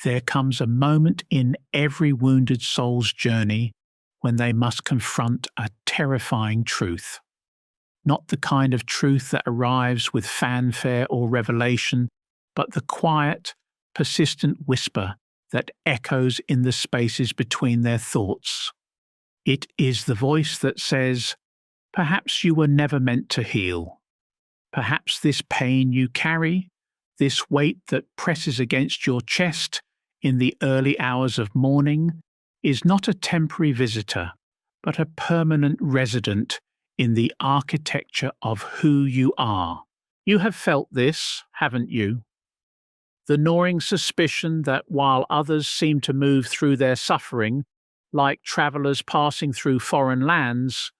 There comes a moment in every wounded soul's journey when they must confront a terrifying truth. Not the kind of truth that arrives with fanfare or revelation, but the quiet, persistent whisper that echoes in the spaces between their thoughts. It is the voice that says, "Perhaps you were never meant to heal. Perhaps this pain you carry, this weight that presses against your chest in the early hours of morning, is not a temporary visitor, but a permanent resident in the architecture of who you are." You have felt this, haven't you? The gnawing suspicion that while others seem to move through their suffering, like travellers passing through foreign lands,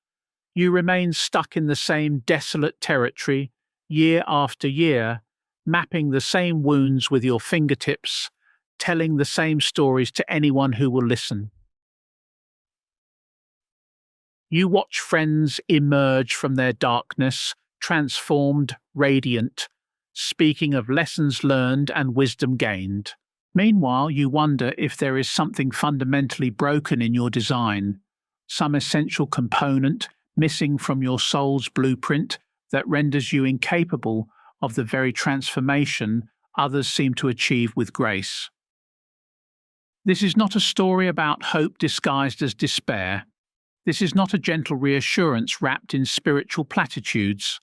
you remain stuck in the same desolate territory year after year, mapping the same wounds with your fingertips, telling the same stories to anyone who will listen. You watch friends emerge from their darkness, transformed, radiant, speaking of lessons learned and wisdom gained. Meanwhile, you wonder if there is something fundamentally broken in your design, some essential component missing from your soul's blueprint that renders you incapable of the very transformation others seem to achieve with grace. This is not a story about hope disguised as despair. This is not a gentle reassurance wrapped in spiritual platitudes.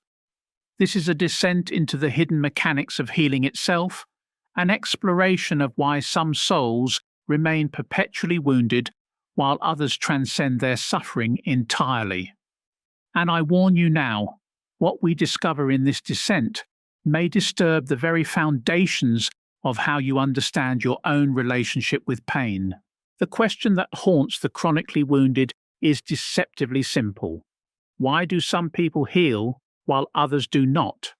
This is a descent into the hidden mechanics of healing itself, an exploration of why some souls remain perpetually wounded while others transcend their suffering entirely. And I warn you now, what we discover in this descent may disturb the very foundations of how you understand your own relationship with pain. The question that haunts the chronically wounded is deceptively simple. Why do some people heal while others do not?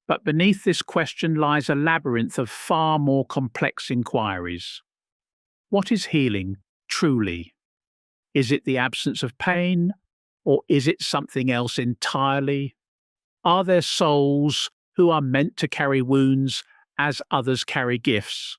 But beneath this question lies a labyrinth of far more complex inquiries. What is healing, truly? Is it the absence of pain, or is it something else entirely? Are there souls who are meant to carry wounds as others carry gifts?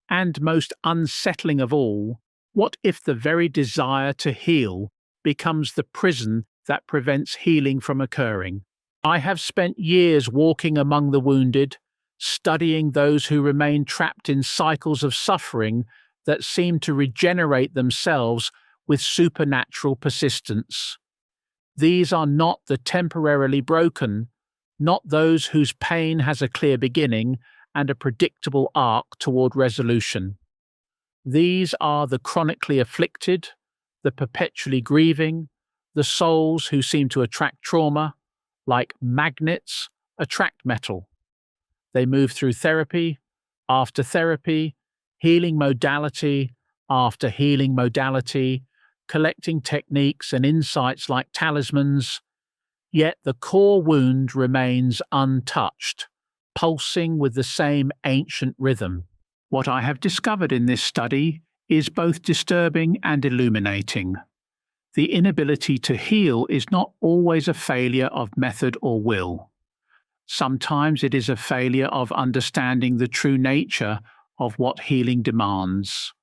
And most unsettling of all, what if the very desire to heal becomes the prison that prevents healing from occurring? I have spent years walking among the wounded, studying those who remain trapped in cycles of suffering that seem to regenerate themselves with supernatural persistence. These are not the temporarily broken, not those whose pain has a clear beginning and a predictable arc toward resolution. These are the chronically afflicted, the perpetually grieving, the souls who seem to attract trauma, like magnets attract metal. They move through therapy after therapy, healing modality after healing modality, collecting techniques and insights like talismans, yet the core wound remains untouched, pulsing with the same ancient rhythm. What I have discovered in this study is both disturbing and illuminating. The inability to heal is not always a failure of method or will. Sometimes it is a failure of understanding the true nature of what healing demands.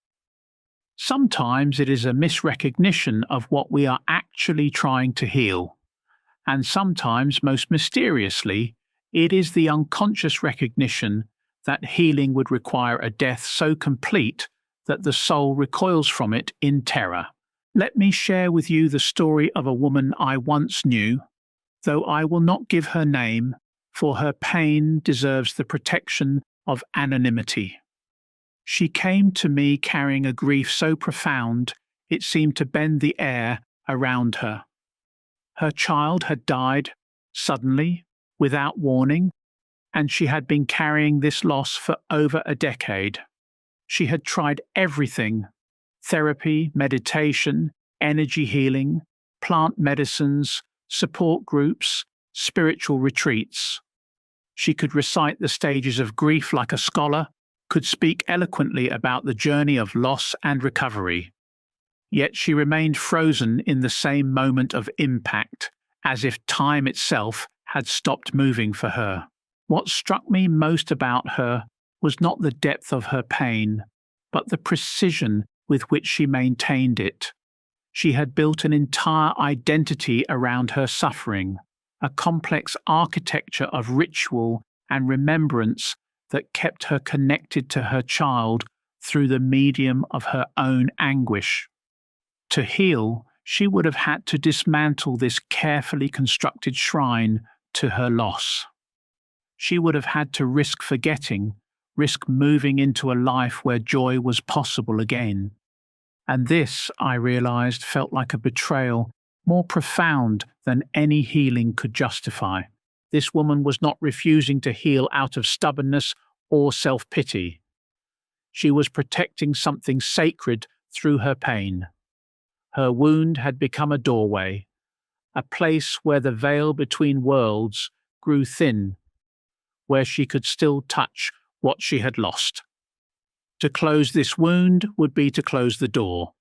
Sometimes it is a misrecognition of what we are actually trying to heal. And sometimes, most mysteriously, it is the unconscious recognition that healing would require a death so complete that the soul recoils from it in terror. Let me share with you the story of a woman I once knew, though I will not give her name, for her pain deserves the protection of anonymity. She came to me carrying a grief so profound it seemed to bend the air around her. Her child had died, suddenly, without warning, and she had been carrying this loss for over a decade. She had tried everything: therapy, meditation, energy healing, plant medicines, support groups, spiritual retreats. She could recite the stages of grief like a scholar, could speak eloquently about the journey of loss and recovery. Yet she remained frozen in the same moment of impact, as if time itself had stopped moving for her. What struck me most about her was not the depth of her pain, but the precision with which she maintained it. She had built an entire identity around her suffering, a complex architecture of ritual and remembrance that kept her connected to her child through the medium of her own anguish. To heal, she would have had to dismantle this carefully constructed shrine to her loss. She would have had to risk forgetting, risk moving into a life where joy was possible again. And this, I realized, felt like a betrayal more profound than any healing could justify. This woman was not refusing to heal out of stubbornness or self-pity. She was protecting something sacred through her pain. Her wound had become a doorway, a place where the veil between worlds grew thin, where she could still touch what she had lost. To close this wound would be to close the door.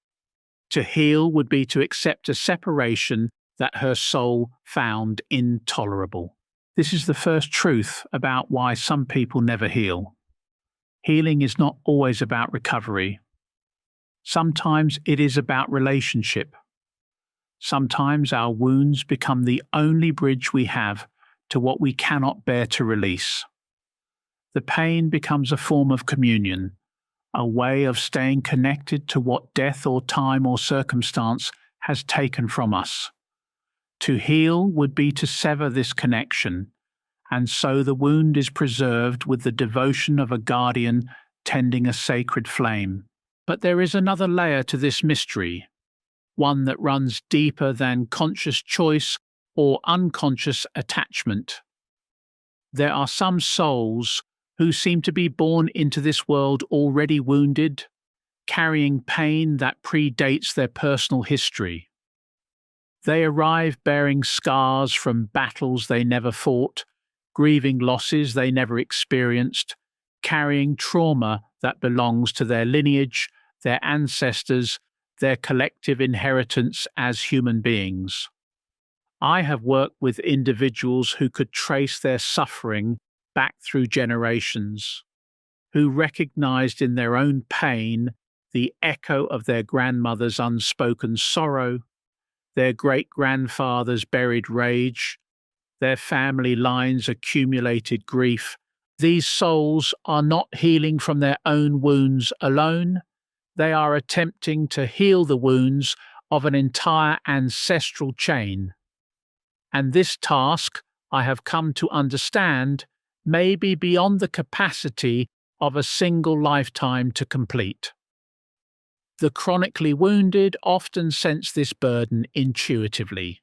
To heal would be to accept a separation that her soul found intolerable. This is the first truth about why some people never heal. Healing is not always about recovery. Sometimes it is about relationship. Sometimes our wounds become the only bridge we have to what we cannot bear to release. The pain becomes a form of communion, a way of staying connected to what death or time or circumstance has taken from us. To heal would be to sever this connection, and so the wound is preserved with the devotion of a guardian tending a sacred flame. But there is another layer to this mystery, one that runs deeper than conscious choice or unconscious attachment. There are some souls who seem to be born into this world already wounded, carrying pain that predates their personal history. They arrive bearing scars from battles they never fought, grieving losses they never experienced, carrying trauma that belongs to their lineage, their ancestors, their collective inheritance as human beings. I have worked with individuals who could trace their suffering back through generations, who recognized in their own pain the echo of their grandmother's unspoken sorrow, their great-grandfather's buried rage, their family line's accumulated grief. These souls are not healing from their own wounds alone. They are attempting to heal the wounds of an entire ancestral chain. And this task, I have come to understand, may be beyond the capacity of a single lifetime to complete. The chronically wounded often sense this burden intuitively.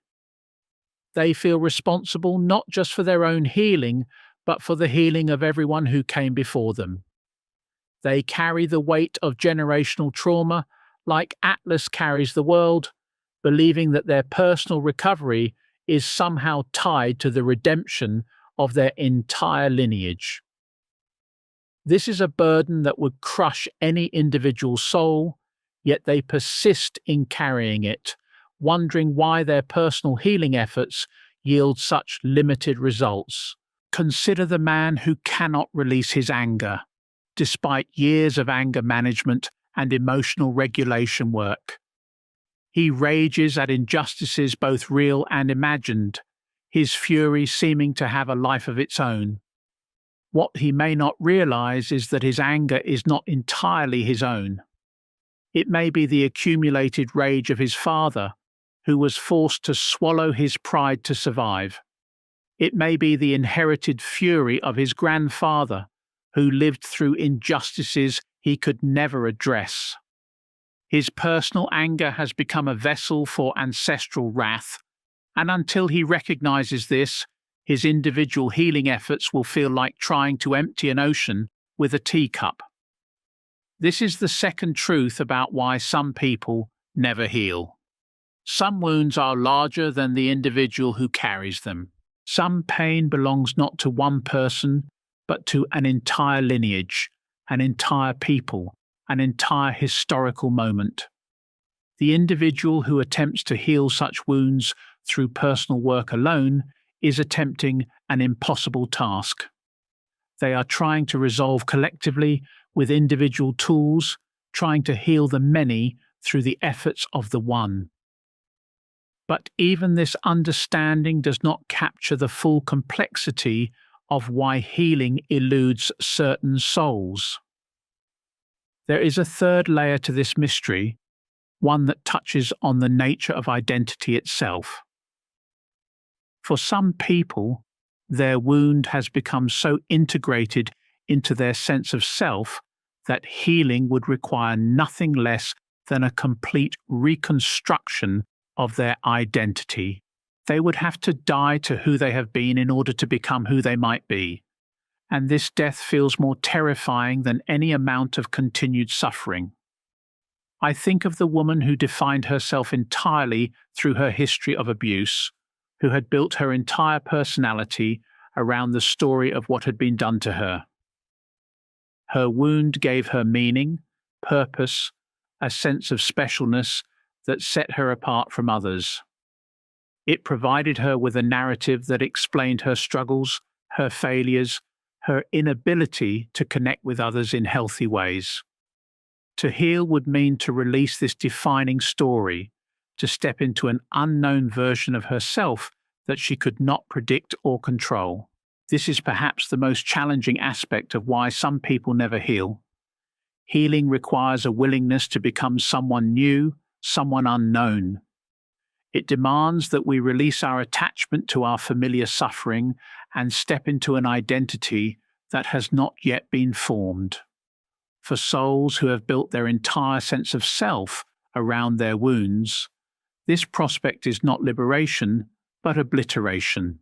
They feel responsible not just for their own healing, but for the healing of everyone who came before them. They carry the weight of generational trauma like Atlas carries the world, believing that their personal recovery is somehow tied to the redemption of their entire lineage. This is a burden that would crush any individual soul, yet they persist in carrying it, wondering why their personal healing efforts yield such limited results. Consider the man who cannot release his anger, despite years of anger management and emotional regulation work. He rages at injustices both real and imagined, his fury seeming to have a life of its own. What he may not realize is that his anger is not entirely his own. It may be the accumulated rage of his father, who was forced to swallow his pride to survive. It may be the inherited fury of his grandfather, who lived through injustices he could never address. His personal anger has become a vessel for ancestral wrath, and until he recognizes this, his individual healing efforts will feel like trying to empty an ocean with a teacup. This is the second truth about why some people never heal. Some wounds are larger than the individual who carries them. Some pain belongs not to one person, but to an entire lineage, an entire people, an entire historical moment. The individual who attempts to heal such wounds through personal work alone is attempting an impossible task. They are trying to resolve collectively with individual tools, trying to heal the many through the efforts of the one. But even this understanding does not capture the full complexity of why healing eludes certain souls. There is a third layer to this mystery, one that touches on the nature of identity itself. For some people, their wound has become so integrated into their sense of self that healing would require nothing less than a complete reconstruction of their identity. They would have to die to who they have been in order to become who they might be. And this death feels more terrifying than any amount of continued suffering. I think of the woman who defined herself entirely through her history of abuse, who had built her entire personality around the story of what had been done to her. Her wound gave her meaning, purpose, a sense of specialness that set her apart from others. It provided her with a narrative that explained her struggles, her failures, her inability to connect with others in healthy ways. To heal would mean to release this defining story, to step into an unknown version of herself that she could not predict or control. This is perhaps the most challenging aspect of why some people never heal. Healing requires a willingness to become someone new, someone unknown. It demands that we release our attachment to our familiar suffering and step into an identity that has not yet been formed. For souls who have built their entire sense of self around their wounds, this prospect is not liberation, but obliteration.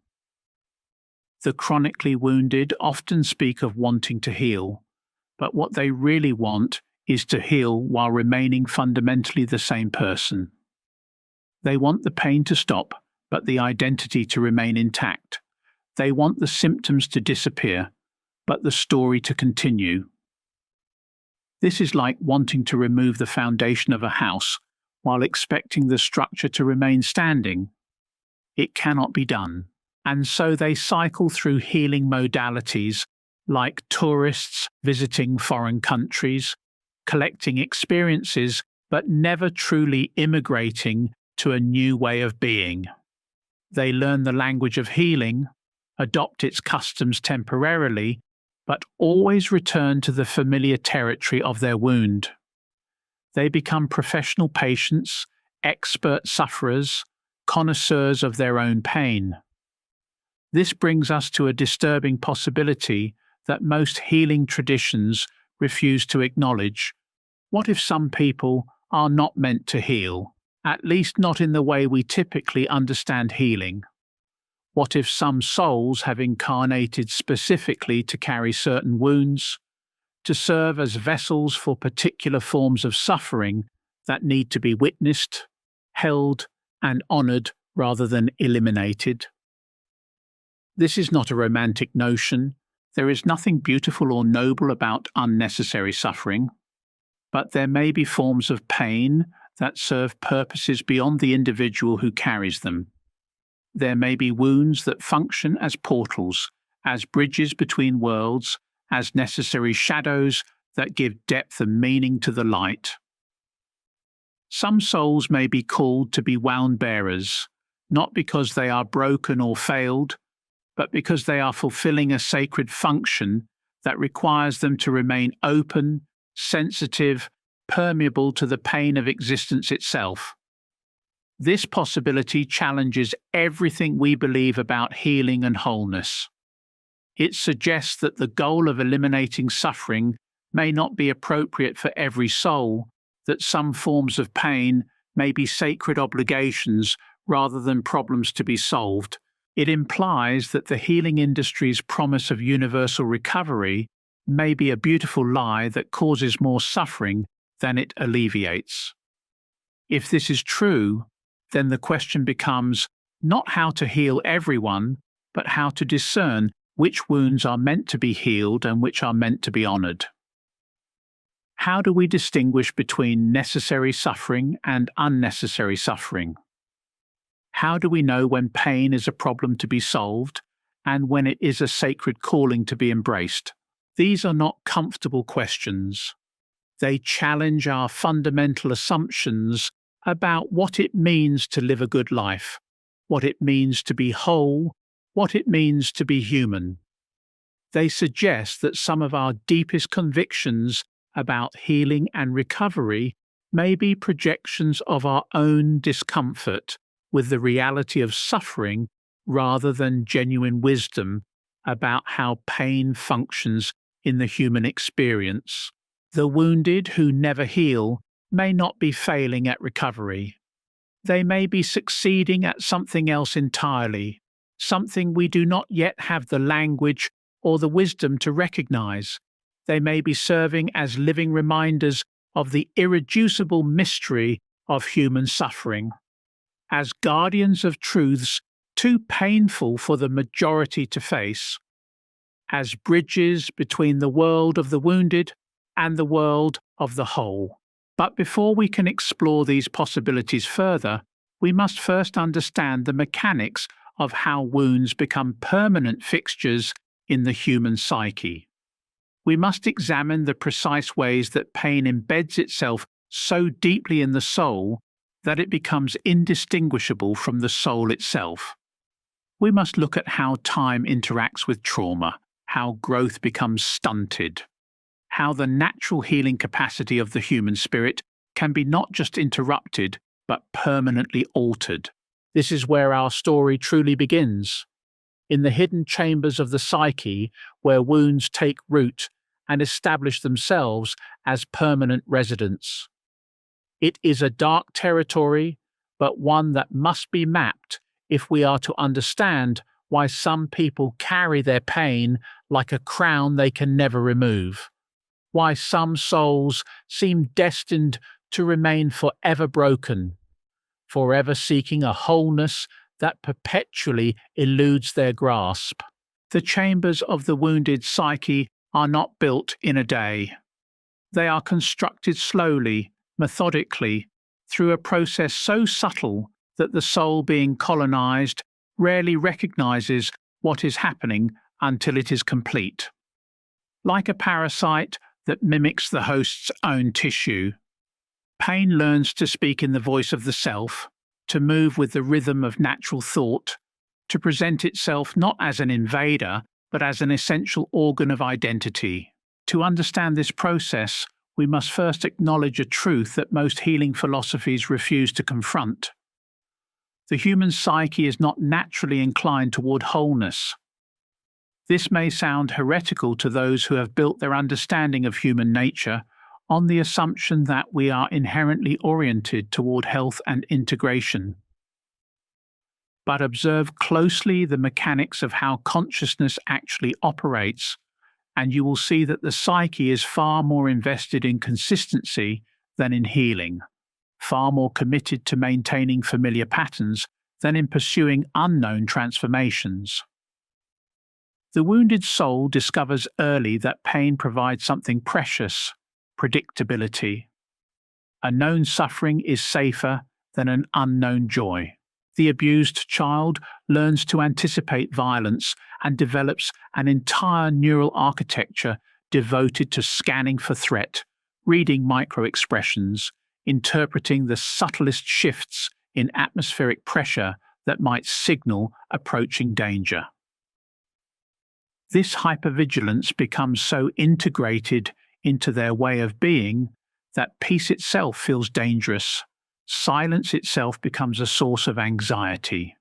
The chronically wounded often speak of wanting to heal, but what they really want is to heal while remaining fundamentally the same person. They want the pain to stop, but the identity to remain intact. They want the symptoms to disappear, but the story to continue. This is like wanting to remove the foundation of a house while expecting the structure to remain standing. It cannot be done. And so they cycle through healing modalities like tourists visiting foreign countries, collecting experiences, but never truly immigrating to a new way of being. They learn the language of healing, adopt its customs temporarily, but always return to the familiar territory of their wound. They become professional patients, expert sufferers, connoisseurs of their own pain. This brings us to a disturbing possibility that most healing traditions refuse to acknowledge. What if some people are not meant to heal, at least not in the way we typically understand healing? What if some souls have incarnated specifically to carry certain wounds, to serve as vessels for particular forms of suffering that need to be witnessed, held, and honored rather than eliminated? This is not a romantic notion. There is nothing beautiful or noble about unnecessary suffering, but there may be forms of pain that serve purposes beyond the individual who carries them. There may be wounds that function as portals, as bridges between worlds, as necessary shadows that give depth and meaning to the light. Some souls may be called to be wound bearers, not because they are broken or failed, but because they are fulfilling a sacred function that requires them to remain open, sensitive, permeable to the pain of existence itself. This possibility challenges everything we believe about healing and wholeness. It suggests that the goal of eliminating suffering may not be appropriate for every soul, that some forms of pain may be sacred obligations rather than problems to be solved. It implies that the healing industry's promise of universal recovery may be a beautiful lie that causes more suffering than it alleviates. If this is true, then the question becomes not how to heal everyone, but how to discern which wounds are meant to be healed and which are meant to be honored. How do we distinguish between necessary suffering and unnecessary suffering? How do we know when pain is a problem to be solved and when it is a sacred calling to be embraced? These are not comfortable questions. They challenge our fundamental assumptions about what it means to live a good life, what it means to be whole, what it means to be human. They suggest that some of our deepest convictions about healing and recovery may be projections of our own discomfort with the reality of suffering rather than genuine wisdom about how pain functions in the human experience. The wounded who never heal may not be failing at recovery. They may be succeeding at something else entirely, something we do not yet have the language or the wisdom to recognize. They may be serving as living reminders of the irreducible mystery of human suffering, as guardians of truths too painful for the majority to face, as bridges between the world of the wounded and the world of the whole. But before we can explore these possibilities further, we must first understand the mechanics of how wounds become permanent fixtures in the human psyche. We must examine the precise ways that pain embeds itself so deeply in the soul that it becomes indistinguishable from the soul itself. We must look at how time interacts with trauma, how growth becomes stunted, how the natural healing capacity of the human spirit can be not just interrupted, but permanently altered. This is where our story truly begins, in the hidden chambers of the psyche where wounds take root and establish themselves as permanent residents. It is a dark territory, but one that must be mapped if we are to understand why some people carry their pain like a crown they can never remove, why some souls seem destined to remain forever broken, forever seeking a wholeness that perpetually eludes their grasp. The chambers of the wounded psyche are not built in a day. They are constructed slowly, methodically, through a process so subtle that the soul being colonized rarely recognizes what is happening until it is complete. Like a parasite that mimics the host's own tissue, pain learns to speak in the voice of the self, to move with the rhythm of natural thought, to present itself not as an invader, but as an essential organ of identity. To understand this process, we must first acknowledge a truth that most healing philosophies refuse to confront. The human psyche is not naturally inclined toward wholeness. This may sound heretical to those who have built their understanding of human nature on the assumption that we are inherently oriented toward health and integration. But observe closely the mechanics of how consciousness actually operates, and you will see that the psyche is far more invested in consistency than in healing, far more committed to maintaining familiar patterns than in pursuing unknown transformations. The wounded soul discovers early that pain provides something precious: predictability. A known suffering is safer than an unknown joy. The abused child learns to anticipate violence and develops an entire neural architecture devoted to scanning for threat, reading micro-expressions, interpreting the subtlest shifts in atmospheric pressure that might signal approaching danger. This hypervigilance becomes so integrated into their way of being that peace itself feels dangerous. Silence itself becomes a source of anxiety.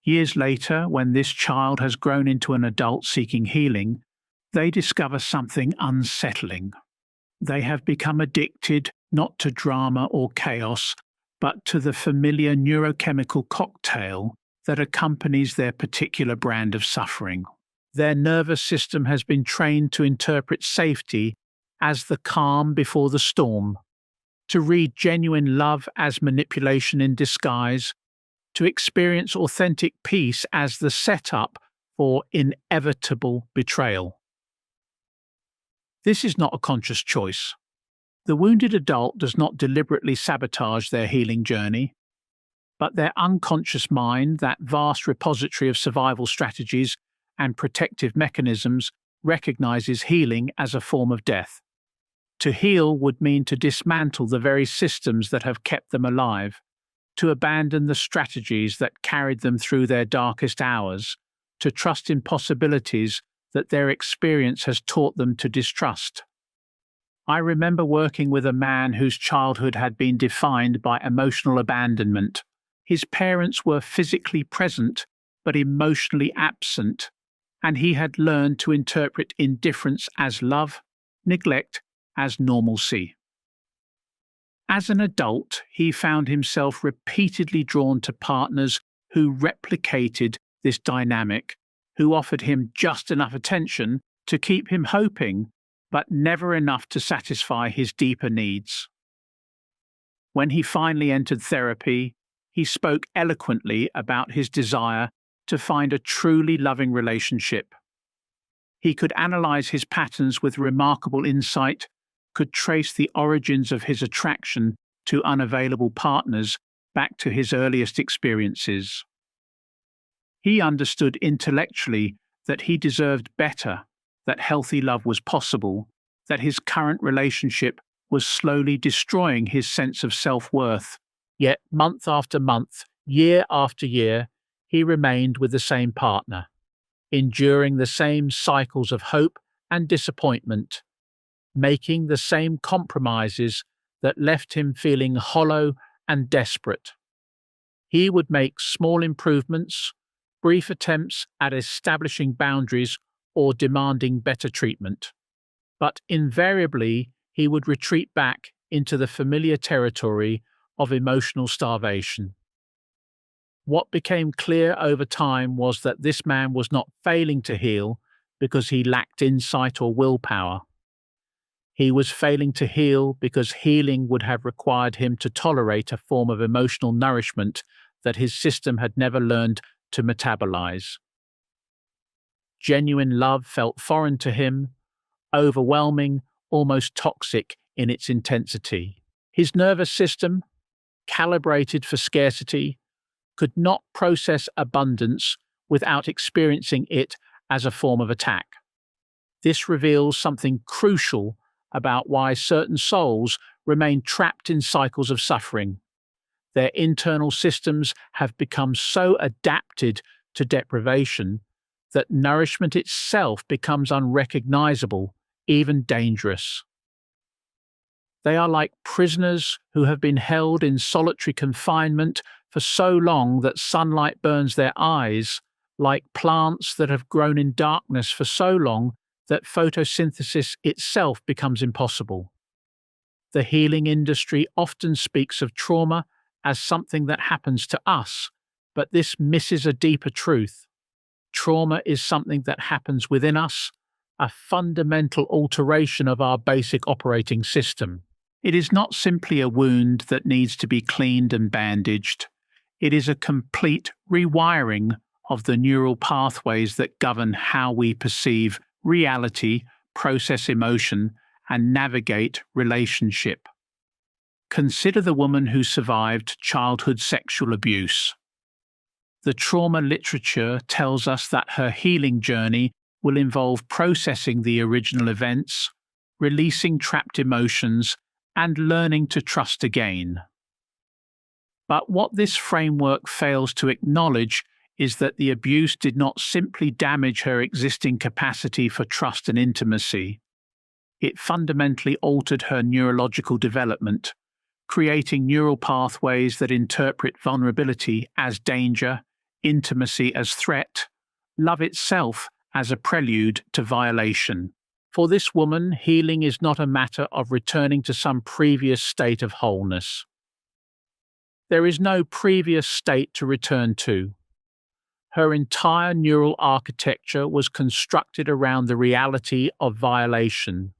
Years later, when this child has grown into an adult seeking healing, they discover something unsettling. They have become addicted not to drama or chaos, but to the familiar neurochemical cocktail that accompanies their particular brand of suffering. Their nervous system has been trained to interpret safety as the calm before the storm, to read genuine love as manipulation in disguise, to experience authentic peace as the setup for inevitable betrayal. This is not a conscious choice. The wounded adult does not deliberately sabotage their healing journey, but their unconscious mind, that vast repository of survival strategies and protective mechanisms, recognizes healing as a form of death. To heal would mean to dismantle the very systems that have kept them alive, to abandon the strategies that carried them through their darkest hours, to trust in possibilities that their experience has taught them to distrust. I remember working with a man whose childhood had been defined by emotional abandonment. His parents were physically present but emotionally absent, and he had learned to interpret indifference as love, neglect as normalcy. As an adult, he found himself repeatedly drawn to partners who replicated this dynamic, who offered him just enough attention to keep him hoping, but never enough to satisfy his deeper needs. When he finally entered therapy, he spoke eloquently about his desire to find a truly loving relationship. He could analyze his patterns with remarkable insight, could trace the origins of his attraction to unavailable partners back to his earliest experiences. He understood intellectually that he deserved better, that healthy love was possible, that his current relationship was slowly destroying his sense of self-worth. Yet month after month, year after year, he remained with the same partner, enduring the same cycles of hope and disappointment, making the same compromises that left him feeling hollow and desperate. He would make small improvements, brief attempts at establishing boundaries or demanding better treatment, but invariably he would retreat back into the familiar territory of emotional starvation. What became clear over time was that this man was not failing to heal because he lacked insight or willpower. He was failing to heal because healing would have required him to tolerate a form of emotional nourishment that his system had never learned to metabolize. Genuine love felt foreign to him, overwhelming, almost toxic in its intensity. His nervous system, calibrated for scarcity, could not process abundance without experiencing it as a form of attack. This reveals something crucial about why certain souls remain trapped in cycles of suffering. Their internal systems have become so adapted to deprivation that nourishment itself becomes unrecognizable, even dangerous. They are like prisoners who have been held in solitary confinement for so long that sunlight burns their eyes, like plants that have grown in darkness for so long that photosynthesis itself becomes impossible. The healing industry often speaks of trauma as something that happens to us, but this misses a deeper truth. Trauma is something that happens within us, a fundamental alteration of our basic operating system. It is not simply a wound that needs to be cleaned and bandaged. It is a complete rewiring of the neural pathways that govern how we perceive reality, process emotion, and navigate relationship. Consider the woman who survived childhood sexual abuse. The trauma literature tells us that her healing journey will involve processing the original events, releasing trapped emotions, and learning to trust again. But what this framework fails to acknowledge is that the abuse did not simply damage her existing capacity for trust and intimacy. It fundamentally altered her neurological development, creating neural pathways that interpret vulnerability as danger, intimacy as threat, love itself as a prelude to violation. For this woman, healing is not a matter of returning to some previous state of wholeness. There is no previous state to return to. Her entire neural architecture was constructed around the reality of violation.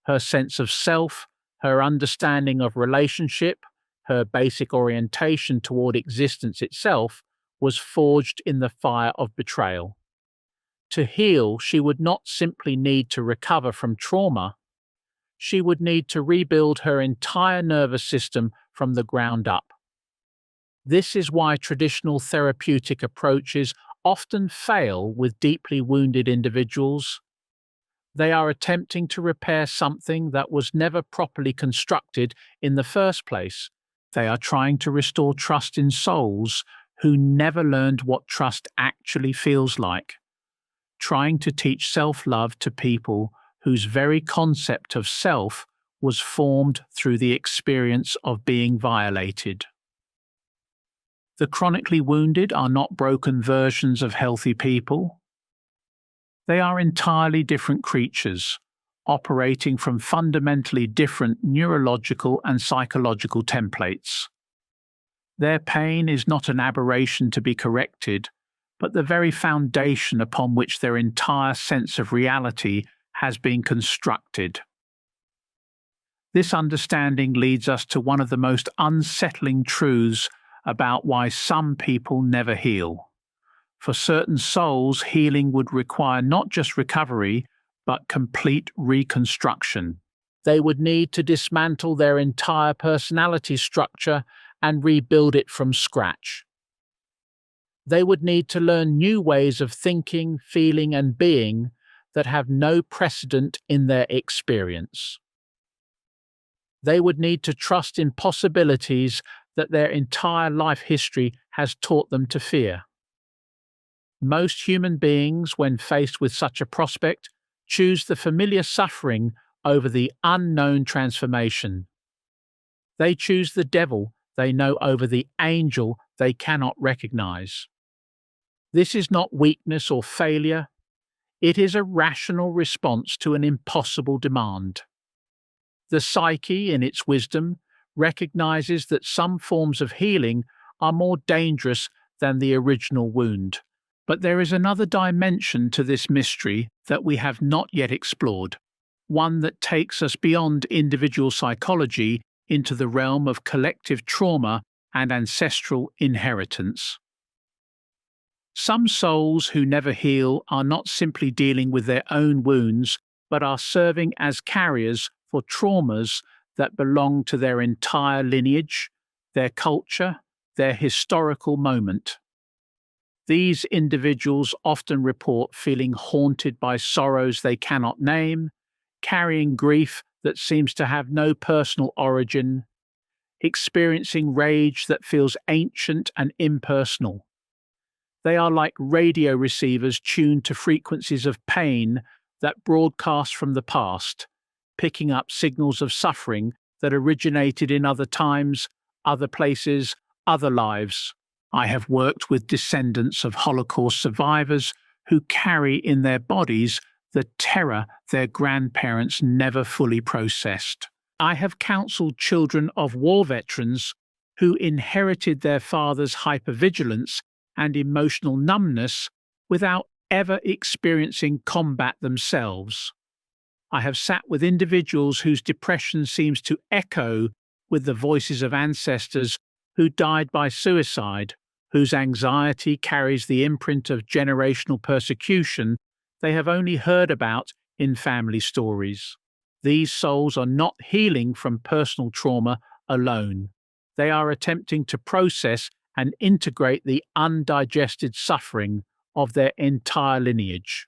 Her sense of self, her understanding of relationship, her basic orientation toward existence itself was forged in the fire of betrayal. To heal, she would not simply need to recover from trauma. She would need to rebuild her entire nervous system from the ground up. This is why traditional therapeutic approaches often fail with deeply wounded individuals. They are attempting to repair something that was never properly constructed in the first place. They are trying to restore trust in souls who never learned what trust actually feels like. Trying to teach self-love to people whose very concept of self was formed through the experience of being violated. The chronically wounded are not broken versions of healthy people. They are entirely different creatures, operating from fundamentally different neurological and psychological templates. Their pain is not an aberration to be corrected, but the very foundation upon which their entire sense of reality has been constructed. This understanding leads us to one of the most unsettling truths about why some people never heal. For certain souls, healing would require not just recovery, but complete reconstruction. They would need to dismantle their entire personality structure and rebuild it from scratch. They would need to learn new ways of thinking, feeling, and being that have no precedent in their experience. They would need to trust in possibilities that their entire life history has taught them to fear. Most human beings, when faced with such a prospect, choose the familiar suffering over the unknown transformation. They choose the devil they know over the angel they cannot recognize. This is not weakness or failure. It is a rational response to an impossible demand. The psyche, in its wisdom, recognizes that some forms of healing are more dangerous than the original wound. But there is another dimension to this mystery that we have not yet explored, one that takes us beyond individual psychology into the realm of collective trauma and ancestral inheritance. Some souls who never heal are not simply dealing with their own wounds, but are serving as carriers for traumas that belong to their entire lineage, their culture, their historical moment. These individuals often report feeling haunted by sorrows they cannot name, carrying grief that seems to have no personal origin, experiencing rage that feels ancient and impersonal. They are like radio receivers tuned to frequencies of pain that broadcast from the past, picking up signals of suffering that originated in other times, other places, other lives. I have worked with descendants of Holocaust survivors who carry in their bodies the terror their grandparents never fully processed. I have counseled children of war veterans who inherited their father's hypervigilance and emotional numbness without ever experiencing combat themselves. I have sat with individuals whose depression seems to echo with the voices of ancestors who died by suicide, whose anxiety carries the imprint of generational persecution they have only heard about in family stories. These souls are not healing from personal trauma alone. They are attempting to process and integrate the undigested suffering of their entire lineage.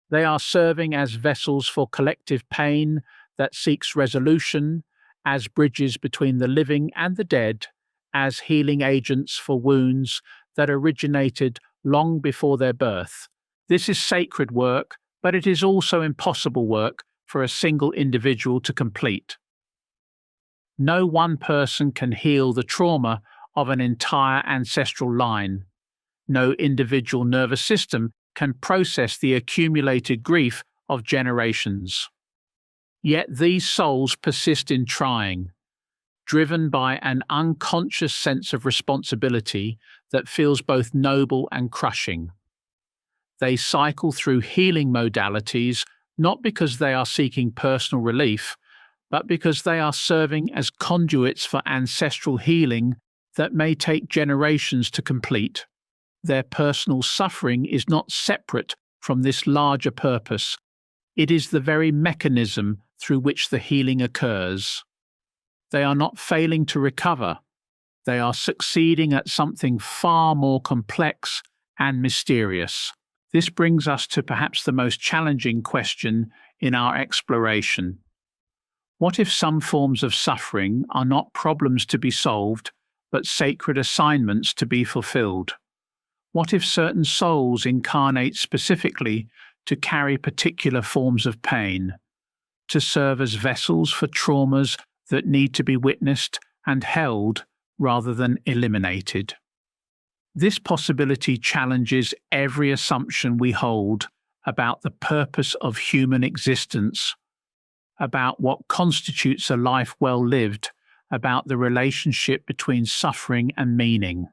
They are serving as vessels for collective pain that seeks resolution, as bridges between the living and the dead, as healing agents for wounds that originated long before their birth. This is sacred work, but it is also impossible work for a single individual to complete. No one person can heal the trauma of an entire ancestral line. No individual nervous system can process the accumulated grief of generations. Yet these souls persist in trying, driven by an unconscious sense of responsibility that feels both noble and crushing. They cycle through healing modalities not because they are seeking personal relief, but because they are serving as conduits for ancestral healing that may take generations to complete. Their personal suffering is not separate from this larger purpose. It is the very mechanism through which the healing occurs. They are not failing to recover. They are succeeding at something far more complex and mysterious. This brings us to perhaps the most challenging question in our exploration. What if some forms of suffering are not problems to be solved, but sacred assignments to be fulfilled? What if certain souls incarnate specifically to carry particular forms of pain, to serve as vessels for traumas that need to be witnessed and held rather than eliminated? This possibility challenges every assumption we hold about the purpose of human existence, about what constitutes a life well lived, about the relationship between suffering and meaning.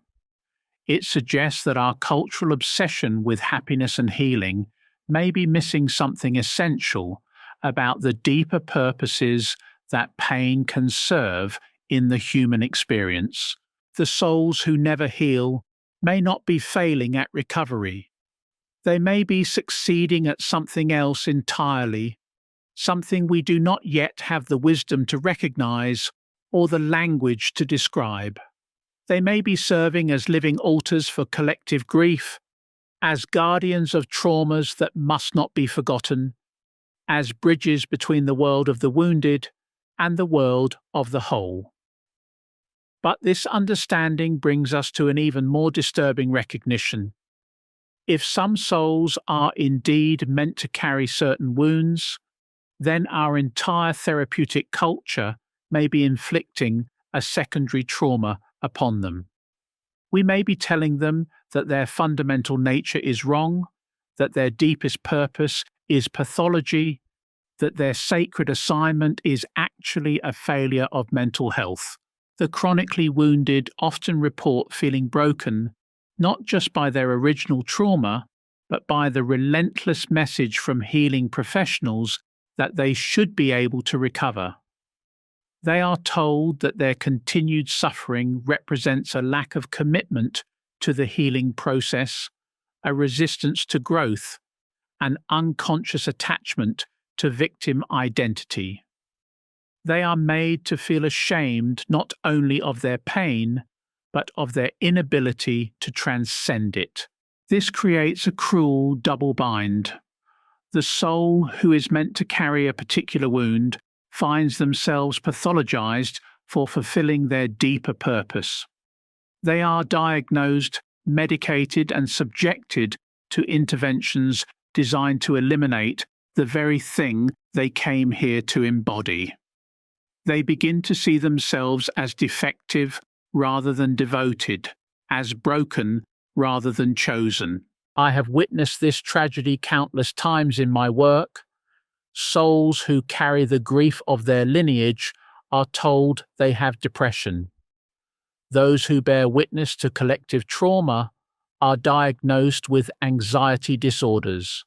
It suggests that our cultural obsession with happiness and healing may be missing something essential about the deeper purposes that pain can serve in the human experience. The souls who never heal may not be failing at recovery. They may be succeeding at something else entirely, something we do not yet have the wisdom to recognize or the language to describe. They may be serving as living altars for collective grief, as guardians of traumas that must not be forgotten, as bridges between the world of the wounded and the world of the whole. But this understanding brings us to an even more disturbing recognition. If some souls are indeed meant to carry certain wounds, then our entire therapeutic culture may be inflicting a secondary trauma upon them. We may be telling them that their fundamental nature is wrong, that their deepest purpose is pathology, that their sacred assignment is actually a failure of mental health. The chronically wounded often report feeling broken, not just by their original trauma, but by the relentless message from healing professionals that they should be able to recover. They are told that their continued suffering represents a lack of commitment to the healing process, a resistance to growth, an unconscious attachment to victim identity. They are made to feel ashamed not only of their pain, but of their inability to transcend it. This creates a cruel double bind. The soul who is meant to carry a particular wound finds themselves pathologized for fulfilling their deeper purpose. They are diagnosed, medicated, and subjected to interventions designed to eliminate the very thing they came here to embody. They begin to see themselves as defective rather than devoted, as broken rather than chosen. I have witnessed this tragedy countless times in my work. Souls who carry the grief of their lineage are told they have depression. Those who bear witness to collective trauma are diagnosed with anxiety disorders.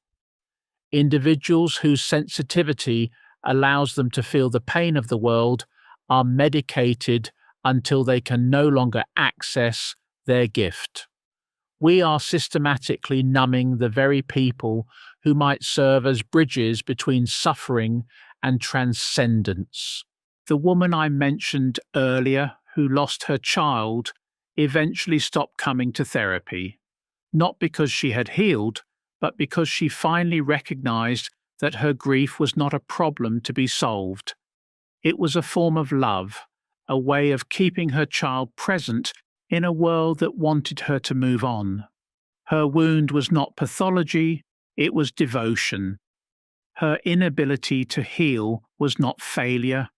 Individuals whose sensitivity allows them to feel the pain of the world are medicated until they can no longer access their gift. We are systematically numbing the very people who might serve as bridges between suffering and transcendence. The woman I mentioned earlier who lost her child eventually stopped coming to therapy, not because she had healed, but because she finally recognized that her grief was not a problem to be solved. It was a form of love, a way of keeping her child present in a world that wanted her to move on. Her wound was not pathology, it was devotion. Her inability to heal was not failure,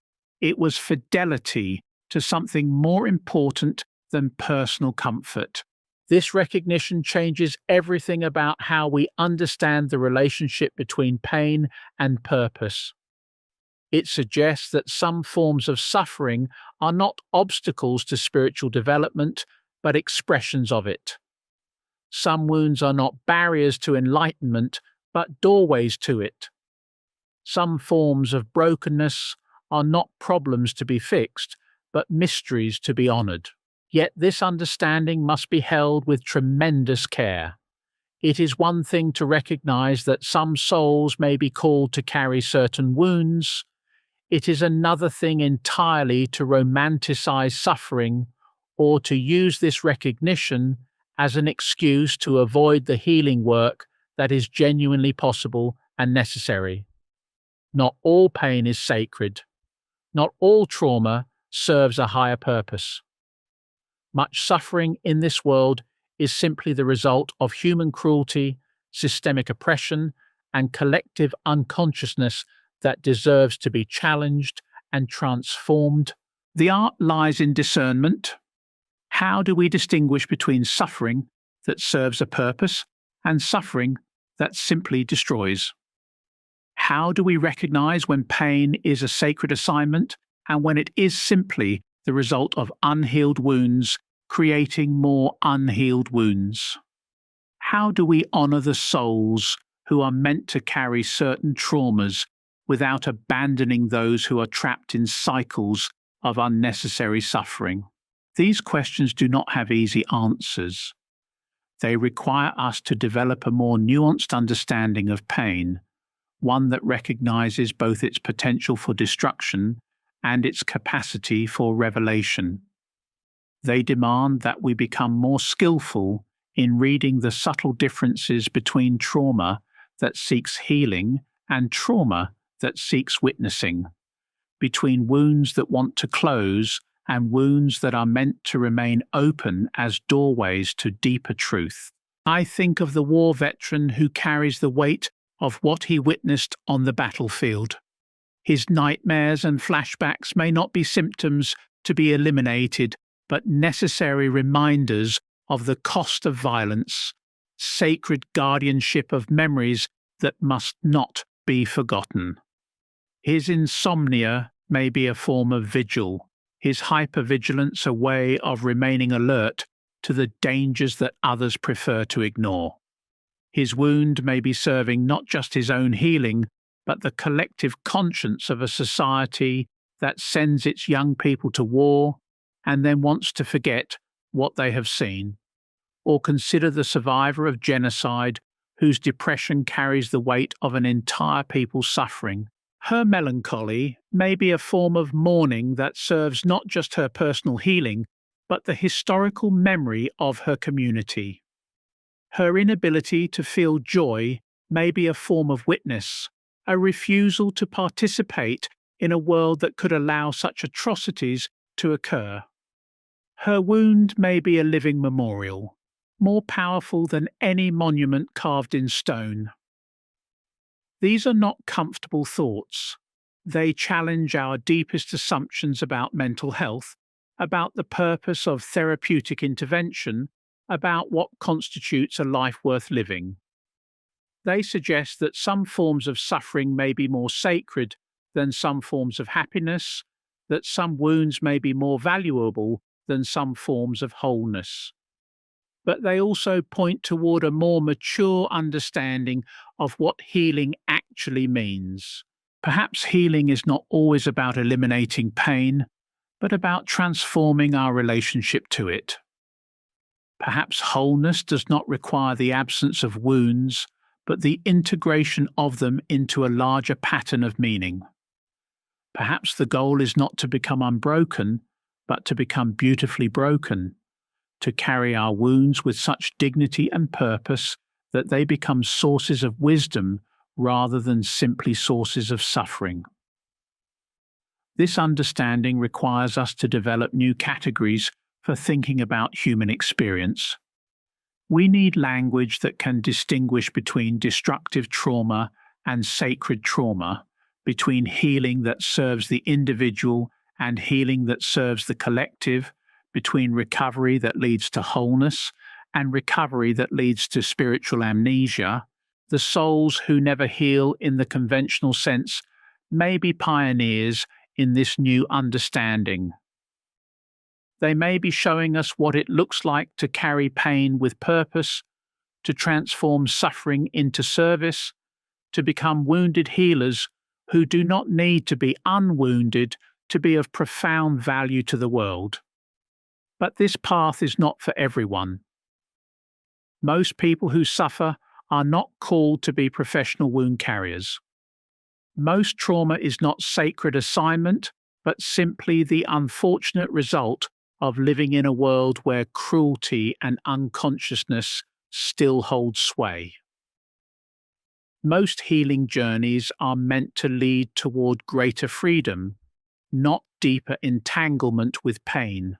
it was fidelity to something more important than personal comfort. This recognition changes everything about how we understand the relationship between pain and purpose. It suggests that some forms of suffering are not obstacles to spiritual development, but expressions of it. Some wounds are not barriers to enlightenment, but doorways to it. Some forms of brokenness are not problems to be fixed, but mysteries to be honored. Yet this understanding must be held with tremendous care. It is one thing to recognize that some souls may be called to carry certain wounds. It is another thing entirely to romanticize suffering or to use this recognition as an excuse to avoid the healing work that is genuinely possible and necessary. Not all pain is sacred. Not all trauma serves a higher purpose. Much suffering in this world is simply the result of human cruelty, systemic oppression, and collective unconsciousness that deserves to be challenged and transformed. The art lies in discernment. How do we distinguish between suffering that serves a purpose and suffering that simply destroys? How do we recognize when pain is a sacred assignment and when it is simply the result of unhealed wounds creating more unhealed wounds? How do we honor the souls who are meant to carry certain traumas without abandoning those who are trapped in cycles of unnecessary suffering? These questions do not have easy answers. They require us to develop a more nuanced understanding of pain, one that recognizes both its potential for destruction and its capacity for revelation. They demand that we become more skillful in reading the subtle differences between trauma that seeks healing and trauma that seeks witnessing, between wounds that want to close and wounds that are meant to remain open as doorways to deeper truth. I think of the war veteran who carries the weight of what he witnessed on the battlefield. His nightmares and flashbacks may not be symptoms to be eliminated, but necessary reminders of the cost of violence, sacred guardianship of memories that must not be forgotten. His insomnia may be a form of vigil, his hypervigilance a way of remaining alert to the dangers that others prefer to ignore. His wound may be serving not just his own healing, but the collective conscience of a society that sends its young people to war and then wants to forget what they have seen. Or consider the survivor of genocide whose depression carries the weight of an entire people's suffering. Her melancholy may be a form of mourning that serves not just her personal healing, but the historical memory of her community. Her inability to feel joy may be a form of witness, a refusal to participate in a world that could allow such atrocities to occur. Her wound may be a living memorial, more powerful than any monument carved in stone. These are not comfortable thoughts. They challenge our deepest assumptions about mental health, about the purpose of therapeutic intervention, about what constitutes a life worth living. They suggest that some forms of suffering may be more sacred than some forms of happiness, that some wounds may be more valuable than some forms of wholeness. But they also point toward a more mature understanding of what healing actually means. Perhaps healing is not always about eliminating pain, but about transforming our relationship to it. Perhaps wholeness does not require the absence of wounds, but the integration of them into a larger pattern of meaning. Perhaps the goal is not to become unbroken, but to become beautifully broken, to carry our wounds with such dignity and purpose that they become sources of wisdom rather than simply sources of suffering. This understanding requires us to develop new categories for thinking about human experience. We need language that can distinguish between destructive trauma and sacred trauma, between healing that serves the individual and healing that serves the collective, between recovery that leads to wholeness and recovery that leads to spiritual amnesia. The souls who never heal in the conventional sense may be pioneers in this new understanding. They may be showing us what it looks like to carry pain with purpose, to transform suffering into service, to become wounded healers who do not need to be unwounded to be of profound value to the world. But this path is not for everyone. Most people who suffer are not called to be professional wound carriers. Most trauma is not sacred assignment, but simply the unfortunate result of living in a world where cruelty and unconsciousness still hold sway. Most healing journeys are meant to lead toward greater freedom, not deeper entanglement with pain.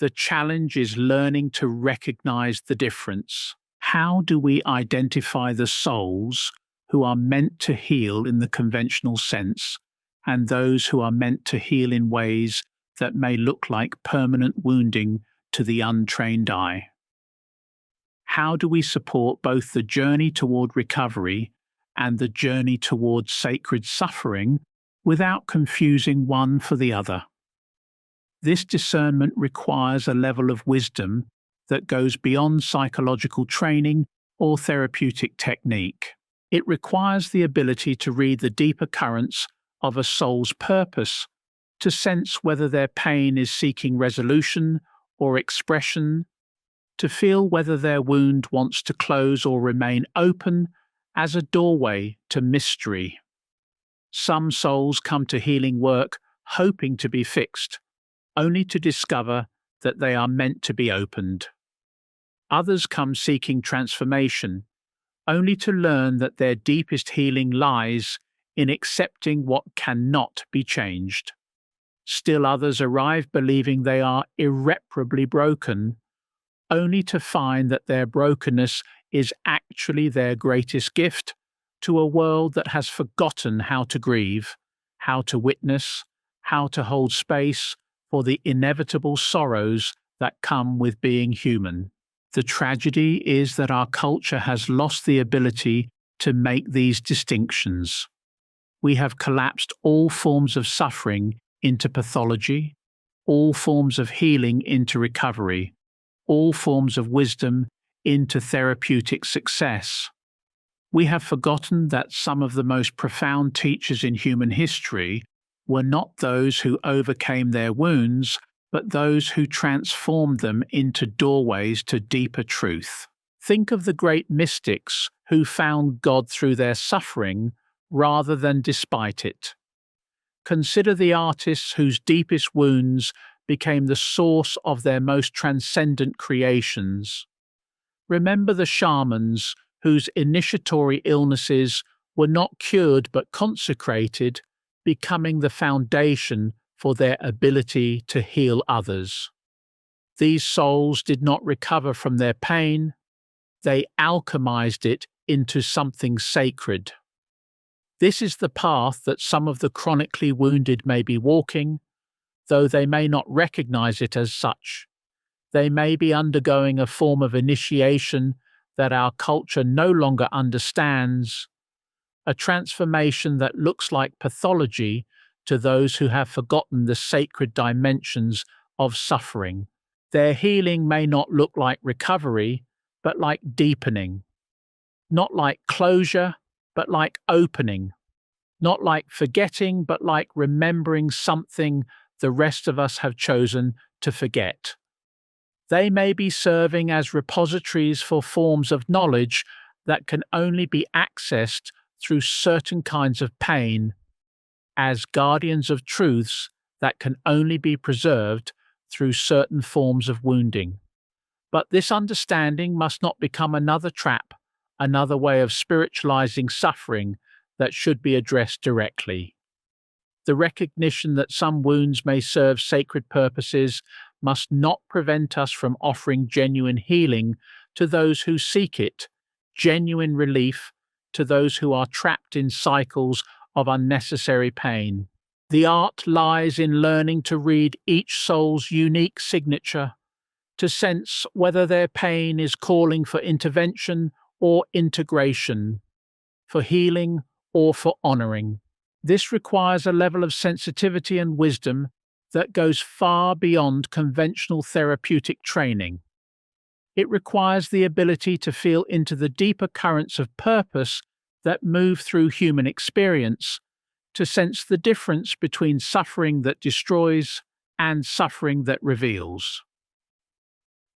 The challenge is learning to recognize the difference. How do we identify the souls who are meant to heal in the conventional sense and those who are meant to heal in ways that may look like permanent wounding to the untrained eye? How do we support both the journey toward recovery and the journey toward sacred suffering without confusing one for the other? This discernment requires a level of wisdom that goes beyond psychological training or therapeutic technique. It requires the ability to read the deeper currents of a soul's purpose, to sense whether their pain is seeking resolution or expression, to feel whether their wound wants to close or remain open as a doorway to mystery. Some souls come to healing work hoping to be fixed, only to discover that they are meant to be opened. Others come seeking transformation, only to learn that their deepest healing lies in accepting what cannot be changed. Still others arrive believing they are irreparably broken, only to find that their brokenness is actually their greatest gift to a world that has forgotten how to grieve, how to witness, how to hold space for the inevitable sorrows that come with being human. The tragedy is that our culture has lost the ability to make these distinctions. We have collapsed all forms of suffering into pathology, all forms of healing into recovery, all forms of wisdom into therapeutic success. We have forgotten that some of the most profound teachers in human history were not those who overcame their wounds, but those who transformed them into doorways to deeper truth. Think of the great mystics who found God through their suffering rather than despite it. Consider the artists whose deepest wounds became the source of their most transcendent creations. Remember the shamans whose initiatory illnesses were not cured but consecrated, becoming the foundation for their ability to heal others. These souls did not recover from their pain, they alchemized it into something sacred. This is the path that some of the chronically wounded may be walking, though they may not recognize it as such. They may be undergoing a form of initiation that our culture no longer understands, a transformation that looks like pathology to those who have forgotten the sacred dimensions of suffering. Their healing may not look like recovery, but like deepening. Not like closure, but like opening. Not like forgetting, but like remembering something the rest of us have chosen to forget. They may be serving as repositories for forms of knowledge that can only be accessed through certain kinds of pain, as guardians of truths that can only be preserved through certain forms of wounding. But this understanding must not become another trap, another way of spiritualizing suffering that should be addressed directly. The recognition that some wounds may serve sacred purposes must not prevent us from offering genuine healing to those who seek it, genuine relief to those who are trapped in cycles of unnecessary pain. The art lies in learning to read each soul's unique signature, to sense whether their pain is calling for intervention or integration, for healing or for honoring. This requires a level of sensitivity and wisdom that goes far beyond conventional therapeutic training. It requires the ability to feel into the deeper currents of purpose that move through human experience, to sense the difference between suffering that destroys and suffering that reveals.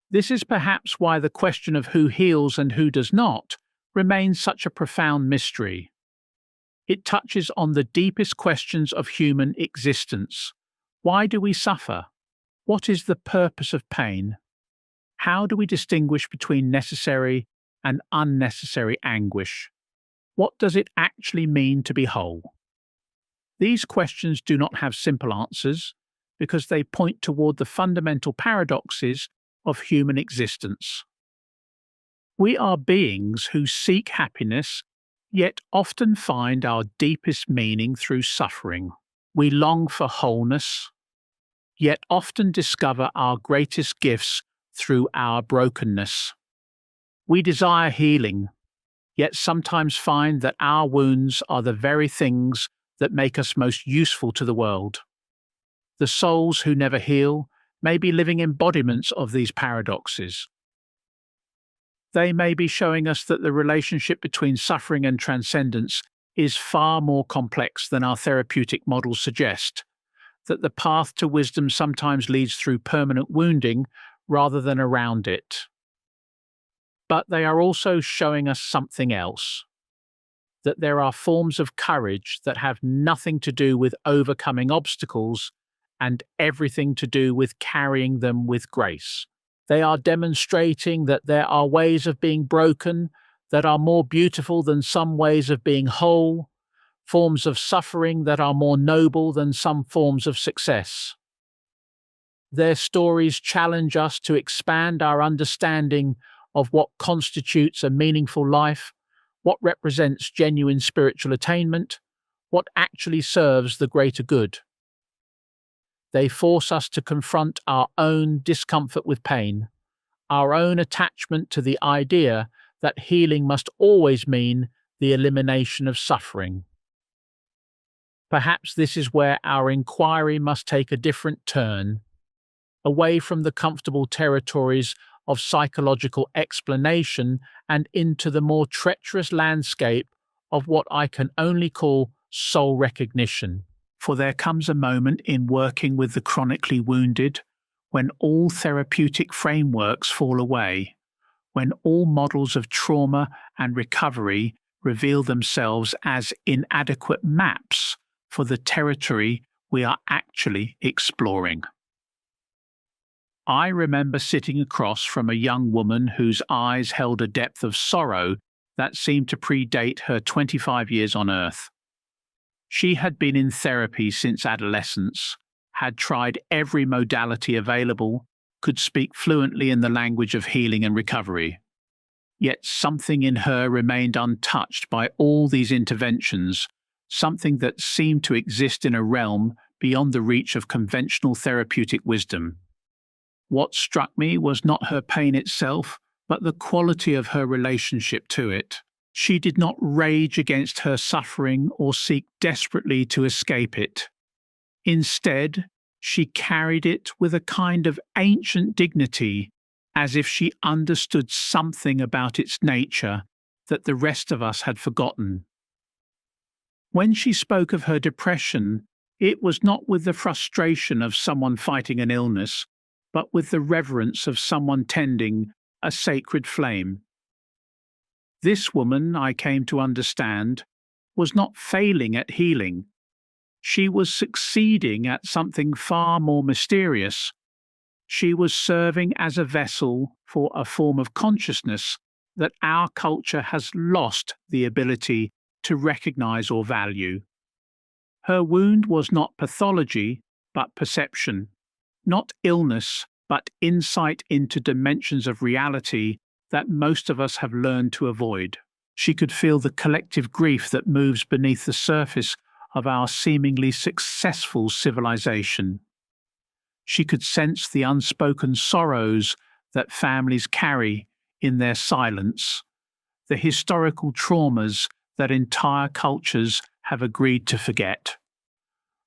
This is perhaps why the question of who heals and who does not remains such a profound mystery. It touches on the deepest questions of human existence. Why do we suffer? What is the purpose of pain? How do we distinguish between necessary and unnecessary anguish? What does it actually mean to be whole? These questions do not have simple answers because they point toward the fundamental paradoxes of human existence. We are beings who seek happiness, yet often find our deepest meaning through suffering. We long for wholeness, yet often discover our greatest gifts through our brokenness. We desire healing, yet sometimes find that our wounds are the very things that make us most useful to the world. The souls who never heal may be living embodiments of these paradoxes. They may be showing us that the relationship between suffering and transcendence is far more complex than our therapeutic models suggest, that the path to wisdom sometimes leads through permanent wounding rather than around it. But they are also showing us something else, that there are forms of courage that have nothing to do with overcoming obstacles and everything to do with carrying them with grace. They are demonstrating that there are ways of being broken that are more beautiful than some ways of being whole, forms of suffering that are more noble than some forms of success. Their stories challenge us to expand our understanding of what constitutes a meaningful life, what represents genuine spiritual attainment, what actually serves the greater good. They force us to confront our own discomfort with pain, our own attachment to the idea that healing must always mean the elimination of suffering. Perhaps this is where our inquiry must take a different turn, away from the comfortable territories of psychological explanation and into the more treacherous landscape of what I can only call soul recognition. For there comes a moment in working with the chronically wounded when all therapeutic frameworks fall away, when all models of trauma and recovery reveal themselves as inadequate maps for the territory we are actually exploring. I remember sitting across from a young woman whose eyes held a depth of sorrow that seemed to predate her 25 years on Earth. She had been in therapy since adolescence, had tried every modality available, could speak fluently in the language of healing and recovery. Yet something in her remained untouched by all these interventions, something that seemed to exist in a realm beyond the reach of conventional therapeutic wisdom. What struck me was not her pain itself, but the quality of her relationship to it. She did not rage against her suffering or seek desperately to escape it. Instead, she carried it with a kind of ancient dignity, as if she understood something about its nature that the rest of us had forgotten. When she spoke of her depression, it was not with the frustration of someone fighting an illness, but with the reverence of someone tending a sacred flame. This woman, I came to understand, was not failing at healing. She was succeeding at something far more mysterious. She was serving as a vessel for a form of consciousness that our culture has lost the ability to recognize or value. Her wound was not pathology, but perception, not illness, but insight into dimensions of reality that most of us have learned to avoid. She could feel the collective grief that moves beneath the surface of our seemingly successful civilization. She could sense the unspoken sorrows that families carry in their silence, the historical traumas that entire cultures have agreed to forget.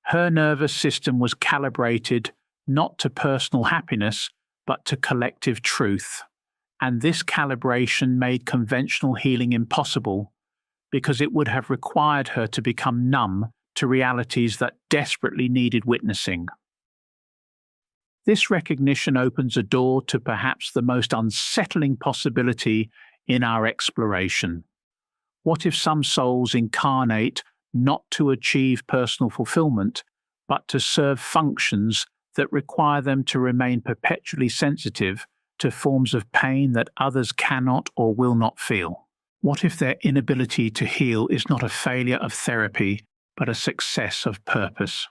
Her nervous system was calibrated not to personal happiness, but to collective truth. And this calibration made conventional healing impossible, because it would have required her to become numb to realities that desperately needed witnessing. This recognition opens a door to perhaps the most unsettling possibility in our exploration. What if some souls incarnate not to achieve personal fulfillment, but to serve functions that require them to remain perpetually sensitive to forms of pain that others cannot or will not feel? What if their inability to heal is not a failure of therapy, but a success of purpose?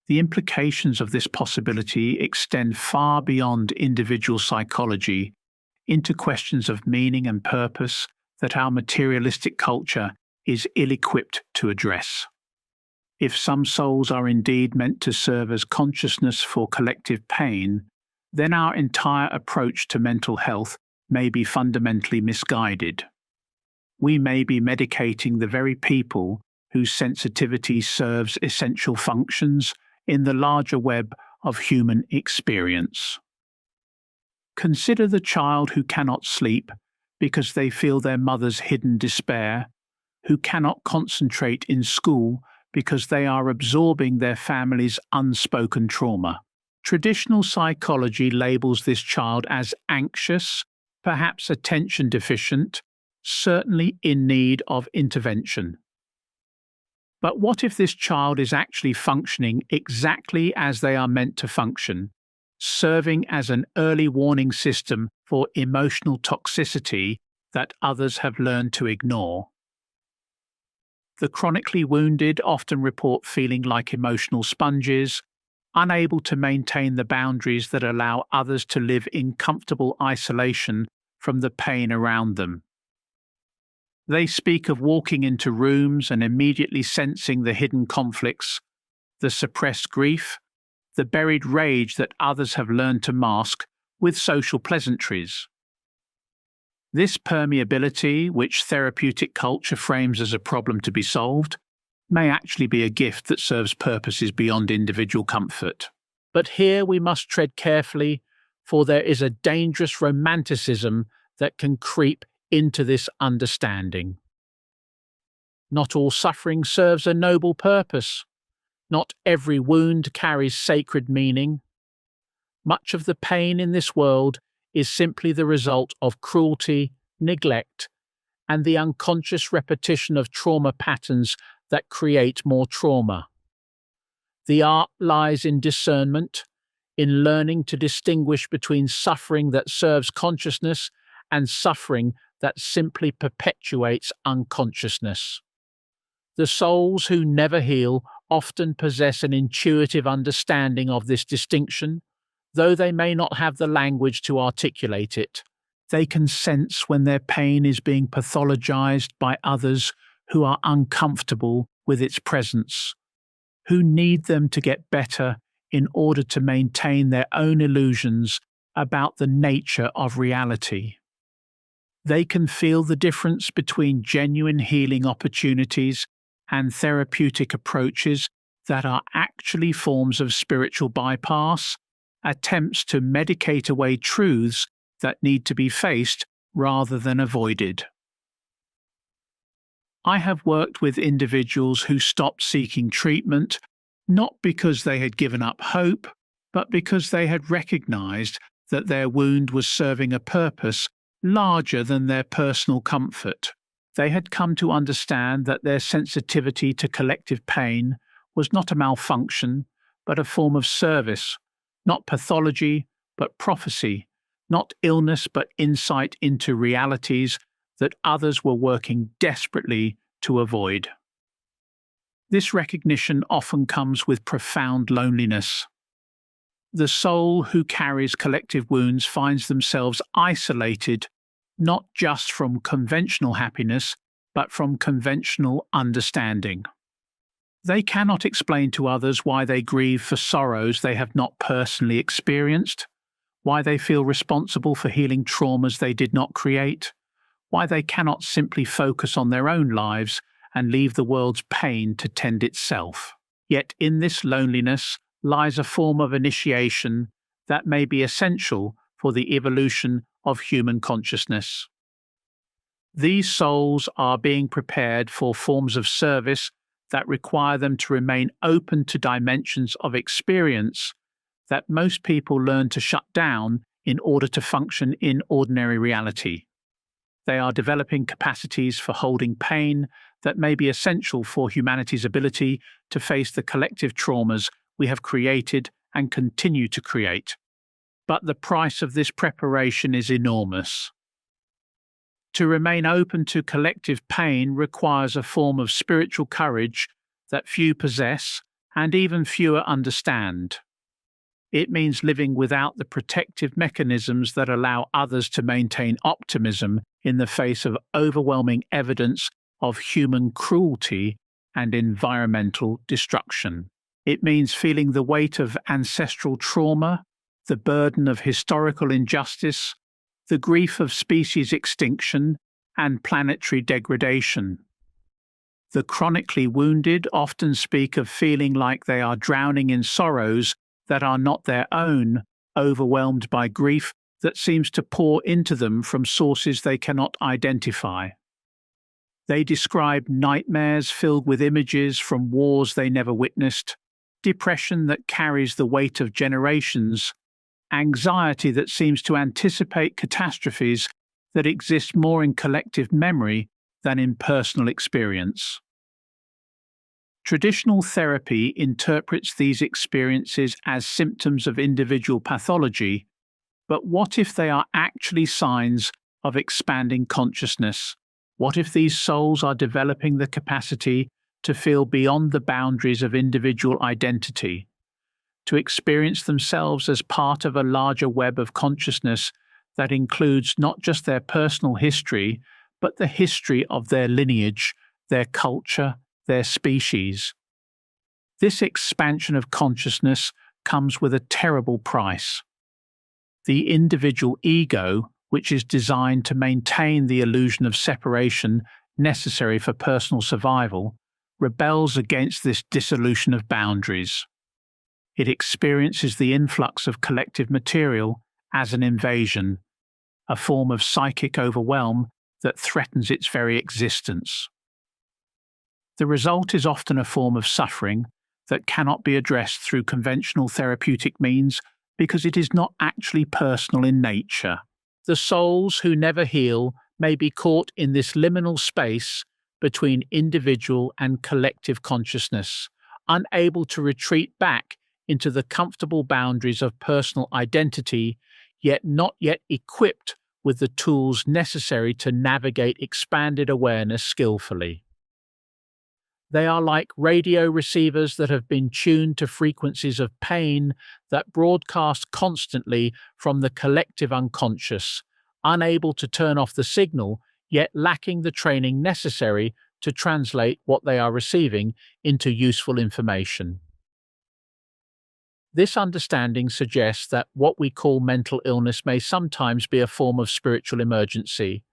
The implications of this possibility extend far beyond individual psychology into questions of meaning and purpose that our materialistic culture is ill-equipped to address. If some souls are indeed meant to serve as consciousness for collective pain, then our entire approach to mental health may be fundamentally misguided. We may be medicating the very people whose sensitivity serves essential functions in the larger web of human experience. Consider the child who cannot sleep because they feel their mother's hidden despair, who cannot concentrate in school because they are absorbing their family's unspoken trauma. Traditional psychology labels this child as anxious, perhaps attention deficient, certainly in need of intervention. But what if this child is actually functioning exactly as they are meant to function, serving as an early warning system for emotional toxicity that others have learned to ignore? The chronically wounded often report feeling like emotional sponges, unable to maintain the boundaries that allow others to live in comfortable isolation from the pain around them. They speak of walking into rooms and immediately sensing the hidden conflicts, the suppressed grief, the buried rage that others have learned to mask with social pleasantries. This permeability, which therapeutic culture frames as a problem to be solved, may actually be a gift that serves purposes beyond individual comfort. But here we must tread carefully, for there is a dangerous romanticism that can creep into this understanding. Not all suffering serves a noble purpose. Not every wound carries sacred meaning. Much of the pain in this world is simply the result of cruelty, neglect, and the unconscious repetition of trauma patterns that create more trauma. The art lies in discernment, in learning to distinguish between suffering that serves consciousness and suffering that simply perpetuates unconsciousness. The souls who never heal often possess an intuitive understanding of this distinction, though they may not have the language to articulate it. They can sense when their pain is being pathologized by others who are uncomfortable with its presence, who need them to get better in order to maintain their own illusions about the nature of reality. They can feel the difference between genuine healing opportunities and therapeutic approaches that are actually forms of spiritual bypass, attempts to medicate away truths that need to be faced rather than avoided. I have worked with individuals who stopped seeking treatment, not because they had given up hope, but because they had recognized that their wound was serving a purpose larger than their personal comfort. They had come to understand that their sensitivity to collective pain was not a malfunction, but a form of service, not pathology, but prophecy, not illness, but insight into realities that others were working desperately to avoid. This recognition often comes with profound loneliness. The soul who carries collective wounds finds themselves isolated not just from conventional happiness, but from conventional understanding. They cannot explain to others why they grieve for sorrows they have not personally experienced, why they feel responsible for healing traumas they did not create, why they cannot simply focus on their own lives and leave the world's pain to tend itself. Yet in this loneliness lies a form of initiation that may be essential for the evolution of human consciousness. These souls are being prepared for forms of service that require them to remain open to dimensions of experience that most people learn to shut down in order to function in ordinary reality. They are developing capacities for holding pain that may be essential for humanity's ability to face the collective traumas we have created and continue to create. But the price of this preparation is enormous. To remain open to collective pain requires a form of spiritual courage that few possess and even fewer understand. It means living without the protective mechanisms that allow others to maintain optimism in the face of overwhelming evidence of human cruelty and environmental destruction. It means feeling the weight of ancestral trauma, the burden of historical injustice, the grief of species extinction, and planetary degradation. The chronically wounded often speak of feeling like they are drowning in sorrows that are not their own, overwhelmed by grief that seems to pour into them from sources they cannot identify. They describe nightmares filled with images from wars they never witnessed, depression that carries the weight of generations, anxiety that seems to anticipate catastrophes that exist more in collective memory than in personal experience. Traditional therapy interprets these experiences as symptoms of individual pathology, but what if they are actually signs of expanding consciousness? What if these souls are developing the capacity to feel beyond the boundaries of individual identity, to experience themselves as part of a larger web of consciousness that includes not just their personal history, but the history of their lineage, their culture, their species? This expansion of consciousness comes with a terrible price. The individual ego, which is designed to maintain the illusion of separation necessary for personal survival, rebels against this dissolution of boundaries. It experiences the influx of collective material as an invasion, a form of psychic overwhelm that threatens its very existence. The result is often a form of suffering that cannot be addressed through conventional therapeutic means because it is not actually personal in nature. The souls who never heal may be caught in this liminal space between individual and collective consciousness, unable to retreat back into the comfortable boundaries of personal identity, yet not yet equipped with the tools necessary to navigate expanded awareness skillfully. They are like radio receivers that have been tuned to frequencies of pain that broadcast constantly from the collective unconscious, unable to turn off the signal, yet lacking the training necessary to translate what they are receiving into useful information. This understanding suggests that what we call mental illness may sometimes be a form of spiritual emergency,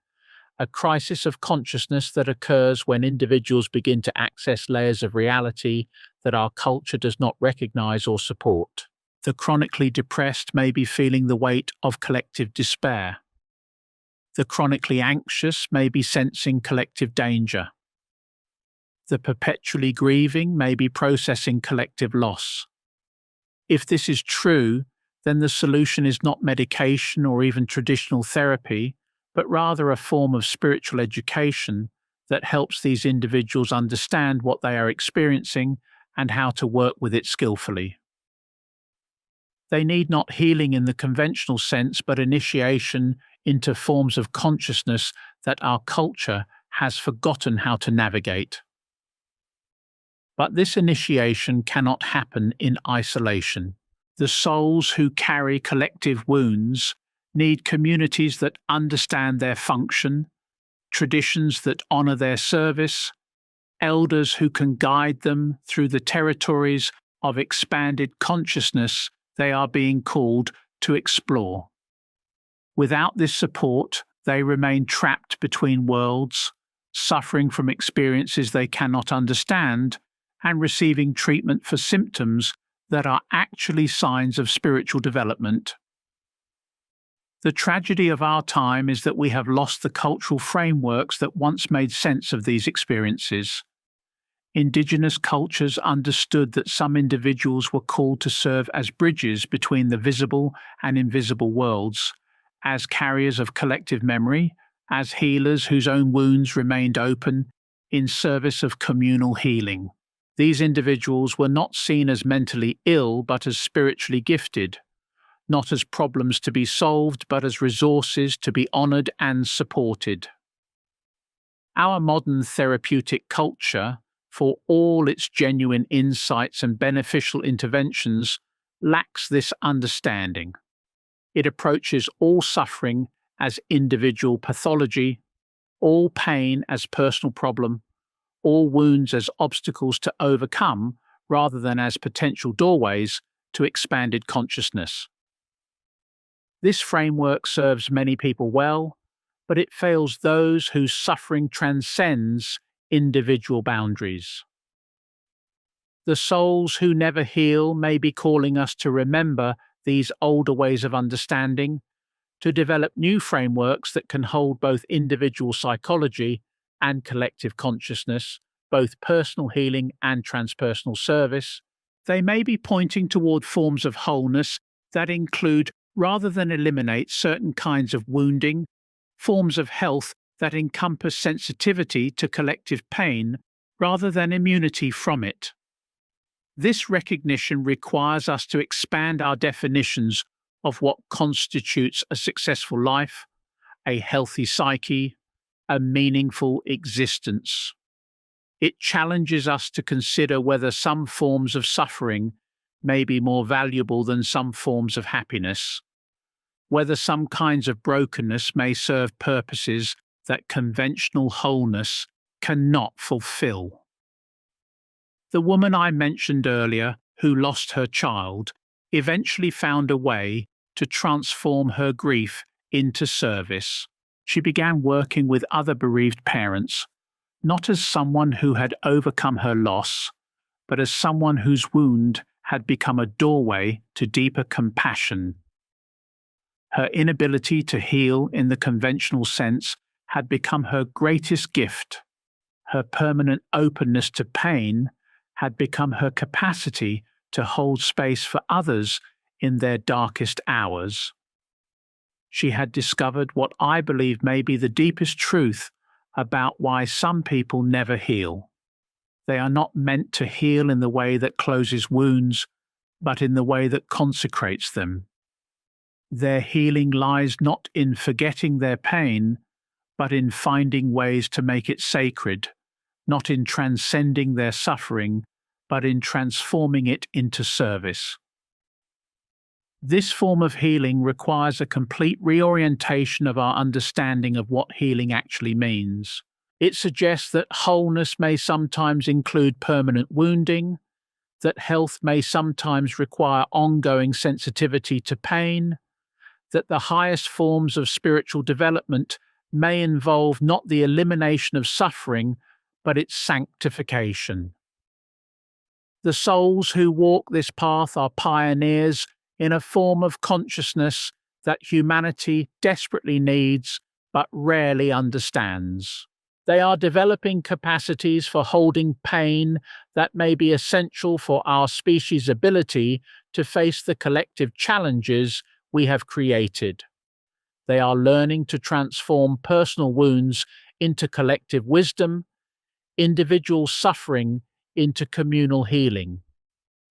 a crisis of consciousness that occurs when individuals begin to access layers of reality that our culture does not recognize or support. The chronically depressed may be feeling the weight of collective despair. The chronically anxious may be sensing collective danger. The perpetually grieving may be processing collective loss. If this is true, then the solution is not medication or even traditional therapy, but rather a form of spiritual education that helps these individuals understand what they are experiencing and how to work with it skillfully. They need not healing in the conventional sense, but initiation into forms of consciousness that our culture has forgotten how to navigate. But this initiation cannot happen in isolation. The souls who carry collective wounds need communities that understand their function, traditions that honor their service, elders who can guide them through the territories of expanded consciousness they are being called to explore. Without this support, they remain trapped between worlds, suffering from experiences they cannot understand and receiving treatment for symptoms that are actually signs of spiritual development. The tragedy of our time is that we have lost the cultural frameworks that once made sense of these experiences. Indigenous cultures understood that some individuals were called to serve as bridges between the visible and invisible worlds, as carriers of collective memory, as healers whose own wounds remained open, in service of communal healing. These individuals were not seen as mentally ill but as spiritually gifted, not as problems to be solved but as resources to be honored and supported. Our modern therapeutic culture, for all its genuine insights and beneficial interventions, lacks this understanding. It approaches all suffering as individual pathology, all pain as personal problem, all wounds as obstacles to overcome rather than as potential doorways to expanded consciousness. This framework serves many people well, but it fails those whose suffering transcends individual boundaries. The souls who never heal may be calling us to remember these older ways of understanding, to develop new frameworks that can hold both individual psychology and collective consciousness, both personal healing and transpersonal service. They may be pointing toward forms of wholeness that include, rather than eliminate, certain kinds of wounding, forms of health that encompass sensitivity to collective pain rather than immunity from it. This recognition requires us to expand our definitions of what constitutes a successful life, a healthy psyche, a meaningful existence. It challenges us to consider whether some forms of suffering may be more valuable than some forms of happiness, whether some kinds of brokenness may serve purposes that conventional wholeness cannot fulfill. The woman I mentioned earlier, who lost her child, eventually found a way to transform her grief into service. She began working with other bereaved parents, not as someone who had overcome her loss, but as someone whose wound had become a doorway to deeper compassion. Her inability to heal in the conventional sense had become her greatest gift. Her permanent openness to pain had become her capacity to hold space for others in their darkest hours. She had discovered what I believe may be the deepest truth about why some people never heal. They are not meant to heal in the way that closes wounds, but in the way that consecrates them. Their healing lies not in forgetting their pain, but in finding ways to make it sacred, not in transcending their suffering, but in transforming it into service. This form of healing requires a complete reorientation of our understanding of what healing actually means. It suggests that wholeness may sometimes include permanent wounding, that health may sometimes require ongoing sensitivity to pain, that the highest forms of spiritual development may involve not the elimination of suffering, but its sanctification. The souls who walk this path are pioneers in a form of consciousness that humanity desperately needs but rarely understands. They are developing capacities for holding pain that may be essential for our species' ability to face the collective challenges we have created. They are learning to transform personal wounds into collective wisdom, individual suffering into communal healing.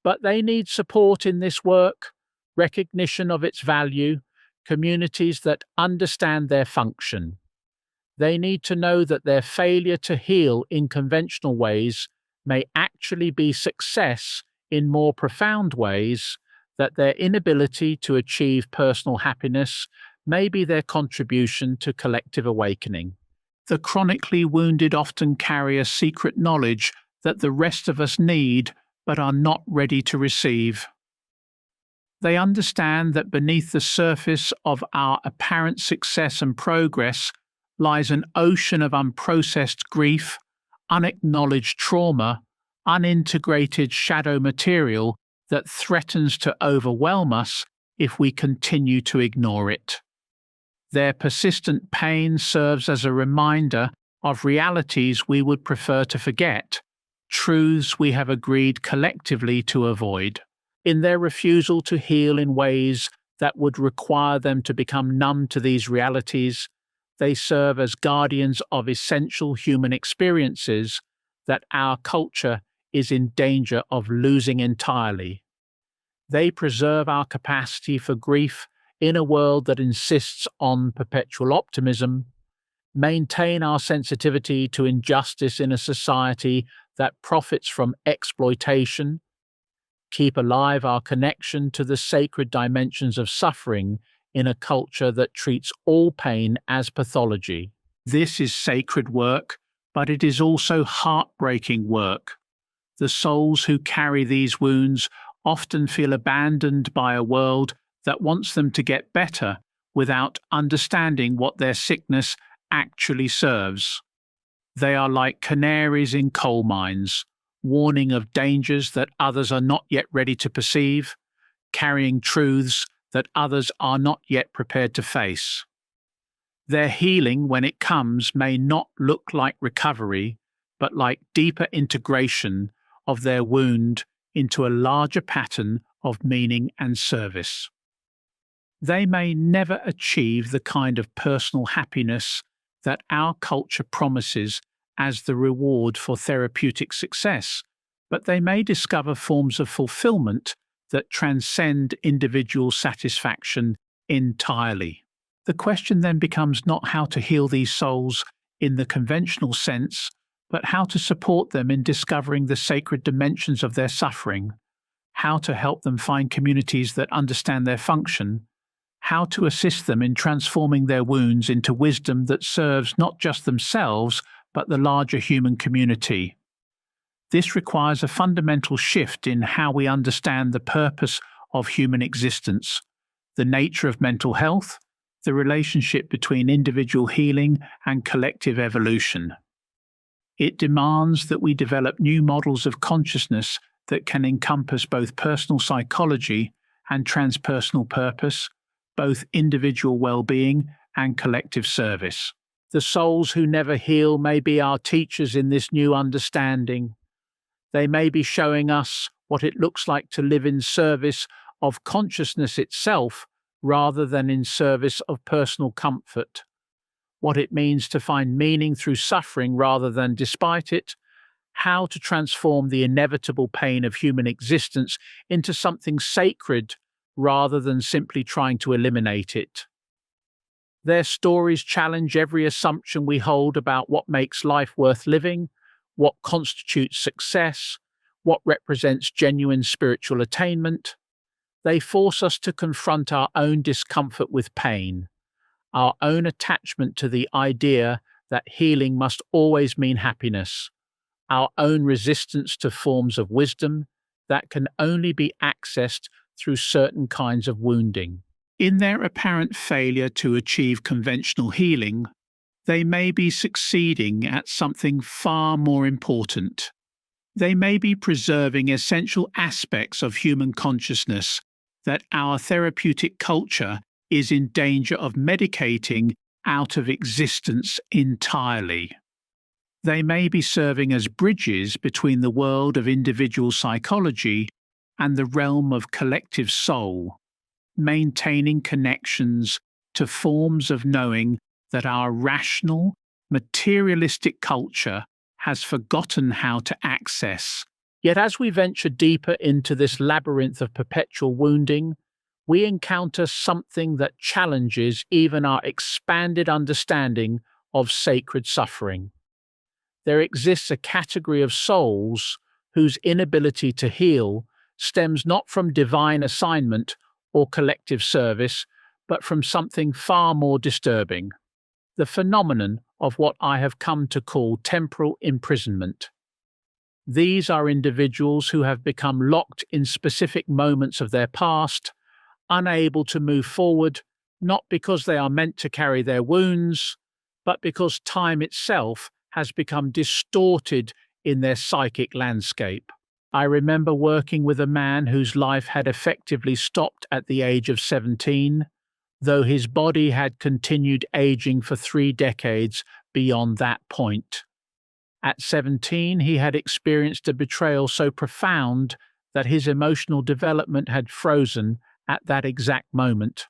But they need support in this work, recognition of its value, communities that understand their function. They need to know that their failure to heal in conventional ways may actually be success in more profound ways, that their inability to achieve personal happiness may be their contribution to collective awakening. The chronically wounded often carry a secret knowledge that the rest of us need but are not ready to receive. They understand that beneath the surface of our apparent success and progress lies an ocean of unprocessed grief, unacknowledged trauma, unintegrated shadow material that threatens to overwhelm us if we continue to ignore it. Their persistent pain serves as a reminder of realities we would prefer to forget, truths we have agreed collectively to avoid. In their refusal to heal in ways that would require them to become numb to these realities, they serve as guardians of essential human experiences that our culture is in danger of losing entirely. They preserve our capacity for grief in a world that insists on perpetual optimism, maintain our sensitivity to injustice in a society that profits from exploitation, keep alive our connection to the sacred dimensions of suffering in a culture that treats all pain as pathology. This is sacred work, but it is also heartbreaking work. The souls who carry these wounds often feel abandoned by a world that wants them to get better without understanding what their sickness actually serves. They are like canaries in coal mines, warning of dangers that others are not yet ready to perceive, carrying truths that others are not yet prepared to face. Their healing, when it comes, may not look like recovery, but like deeper integration of their wound into a larger pattern of meaning and service. They may never achieve the kind of personal happiness that our culture promises as the reward for therapeutic success, but they may discover forms of fulfillment that transcend individual satisfaction entirely. The question then becomes not how to heal these souls in the conventional sense, but how to support them in discovering the sacred dimensions of their suffering, how to help them find communities that understand their function, how to assist them in transforming their wounds into wisdom that serves not just themselves, but the larger human community. This requires a fundamental shift in how we understand the purpose of human existence, the nature of mental health, the relationship between individual healing and collective evolution. It demands that we develop new models of consciousness that can encompass both personal psychology and transpersonal purpose, both individual well-being and collective service. The souls who never heal may be our teachers in this new understanding. They may be showing us what it looks like to live in service of consciousness itself rather than in service of personal comfort, what it means to find meaning through suffering rather than despite it, how to transform the inevitable pain of human existence into something sacred rather than simply trying to eliminate it. Their stories challenge every assumption we hold about what makes life worth living, what constitutes success, what represents genuine spiritual attainment. They force us to confront our own discomfort with pain, our own attachment to the idea that healing must always mean happiness, our own resistance to forms of wisdom that can only be accessed through certain kinds of wounding. In their apparent failure to achieve conventional healing, they may be succeeding at something far more important. They may be preserving essential aspects of human consciousness that our therapeutic culture is in danger of medicating out of existence entirely. They may be serving as bridges between the world of individual psychology and the realm of collective soul, maintaining connections to forms of knowing that our rational, materialistic culture has forgotten how to access. Yet as we venture deeper into this labyrinth of perpetual wounding, we encounter something that challenges even our expanded understanding of sacred suffering. There exists a category of souls whose inability to heal stems not from divine assignment or collective service, but from something far more disturbing: the phenomenon of what I have come to call temporal imprisonment. These are individuals who have become locked in specific moments of their past, unable to move forward, not because they are meant to carry their wounds, but because time itself has become distorted in their psychic landscape. I remember working with a man whose life had effectively stopped at the age of 17, though his body had continued aging for 3 decades beyond that point. At 17, he had experienced a betrayal so profound that his emotional development had frozen at that exact moment.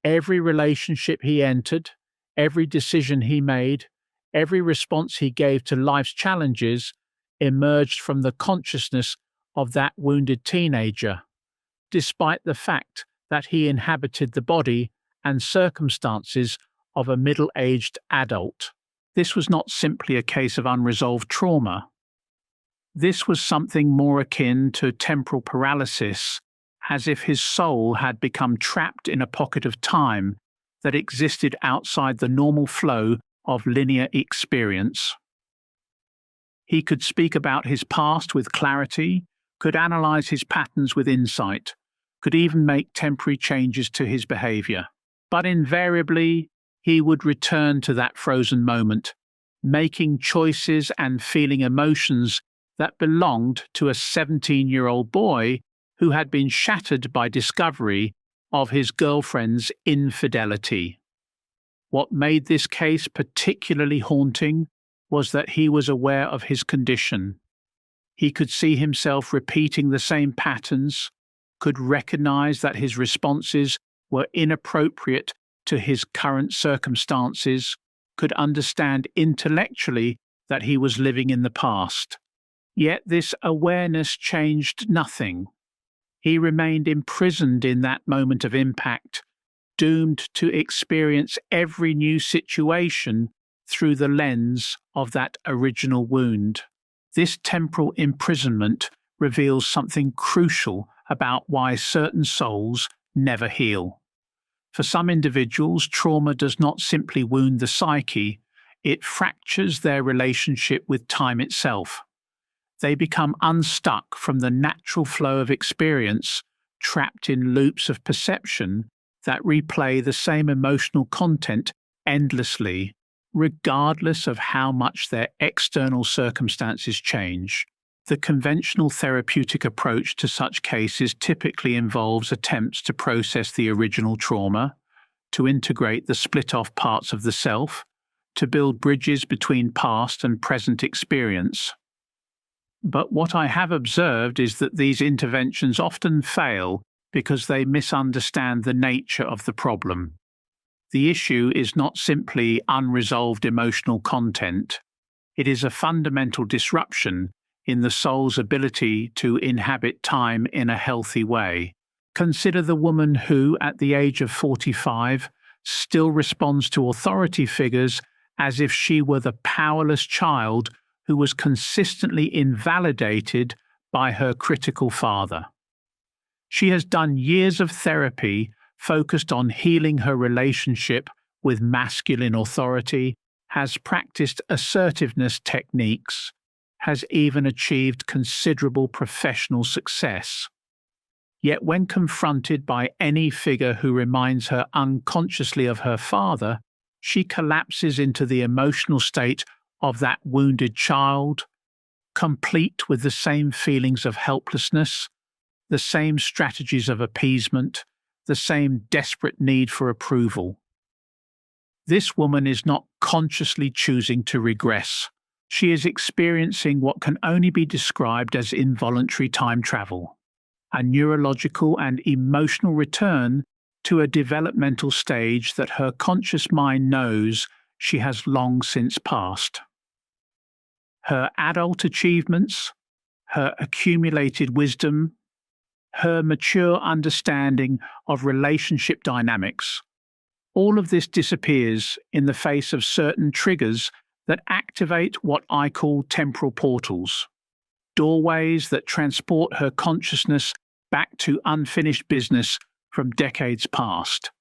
Every relationship he entered, every decision he made, every response he gave to life's challenges emerged from the consciousness of that wounded teenager, despite the fact that he inhabited the body and circumstances of a middle-aged adult. This was not simply a case of unresolved trauma. This was something more akin to temporal paralysis, as if his soul had become trapped in a pocket of time that existed outside the normal flow of linear experience. He could speak about his past with clarity, could analyze his patterns with insight, could even make temporary changes to his behavior. But invariably, he would return to that frozen moment, making choices and feeling emotions that belonged to a 17-year-old boy who had been shattered by discovery of his girlfriend's infidelity. What made this case particularly haunting was that he was aware of his condition. He could see himself repeating the same patterns, could recognize that his responses were inappropriate to his current circumstances, could understand intellectually that he was living in the past. Yet this awareness changed nothing. He remained imprisoned in that moment of impact, doomed to experience every new situation through the lens of that original wound. This temporal imprisonment reveals something crucial about why certain souls never heal. For some individuals, trauma does not simply wound the psyche, it fractures their relationship with time itself. They become unstuck from the natural flow of experience, trapped in loops of perception that replay the same emotional content endlessly, regardless of how much their external circumstances change. The conventional therapeutic approach to such cases typically involves attempts to process the original trauma, to integrate the split-off parts of the self, to build bridges between past and present experience. But what I have observed is that these interventions often fail because they misunderstand the nature of the problem. The issue is not simply unresolved emotional content. It is a fundamental disruption in the soul's ability to inhabit time in a healthy way. Consider the woman who, at the age of 45, still responds to authority figures as if she were the powerless child who was consistently invalidated by her critical father. She has done years of therapy focused on healing her relationship with masculine authority, has practiced assertiveness techniques, has even achieved considerable professional success. Yet when confronted by any figure who reminds her unconsciously of her father, she collapses into the emotional state of that wounded child, complete with the same feelings of helplessness, the same strategies of appeasement, the same desperate need for approval. This woman is not consciously choosing to regress. She is experiencing what can only be described as involuntary time travel, a neurological and emotional return to a developmental stage that her conscious mind knows she has long since passed. Her adult achievements, her accumulated wisdom, her mature understanding of relationship dynamics, all of this disappears in the face of certain triggers that activate what I call temporal portals, doorways that transport her consciousness back to unfinished business from decades past.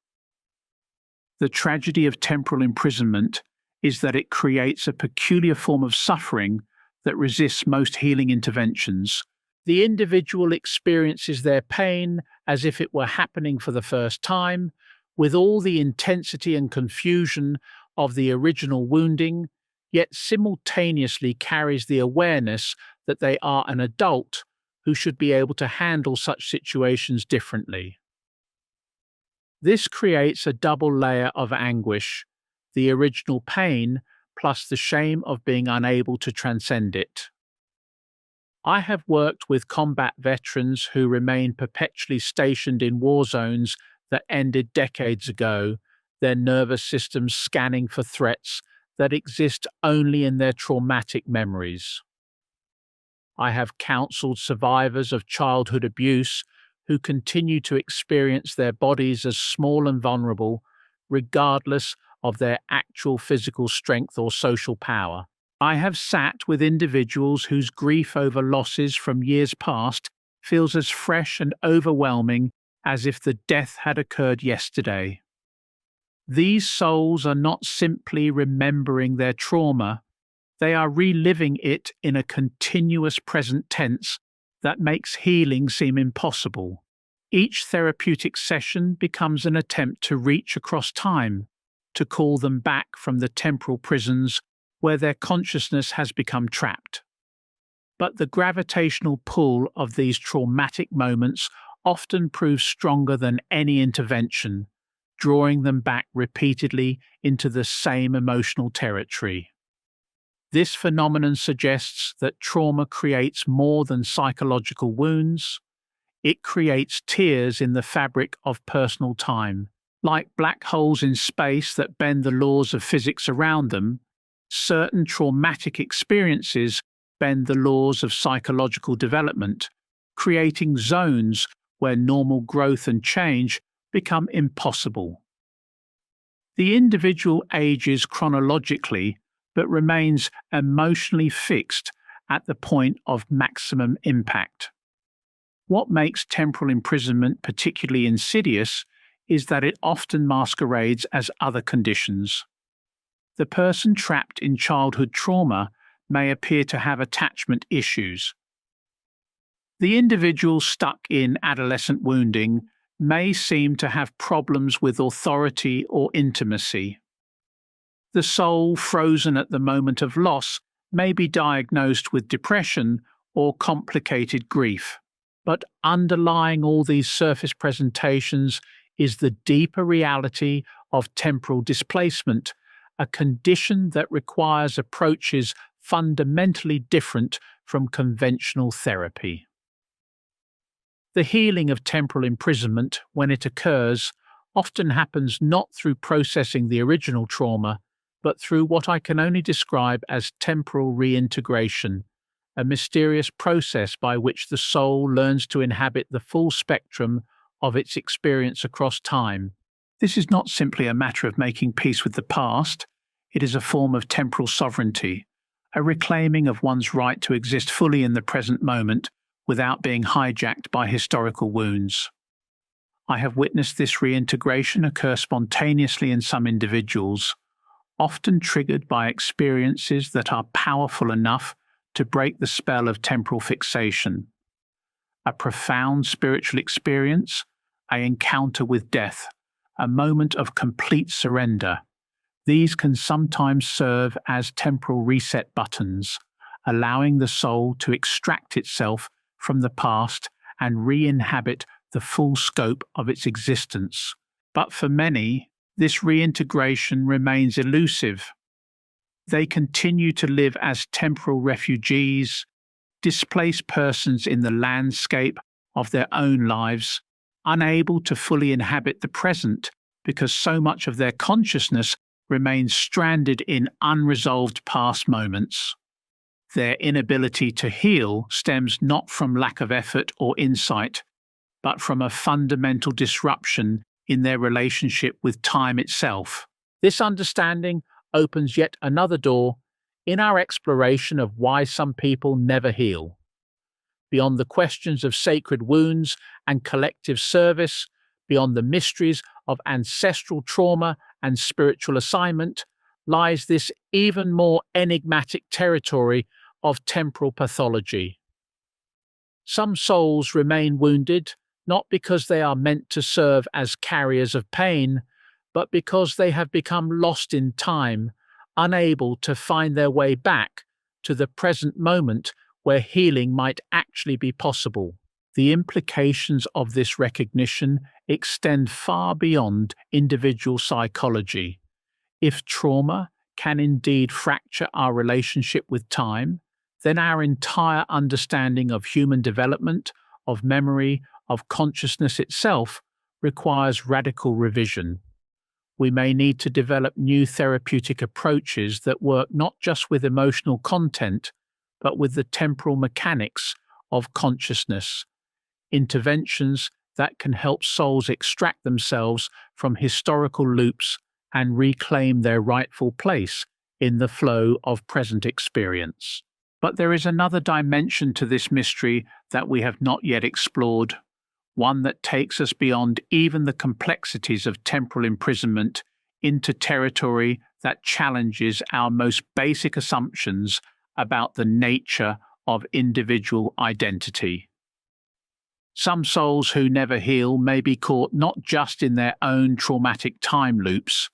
The tragedy of temporal imprisonment is that it creates a peculiar form of suffering that resists most healing interventions. The individual experiences their pain as if it were happening for the first time, with all the intensity and confusion of the original wounding, yet simultaneously carries the awareness that they are an adult who should be able to handle such situations differently. This creates a double layer of anguish, the original pain plus the shame of being unable to transcend it. I have worked with combat veterans who remain perpetually stationed in war zones that ended decades ago, their nervous systems scanning for threats that exist only in their traumatic memories. I have counseled survivors of childhood abuse who continue to experience their bodies as small and vulnerable, regardless of their actual physical strength or social power. I have sat with individuals whose grief over losses from years past feels as fresh and overwhelming as if the death had occurred yesterday. These souls are not simply remembering their trauma, they are reliving it in a continuous present tense that makes healing seem impossible. Each therapeutic session becomes an attempt to reach across time, to call them back from the temporal prisons where their consciousness has become trapped. But the gravitational pull of these traumatic moments often proves stronger than any intervention, drawing them back repeatedly into the same emotional territory. This phenomenon suggests that trauma creates more than psychological wounds. It creates tears in the fabric of personal time. Like black holes in space that bend the laws of physics around them, certain traumatic experiences bend the laws of psychological development, creating zones where normal growth and change become impossible. The individual ages chronologically but remains emotionally fixed at the point of maximum impact. What makes temporal imprisonment particularly insidious is that it often masquerades as other conditions. The person trapped in childhood trauma may appear to have attachment issues. The individual stuck in adolescent wounding may seem to have problems with authority or intimacy. The soul frozen at the moment of loss may be diagnosed with depression or complicated grief. But underlying all these surface presentations is the deeper reality of temporal displacement, a condition that requires approaches fundamentally different from conventional therapy. The healing of temporal imprisonment, when it occurs, often happens not through processing the original trauma, but through what I can only describe as temporal reintegration, a mysterious process by which the soul learns to inhabit the full spectrum of its experience across time. This is not simply a matter of making peace with the past, it is a form of temporal sovereignty, a reclaiming of one's right to exist fully in the present moment without being hijacked by historical wounds. I have witnessed this reintegration occur spontaneously in some individuals, often triggered by experiences that are powerful enough to break the spell of temporal fixation. A profound spiritual experience, an encounter with death, a moment of complete surrender. These can sometimes serve as temporal reset buttons, allowing the soul to extract itself from the past and re-inhabit the full scope of its existence. But for many, this reintegration remains elusive. They continue to live as temporal refugees, displaced persons in the landscape of their own lives, unable to fully inhabit the present because so much of their consciousness remains stranded in unresolved past moments. Their inability to heal stems not from lack of effort or insight, but from a fundamental disruption in their relationship with time itself. This understanding opens yet another door in our exploration of why some people never heal. Beyond the questions of sacred wounds and collective service, beyond the mysteries of ancestral trauma and spiritual assignment, lies this even more enigmatic territory of temporal pathology. Some souls remain wounded, not because they are meant to serve as carriers of pain, but because they have become lost in time, unable to find their way back to the present moment where healing might actually be possible. The implications of this recognition extend far beyond individual psychology. If trauma can indeed fracture our relationship with time, then our entire understanding of human development, of memory, of consciousness itself requires radical revision. We may need to develop new therapeutic approaches that work not just with emotional content, but with the temporal mechanics of consciousness, interventions that can help souls extract themselves from historical loops and reclaim their rightful place in the flow of present experience. But there is another dimension to this mystery that we have not yet explored, one that takes us beyond even the complexities of temporal imprisonment into territory that challenges our most basic assumptions about the nature of individual identity. Some souls who never heal may be caught not just in their own traumatic time loops,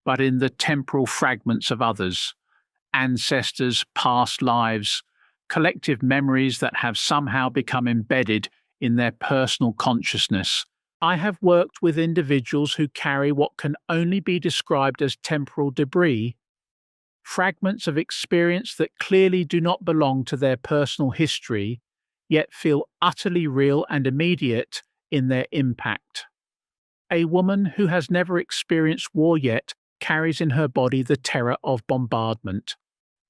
but in the temporal fragments of others, ancestors, past lives, collective memories that have somehow become embedded in their personal consciousness. I have worked with individuals who carry what can only be described as temporal debris, fragments of experience that clearly do not belong to their personal history, yet feel utterly real and immediate in their impact. A woman who has never experienced war yet carries in her body the terror of bombardment.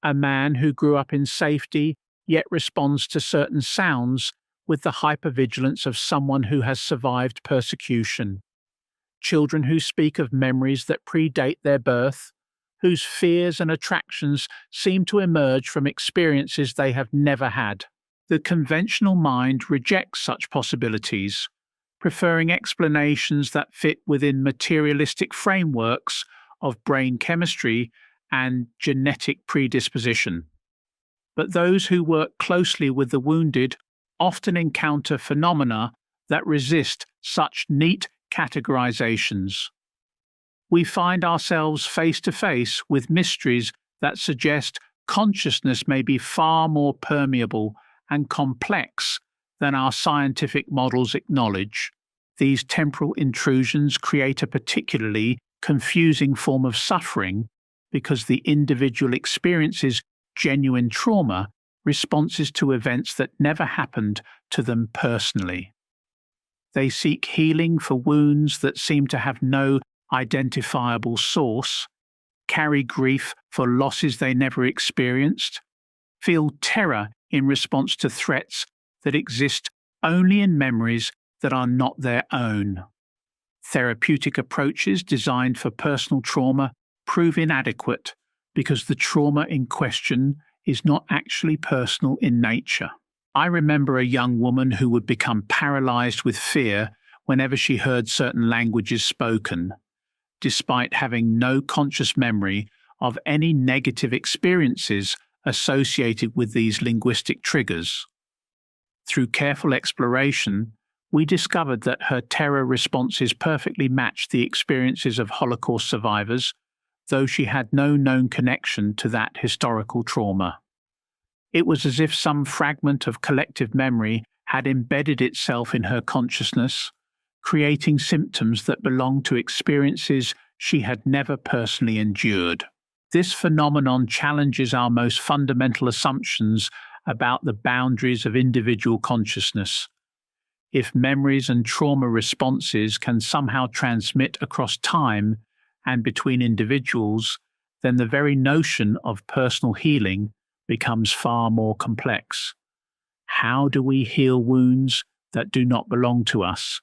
A man who grew up in safety yet responds to certain sounds with the hypervigilance of someone who has survived persecution. Children who speak of memories that predate their birth, whose fears and attractions seem to emerge from experiences they have never had. The conventional mind rejects such possibilities, preferring explanations that fit within materialistic frameworks of brain chemistry and genetic predisposition. But those who work closely with the wounded often encounter phenomena that resist such neat categorizations. We find ourselves face to face with mysteries that suggest consciousness may be far more permeable and complex than our scientific models acknowledge. These temporal intrusions create a particularly confusing form of suffering because the individual experiences genuine trauma, responses to events that never happened to them personally. They seek healing for wounds that seem to have no identifiable source, carry grief for losses they never experienced, feel terror in response to threats that exist only in memories that are not their own. Therapeutic approaches designed for personal trauma prove inadequate because the trauma in question is not actually personal in nature. I remember a young woman who would become paralyzed with fear whenever she heard certain languages spoken, despite having no conscious memory of any negative experiences associated with these linguistic triggers. Through careful exploration, we discovered that her terror responses perfectly matched the experiences of Holocaust survivors, though she had no known connection to that historical trauma. It was as if some fragment of collective memory had embedded itself in her consciousness, creating symptoms that belonged to experiences she had never personally endured. This phenomenon challenges our most fundamental assumptions about the boundaries of individual consciousness. If memories and trauma responses can somehow transmit across time and between individuals, then the very notion of personal healing becomes far more complex. How do we heal wounds that do not belong to us?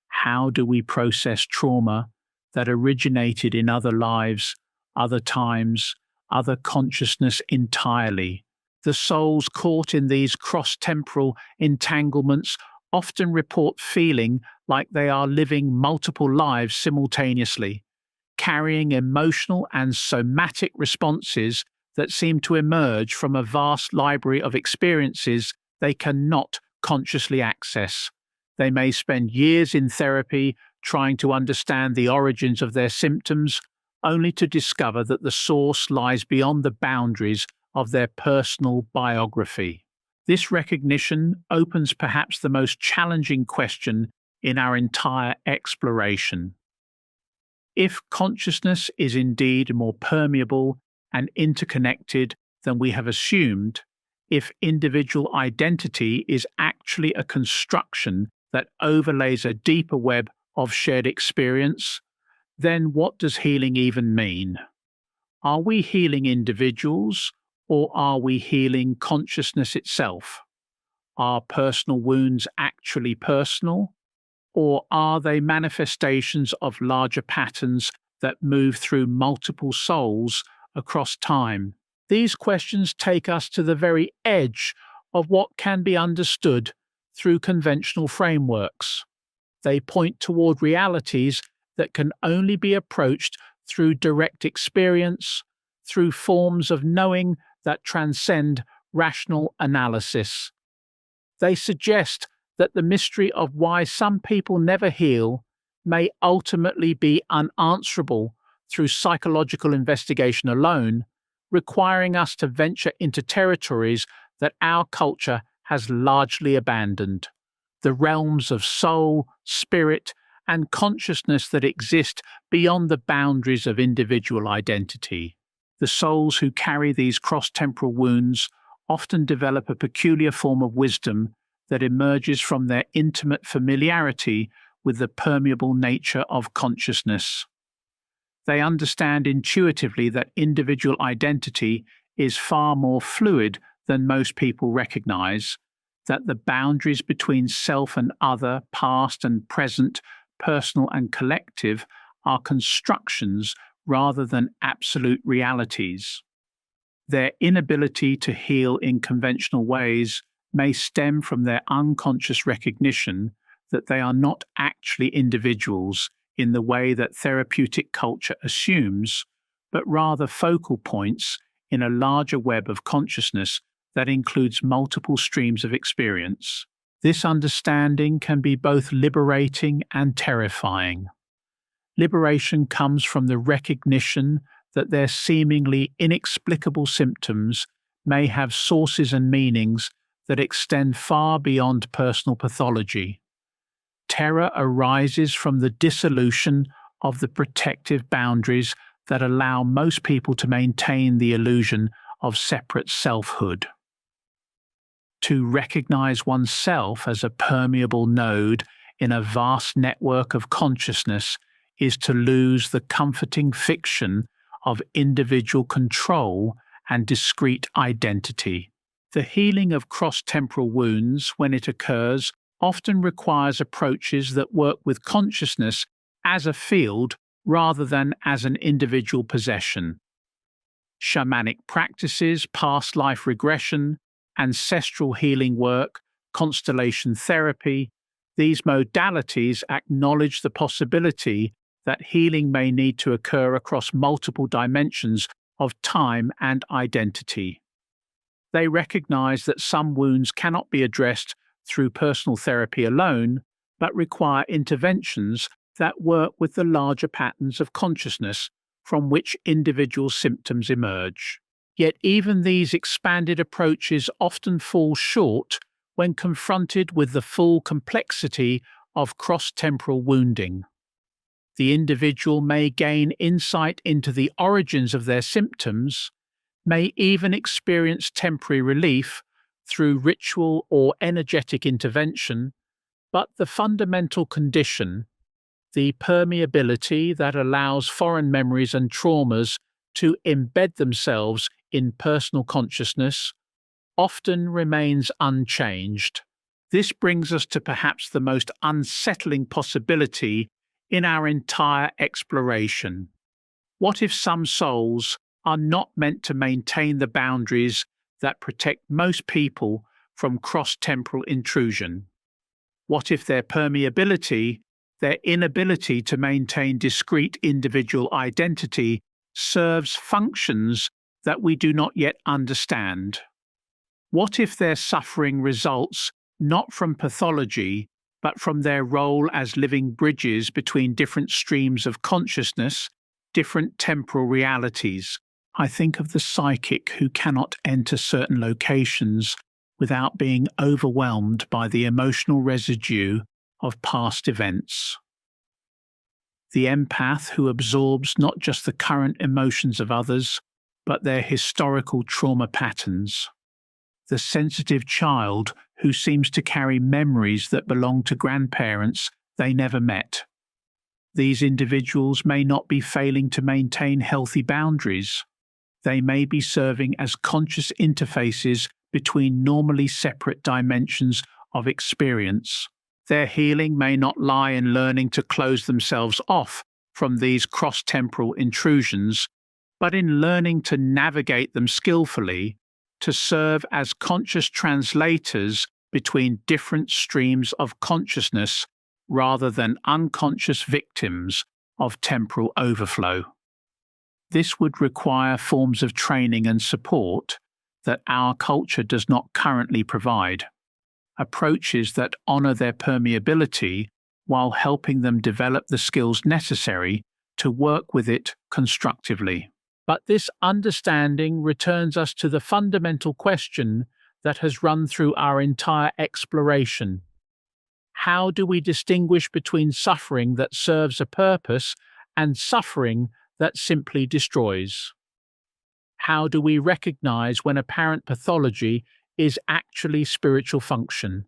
How do we process trauma that originated in other lives, other times, other consciousness entirely? The souls caught in these cross-temporal entanglements often report feeling like they are living multiple lives simultaneously, carrying emotional and somatic responses that seem to emerge from a vast library of experiences they cannot consciously access. They may spend years in therapy trying to understand the origins of their symptoms, only to discover that the source lies beyond the boundaries of their personal biography. This recognition opens perhaps the most challenging question in our entire exploration. If consciousness is indeed more permeable and interconnected than we have assumed, if individual identity is actually a construction that overlays a deeper web of shared experience, then what does healing even mean? Are we healing individuals, or are we healing consciousness itself? Are personal wounds actually personal, or are they manifestations of larger patterns that move through multiple souls across time? These questions take us to the very edge of what can be understood through conventional frameworks. They point toward realities that can only be approached through direct experience, through forms of knowing that transcend rational analysis. They suggest that the mystery of why some people never heal may ultimately be unanswerable through psychological investigation alone, requiring us to venture into territories that our culture has largely abandoned, the realms of soul, spirit, and consciousness that exist beyond the boundaries of individual identity. The souls who carry these cross-temporal wounds often develop a peculiar form of wisdom that emerges from their intimate familiarity with the permeable nature of consciousness. They understand intuitively that individual identity is far more fluid than most people recognize, that the boundaries between self and other, past and present, personal and collective, are constructions rather than absolute realities. Their inability to heal in conventional ways may stem from their unconscious recognition that they are not actually individuals in the way that therapeutic culture assumes, but rather focal points in a larger web of consciousness that includes multiple streams of experience. This understanding can be both liberating and terrifying. Liberation comes from the recognition that their seemingly inexplicable symptoms may have sources and meanings that extend far beyond personal pathology. Terror arises from the dissolution of the protective boundaries that allow most people to maintain the illusion of separate selfhood. To recognize oneself as a permeable node in a vast network of consciousness is to lose the comforting fiction of individual control and discrete identity. The healing of cross-temporal wounds, when it occurs, often requires approaches that work with consciousness as a field rather than as an individual possession. Shamanic practices, past life regression, ancestral healing work, constellation therapy, these modalities acknowledge the possibility that healing may need to occur across multiple dimensions of time and identity. They recognize that some wounds cannot be addressed through personal therapy alone, but require interventions that work with the larger patterns of consciousness from which individual symptoms emerge. Yet even these expanded approaches often fall short when confronted with the full complexity of cross-temporal wounding. The individual may gain insight into the origins of their symptoms, may even experience temporary relief through ritual or energetic intervention, but the fundamental condition, the permeability that allows foreign memories and traumas to embed themselves in personal consciousness, often remains unchanged. This brings us to perhaps the most unsettling possibility in our entire exploration. What if some souls are not meant to maintain the boundaries that protect most people from cross-temporal intrusion? What if their permeability, their inability to maintain discrete individual identity, serves functions that we do not yet understand? What if their suffering results not from pathology, but from their role as living bridges between different streams of consciousness, different temporal realities? I think of the psychic who cannot enter certain locations without being overwhelmed by the emotional residue of past events. The empath who absorbs not just the current emotions of others, but their historical trauma patterns. The sensitive child who seems to carry memories that belong to grandparents they never met. These individuals may not be failing to maintain healthy boundaries. They may be serving as conscious interfaces between normally separate dimensions of experience. Their healing may not lie in learning to close themselves off from these cross-temporal intrusions, but in learning to navigate them skillfully to serve as conscious translators between different streams of consciousness rather than unconscious victims of temporal overflow. This would require forms of training and support that our culture does not currently provide, approaches that honor their permeability while helping them develop the skills necessary to work with it constructively. But this understanding returns us to the fundamental question that has run through our entire exploration. How do we distinguish between suffering that serves a purpose and suffering that simply destroys? How do we recognize when apparent pathology is actually spiritual function?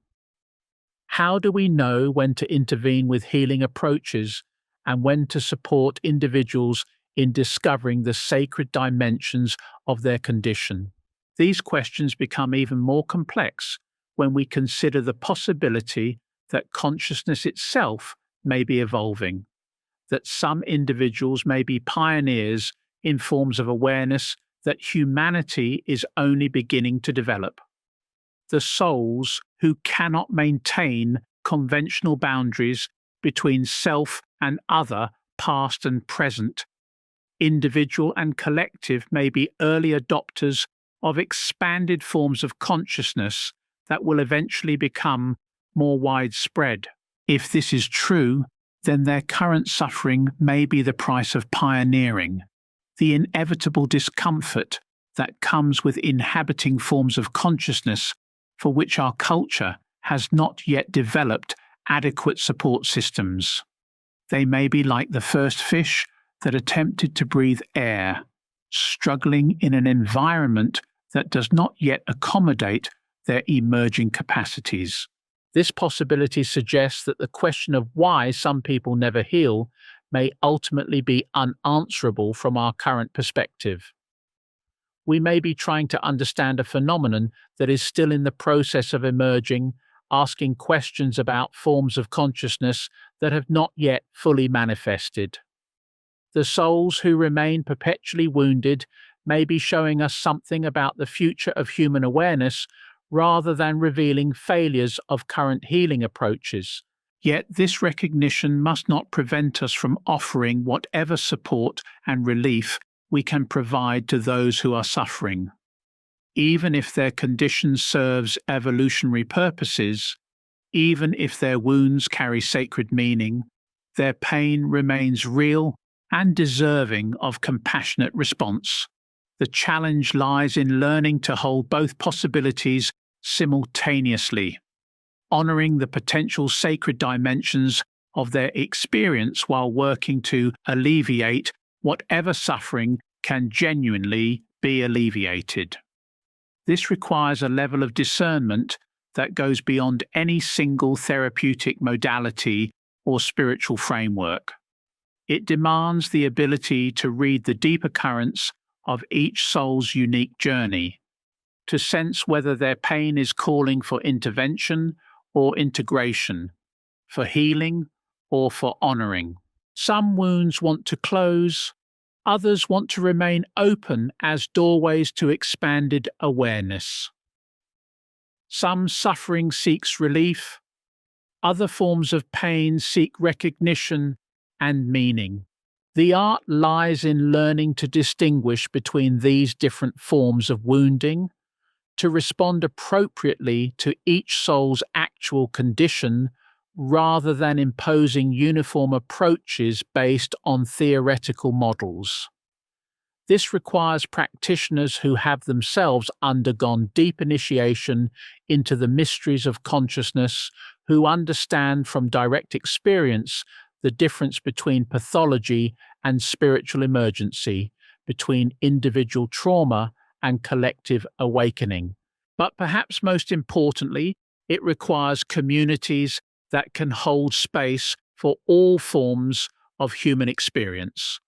How do we know when to intervene with healing approaches and when to support individuals in discovering the sacred dimensions of their condition? These questions become even more complex when we consider the possibility that consciousness itself may be evolving, that some individuals may be pioneers in forms of awareness that humanity is only beginning to develop. The souls who cannot maintain conventional boundaries between self and other, past and present, individual and collective, may be early adopters of expanded forms of consciousness that will eventually become more widespread. If this is true, then their current suffering may be the price of pioneering, the inevitable discomfort that comes with inhabiting forms of consciousness for which our culture has not yet developed adequate support systems. They may be like the first fish that attempted to breathe air, struggling in an environment that does not yet accommodate their emerging capacities. This possibility suggests that the question of why some people never heal may ultimately be unanswerable from our current perspective. We may be trying to understand a phenomenon that is still in the process of emerging, asking questions about forms of consciousness that have not yet fully manifested. The souls who remain perpetually wounded may be showing us something about the future of human awareness rather than revealing failures of current healing approaches. Yet this recognition must not prevent us from offering whatever support and relief we can provide to those who are suffering. Even if their condition serves evolutionary purposes, even if their wounds carry sacred meaning, their pain remains real and deserving of compassionate response. The challenge lies in learning to hold both possibilities simultaneously, honoring the potential sacred dimensions of their experience while working to alleviate whatever suffering can genuinely be alleviated. This requires a level of discernment that goes beyond any single therapeutic modality or spiritual framework. It demands the ability to read the deeper currents of each soul's unique journey, to sense whether their pain is calling for intervention or integration, for healing or for honoring. Some wounds want to close, others want to remain open as doorways to expanded awareness. Some suffering seeks relief, other forms of pain seek recognition and meaning. The art lies in learning to distinguish between these different forms of wounding, to respond appropriately to each soul's actual condition rather than imposing uniform approaches based on theoretical models. This requires practitioners who have themselves undergone deep initiation into the mysteries of consciousness, who understand from direct experience the difference between pathology and spiritual emergency, between individual trauma and collective awakening. But perhaps most importantly, it requires communities that can hold space for all forms of human experience,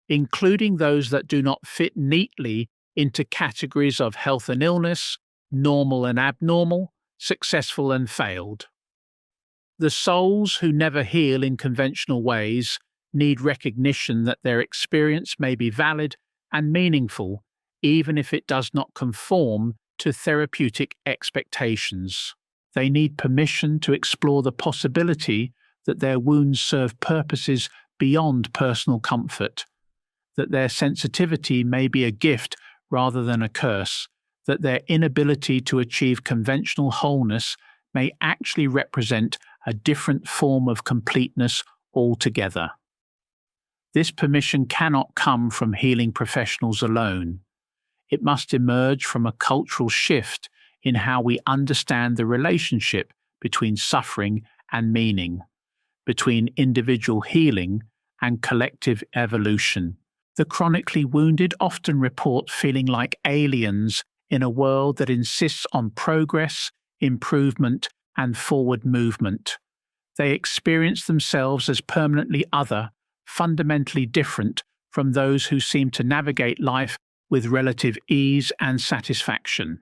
including those that do not fit neatly into categories of health and illness, normal and abnormal, successful and failed. The souls who never heal in conventional ways need recognition that their experience may be valid and meaningful, even if it does not conform to therapeutic expectations. They need permission to explore the possibility that their wounds serve purposes beyond personal comfort, that their sensitivity may be a gift rather than a curse, that their inability to achieve conventional wholeness may actually represent a different form of completeness altogether. This permission cannot come from healing professionals alone. It must emerge from a cultural shift in how we understand the relationship between suffering and meaning, between individual healing and collective evolution. The chronically wounded often report feeling like aliens in a world that insists on progress, improvement, and forward movement. They experience themselves as permanently other, fundamentally different from those who seem to navigate life with relative ease and satisfaction.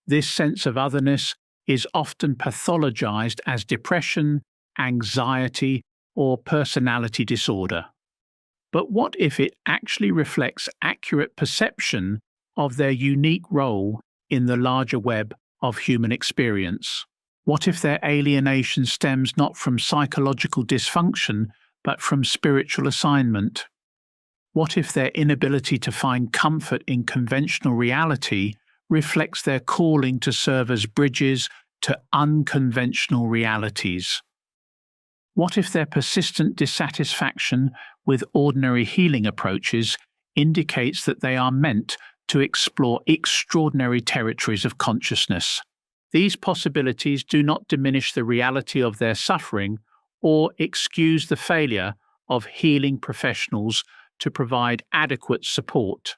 This sense of otherness is often pathologized as depression, anxiety, or personality disorder. But what if it actually reflects accurate perception of their unique role in the larger web of human experience? What if their alienation stems not from psychological dysfunction, but from spiritual assignment? What if their inability to find comfort in conventional reality reflects their calling to serve as bridges to unconventional realities? What if their persistent dissatisfaction with ordinary healing approaches indicates that they are meant to explore extraordinary territories of consciousness? These possibilities do not diminish the reality of their suffering or excuse the failure of healing professionals to provide adequate support.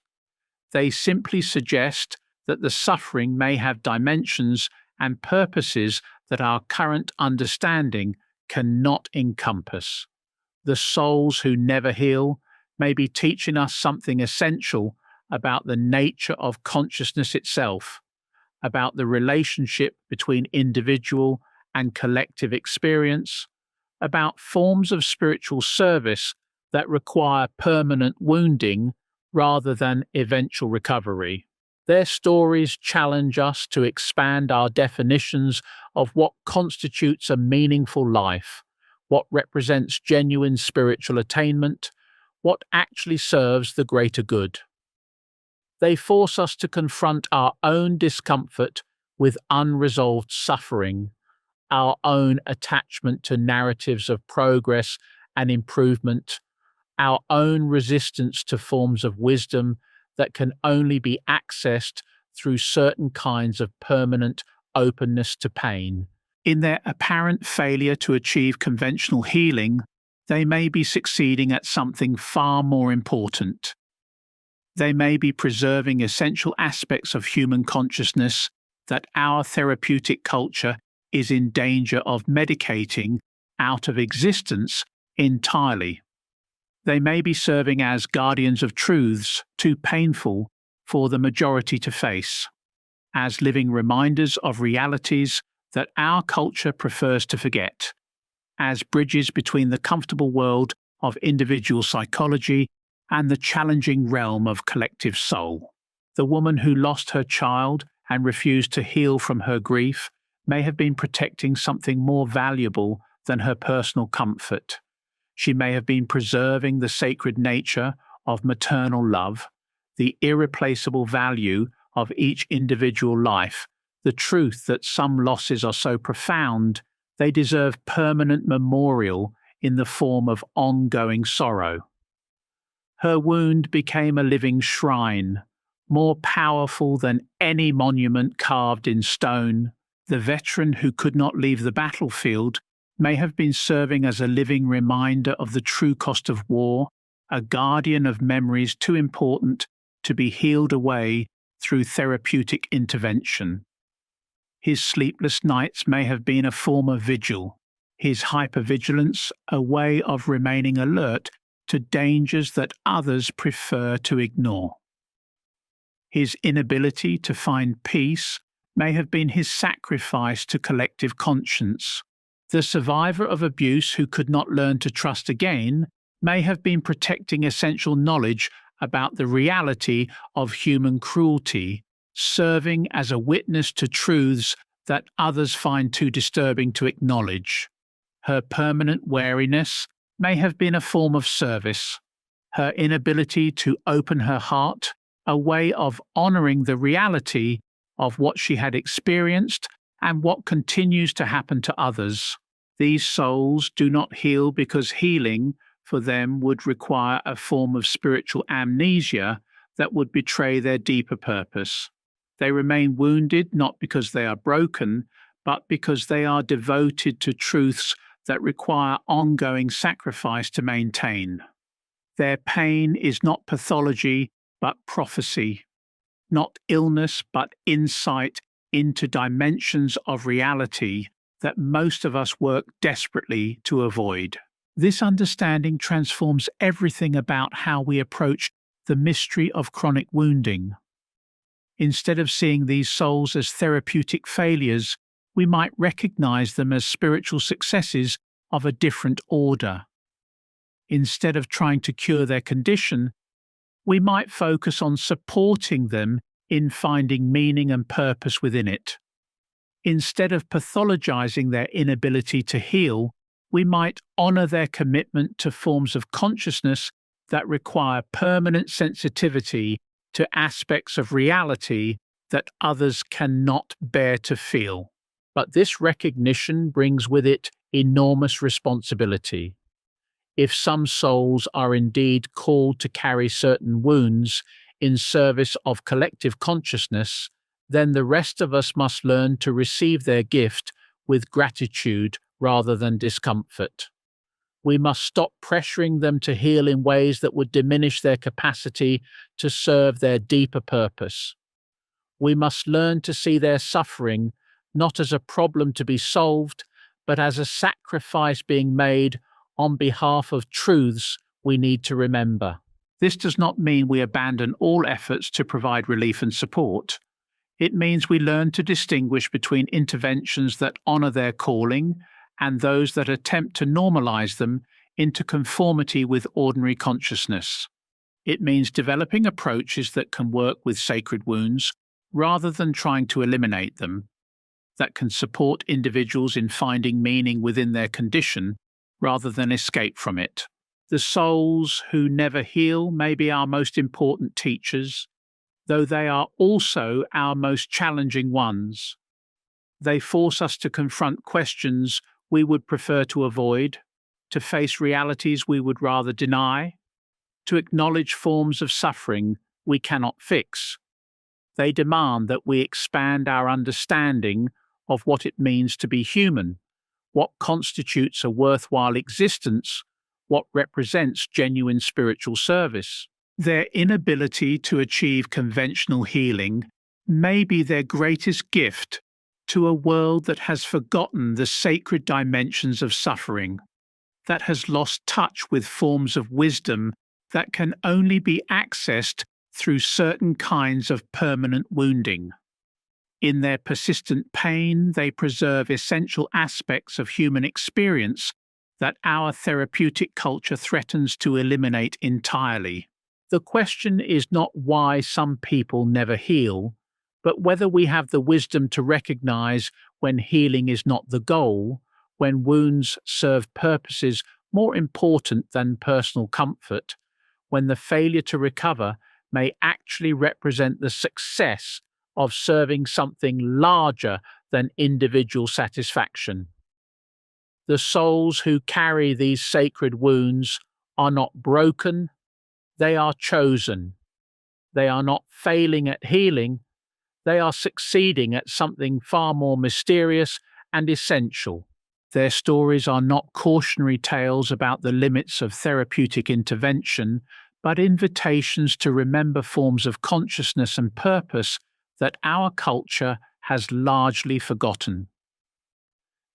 They simply suggest that the suffering may have dimensions and purposes that our current understanding cannot encompass. The souls who never heal may be teaching us something essential about the nature of consciousness itself, about the relationship between individual and collective experience, about forms of spiritual service that require permanent wounding rather than eventual recovery. Their stories challenge us to expand our definitions of what constitutes a meaningful life, what represents genuine spiritual attainment, what actually serves the greater good. They force us to confront our own discomfort with unresolved suffering, our own attachment to narratives of progress and improvement, our own resistance to forms of wisdom that can only be accessed through certain kinds of permanent openness to pain. In their apparent failure to achieve conventional healing, they may be succeeding at something far more important. They may be preserving essential aspects of human consciousness that our therapeutic culture is in danger of medicating out of existence entirely. They may be serving as guardians of truths too painful for the majority to face, as living reminders of realities that our culture prefers to forget, as bridges between the comfortable world of individual psychology and the challenging realm of collective soul. The woman who lost her child and refused to heal from her grief may have been protecting something more valuable than her personal comfort. She may have been preserving the sacred nature of maternal love, the irreplaceable value of each individual life, the truth that some losses are so profound they deserve permanent memorial in the form of ongoing sorrow. Her wound became a living shrine, more powerful than any monument carved in stone. The veteran who could not leave the battlefield may have been serving as a living reminder of the true cost of war, a guardian of memories too important to be healed away through therapeutic intervention. His sleepless nights may have been a form of vigil, his hypervigilance a way of remaining alert to dangers that others prefer to ignore. His inability to find peace may have been his sacrifice to collective conscience. The survivor of abuse who could not learn to trust again may have been protecting essential knowledge about the reality of human cruelty, serving as a witness to truths that others find too disturbing to acknowledge. Her permanent wariness may have been a form of service, her inability to open her heart a way of honouring the reality of what she had experienced and what continues to happen to others. These souls do not heal because healing for them would require a form of spiritual amnesia that would betray their deeper purpose. They remain wounded not because they are broken, but because they are devoted to truths that require ongoing sacrifice to maintain. Their pain is not pathology, but prophecy, not illness, but insight into dimensions of reality that most of us work desperately to avoid. This understanding transforms everything about how we approach the mystery of chronic wounding. Instead of seeing these souls as therapeutic failures, we might recognize them as spiritual successes of a different order. Instead of trying to cure their condition, we might focus on supporting them in finding meaning and purpose within it. Instead of pathologizing their inability to heal, we might honor their commitment to forms of consciousness that require permanent sensitivity to aspects of reality that others cannot bear to feel. But this recognition brings with it enormous responsibility. If some souls are indeed called to carry certain wounds in service of collective consciousness, then the rest of us must learn to receive their gift with gratitude rather than discomfort. We must stop pressuring them to heal in ways that would diminish their capacity to serve their deeper purpose. We must learn to see their suffering not as a problem to be solved, but as a sacrifice being made on behalf of truths we need to remember. This does not mean we abandon all efforts to provide relief and support. It means we learn to distinguish between interventions that honor their calling and those that attempt to normalize them into conformity with ordinary consciousness. It means developing approaches that can work with sacred wounds rather than trying to eliminate them, that can support individuals in finding meaning within their condition rather than escape from it. The souls who never heal may be our most important teachers, though they are also our most challenging ones. They force us to confront questions we would prefer to avoid, to face realities we would rather deny, to acknowledge forms of suffering we cannot fix. They demand that we expand our understanding of what it means to be human, what constitutes a worthwhile existence, what represents genuine spiritual service. Their inability to achieve conventional healing may be their greatest gift to a world that has forgotten the sacred dimensions of suffering, that has lost touch with forms of wisdom that can only be accessed through certain kinds of permanent wounding. In their persistent pain, they preserve essential aspects of human experience that our therapeutic culture threatens to eliminate entirely. The question is not why some people never heal, but whether we have the wisdom to recognize when healing is not the goal, when wounds serve purposes more important than personal comfort, when the failure to recover may actually represent the success of serving something larger than individual satisfaction. The souls who carry these sacred wounds are not broken, they are chosen. They are not failing at healing, they are succeeding at something far more mysterious and essential. Their stories are not cautionary tales about the limits of therapeutic intervention, but invitations to remember forms of consciousness and purpose that our culture has largely forgotten.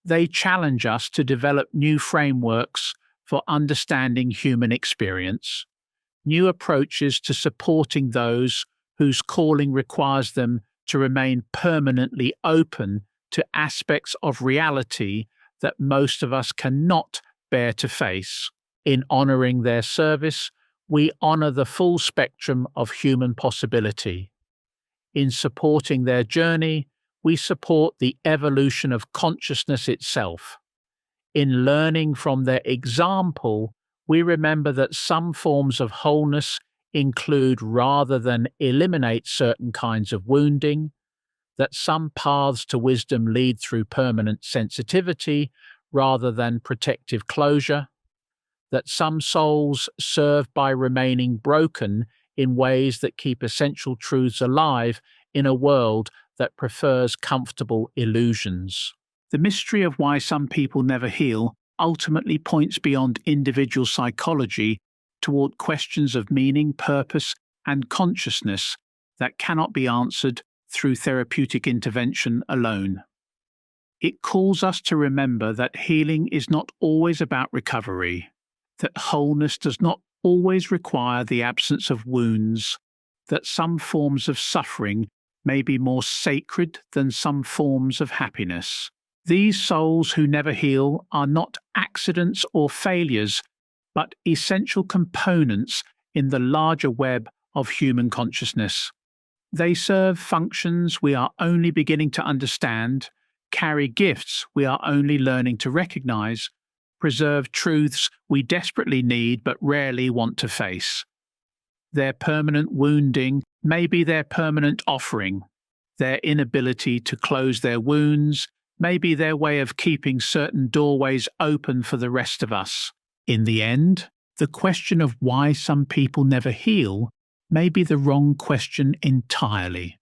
They challenge us to develop new frameworks for understanding human experience, new approaches to supporting those whose calling requires them to remain permanently open to aspects of reality that most of us cannot bear to face. In honoring their service, we honor the full spectrum of human possibility. In supporting their journey, we support the evolution of consciousness itself. In learning from their example, we remember that some forms of wholeness include rather than eliminate certain kinds of wounding, that some paths to wisdom lead through permanent sensitivity rather than protective closure, that some souls serve by remaining broken in ways that keep essential truths alive in a world that prefers comfortable illusions. The mystery of why some people never heal ultimately points beyond individual psychology toward questions of meaning, purpose, and consciousness that cannot be answered through therapeutic intervention alone. It calls us to remember that healing is not always about recovery, that wholeness does not always require the absence of wounds, that some forms of suffering may be more sacred than some forms of happiness. These souls who never heal are not accidents or failures, but essential components in the larger web of human consciousness. They serve functions we are only beginning to understand, carry gifts we are only learning to recognize, preserve truths we desperately need but rarely want to face. Their permanent wounding may be their permanent offering. Their inability to close their wounds may be their way of keeping certain doorways open for the rest of us. In the end, the question of why some people never heal may be the wrong question entirely.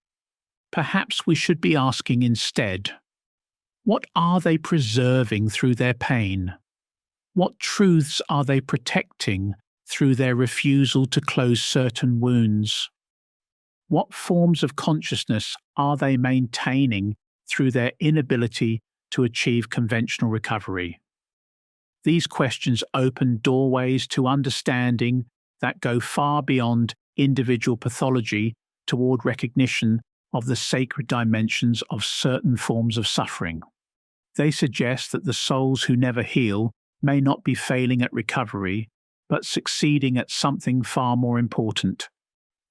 Perhaps we should be asking instead, what are they preserving through their pain? What truths are they protecting through their refusal to close certain wounds? What forms of consciousness are they maintaining through their inability to achieve conventional recovery? These questions open doorways to understanding that go far beyond individual pathology toward recognition of the sacred dimensions of certain forms of suffering. They suggest that the souls who never heal may not be failing at recovery, but succeeding at something far more important.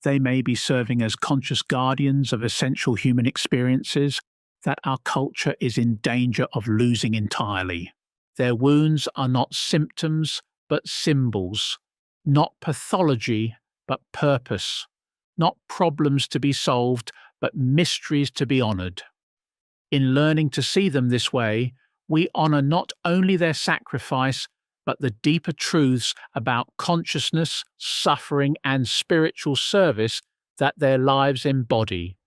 They may be serving as conscious guardians of essential human experiences that our culture is in danger of losing entirely. Their wounds are not symptoms, but symbols, not pathology, but purpose, not problems to be solved, but mysteries to be honored. In learning to see them this way, we honor not only their sacrifice, but the deeper truths about consciousness, suffering, and spiritual service that their lives embody.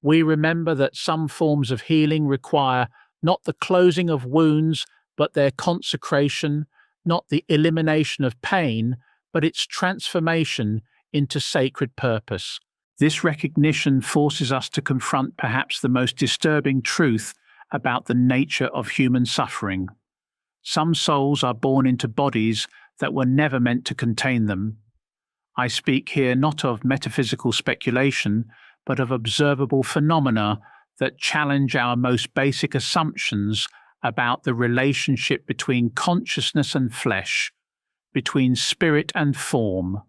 We remember that some forms of healing require not the closing of wounds, but their consecration, not the elimination of pain, but its transformation into sacred purpose. This recognition forces us to confront perhaps the most disturbing truth about the nature of human suffering. Some souls are born into bodies that were never meant to contain them. I speak here not of metaphysical speculation, but of observable phenomena that challenge our most basic assumptions about the relationship between consciousness and flesh, between spirit and form,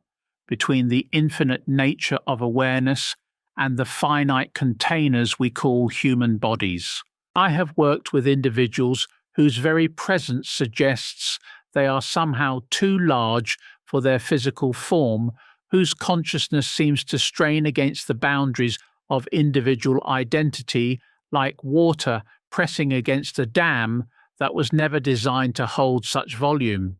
between the infinite nature of awareness and the finite containers we call human bodies. I have worked with individuals whose very presence suggests they are somehow too large for their physical form, whose consciousness seems to strain against the boundaries of individual identity, like water pressing against a dam that was never designed to hold such volume.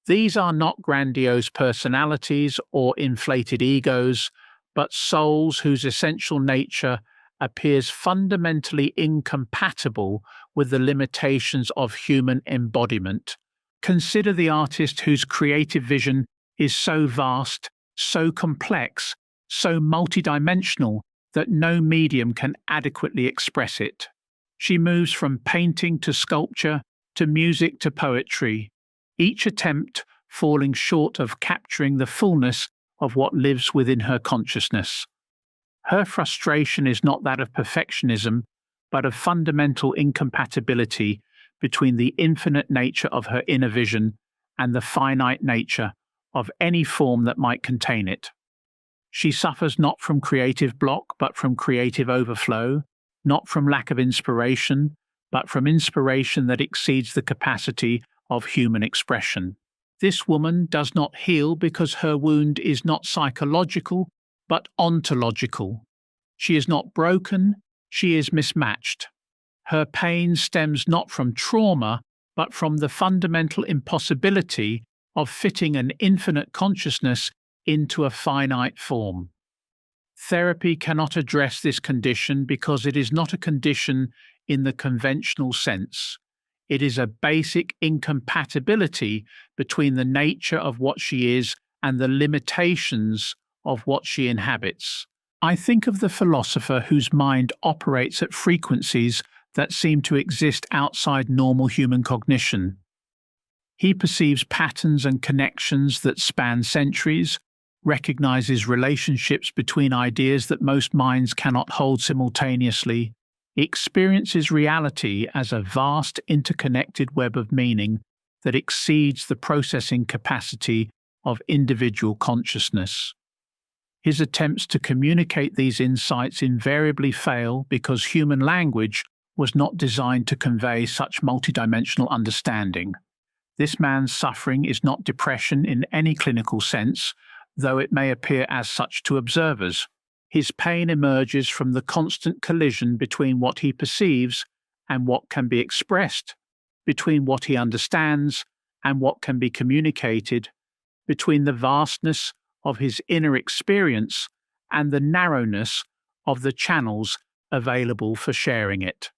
These are not grandiose personalities or inflated egos, but souls whose essential nature appears fundamentally incompatible with the limitations of human embodiment. Consider the artist whose creative vision is so vast, so complex, so multidimensional that no medium can adequately express it. She moves from painting to sculpture to music to poetry, each attempt falling short of capturing the fullness of what lives within her consciousness. Her frustration is not that of perfectionism, but of fundamental incompatibility between the infinite nature of her inner vision and the finite nature of any form that might contain it. She suffers not from creative block, but from creative overflow, not from lack of inspiration, but from inspiration that exceeds the capacity of human expression. This woman does not heal because her wound is not psychological, but ontological. She is not broken, she is mismatched. Her pain stems not from trauma, but from the fundamental impossibility of fitting an infinite consciousness into a finite form. Therapy cannot address this condition because it is not a condition in the conventional sense. It is a basic incompatibility between the nature of what she is and the limitations of what she inhabits. I think of the philosopher whose mind operates at frequencies that seem to exist outside normal human cognition. He perceives patterns and connections that span centuries, recognizes relationships between ideas that most minds cannot hold simultaneously, experiences reality as a vast interconnected web of meaning that exceeds the processing capacity of individual consciousness. His attempts to communicate these insights invariably fail because human language was not designed to convey such multidimensional understanding. This man's suffering is not depression in any clinical sense, though it may appear as such to observers. His pain emerges from the constant collision between what he perceives and what can be expressed, between what he understands and what can be communicated, between the vastness of his inner experience and the narrowness of the channels available for sharing it.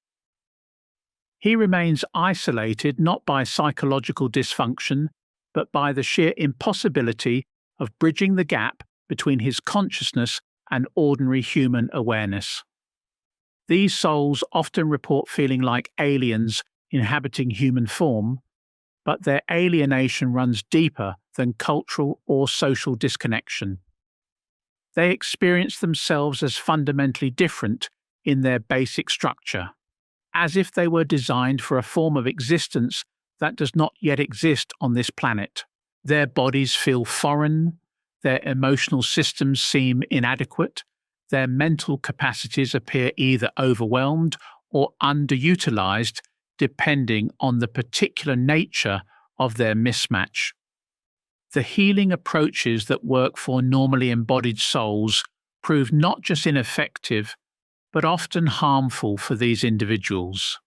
He remains isolated not by psychological dysfunction, but by the sheer impossibility of bridging the gap between his consciousness and ordinary human awareness. These souls often report feeling like aliens inhabiting human form, but their alienation runs deeper than cultural or social disconnection. They experience themselves as fundamentally different in their basic structure, as if they were designed for a form of existence that does not yet exist on this planet. Their bodies feel foreign, their emotional systems seem inadequate, their mental capacities appear either overwhelmed or underutilized, depending on the particular nature of their mismatch. The healing approaches that work for normally embodied souls prove not just ineffective, but often harmful for these individuals.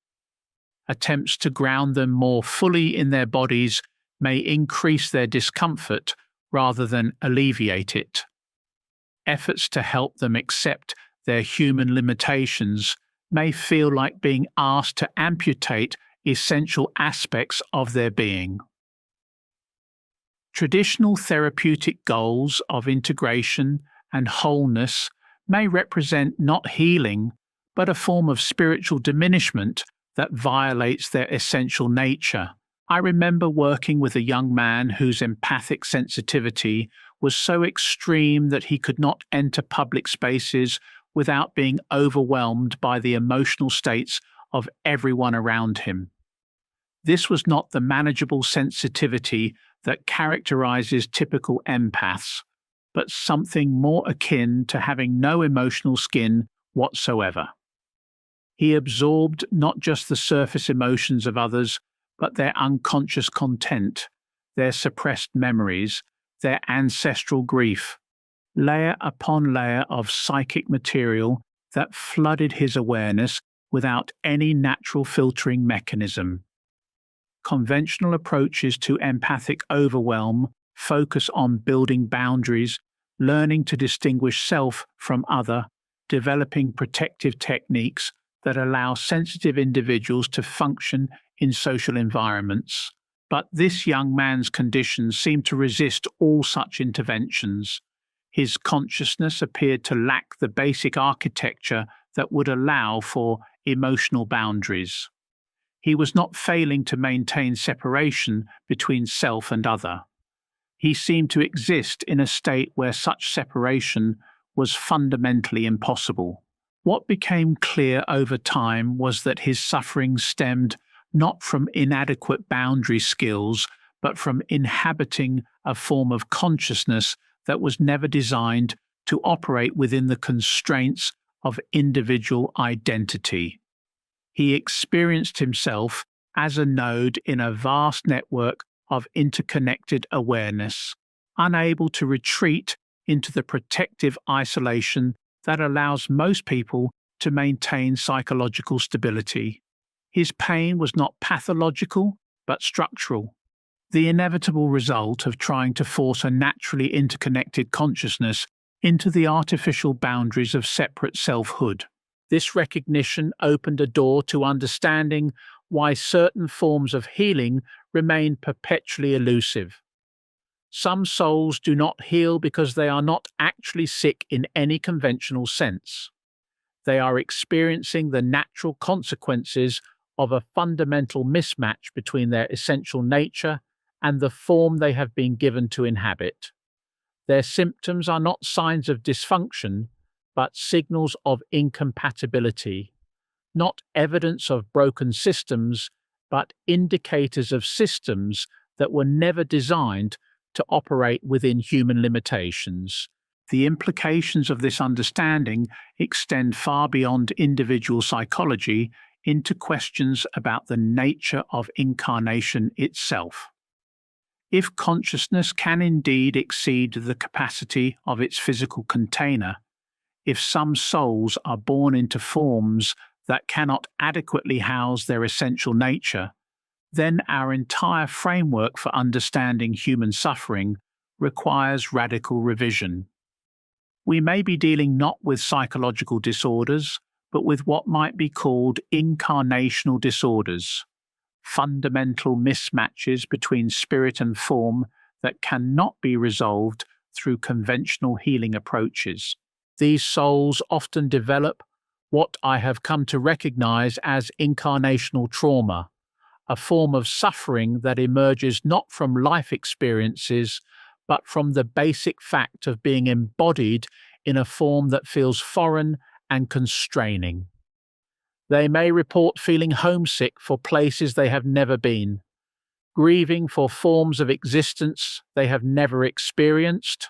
Attempts to ground them more fully in their bodies may increase their discomfort rather than alleviate it. Efforts to help them accept their human limitations may feel like being asked to amputate essential aspects of their being. Traditional therapeutic goals of integration and wholeness may represent not healing, but a form of spiritual diminishment that violates their essential nature. I remember working with a young man whose empathic sensitivity was so extreme that he could not enter public spaces without being overwhelmed by the emotional states of everyone around him. This was not the manageable sensitivity that characterizes typical empaths, but something more akin to having no emotional skin whatsoever. He absorbed not just the surface emotions of others, but their unconscious content, their suppressed memories, their ancestral grief, layer upon layer of psychic material that flooded his awareness without any natural filtering mechanism. Conventional approaches to empathic overwhelm focus on building boundaries, learning to distinguish self from other, developing protective techniques that allow sensitive individuals to function in social environments. But this young man's conditions seemed to resist all such interventions. His consciousness appeared to lack the basic architecture that would allow for emotional boundaries. He was not failing to maintain separation between self and other. He seemed to exist in a state where such separation was fundamentally impossible. What became clear over time was that his suffering stemmed not from inadequate boundary skills, but from inhabiting a form of consciousness that was never designed to operate within the constraints of individual identity. He experienced himself as a node in a vast network of interconnected awareness, unable to retreat into the protective isolation that allows most people to maintain psychological stability. His pain was not pathological, but structural, the inevitable result of trying to force a naturally interconnected consciousness into the artificial boundaries of separate selfhood. This recognition opened a door to understanding why certain forms of healing remain perpetually elusive. Some souls do not heal because they are not actually sick in any conventional sense. They are experiencing the natural consequences of a fundamental mismatch between their essential nature and the form they have been given to inhabit. Their symptoms are not signs of dysfunction, but signals of incompatibility, not evidence of broken systems, but indicators of systems that were never designed to operate within human limitations. The implications of this understanding extend far beyond individual psychology into questions about the nature of incarnation itself. If consciousness can indeed exceed the capacity of its physical container, if some souls are born into forms that cannot adequately house their essential nature, then our entire framework for understanding human suffering requires radical revision. We may be dealing not with psychological disorders, but with what might be called incarnational disorders, fundamental mismatches between spirit and form that cannot be resolved through conventional healing approaches. These souls often develop what I have come to recognize as incarnational trauma, a form of suffering that emerges not from life experiences, but from the basic fact of being embodied in a form that feels foreign and constraining. They may report feeling homesick for places they have never been, grieving for forms of existence they have never experienced,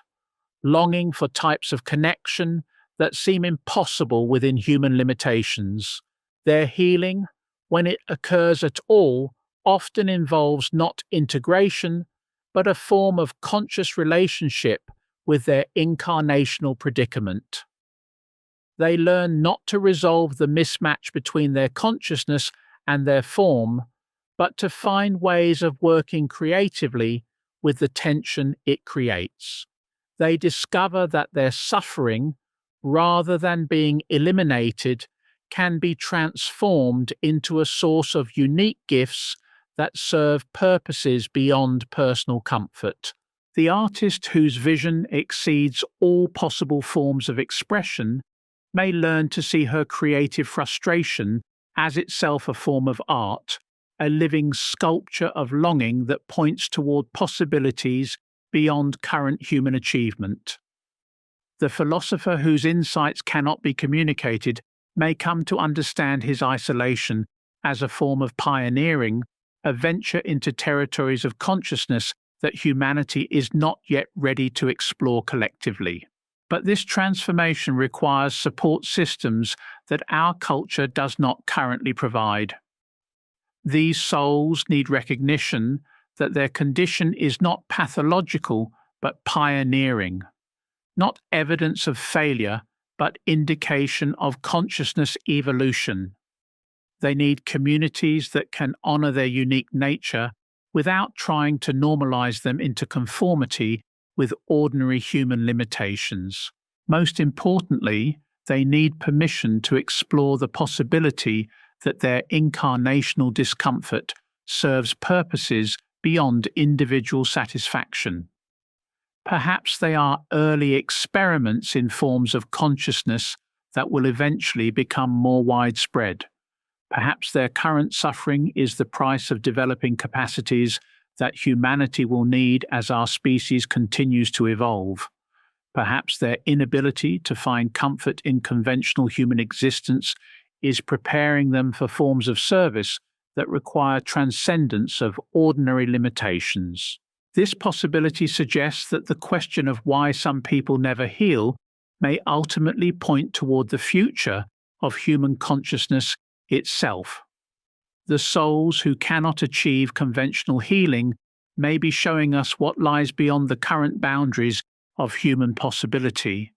longing for types of connection that seem impossible within human limitations. Their healing, when it occurs at all, often involves not integration, but a form of conscious relationship with their incarnational predicament. They learn not to resolve the mismatch between their consciousness and their form, but to find ways of working creatively with the tension it creates. They discover that their suffering, rather than being eliminated, can be transformed into a source of unique gifts that serve purposes beyond personal comfort. The artist whose vision exceeds all possible forms of expression may learn to see her creative frustration as itself a form of art, a living sculpture of longing that points toward possibilities beyond current human achievement. The philosopher whose insights cannot be communicated may come to understand his isolation as a form of pioneering, a venture into territories of consciousness that humanity is not yet ready to explore collectively. But this transformation requires support systems that our culture does not currently provide. These souls need recognition that their condition is not pathological but pioneering, not evidence of failure but indication of consciousness evolution. They need communities that can honor their unique nature without trying to normalize them into conformity with ordinary human limitations. Most importantly, they need permission to explore the possibility that their incarnational discomfort serves purposes beyond individual satisfaction. Perhaps they are early experiments in forms of consciousness that will eventually become more widespread. Perhaps their current suffering is the price of developing capacities that humanity will need as our species continues to evolve. Perhaps their inability to find comfort in conventional human existence is preparing them for forms of service that require transcendence of ordinary limitations. This possibility suggests that the question of why some people never heal may ultimately point toward the future of human consciousness itself. The souls who cannot achieve conventional healing may be showing us what lies beyond the current boundaries of human possibility,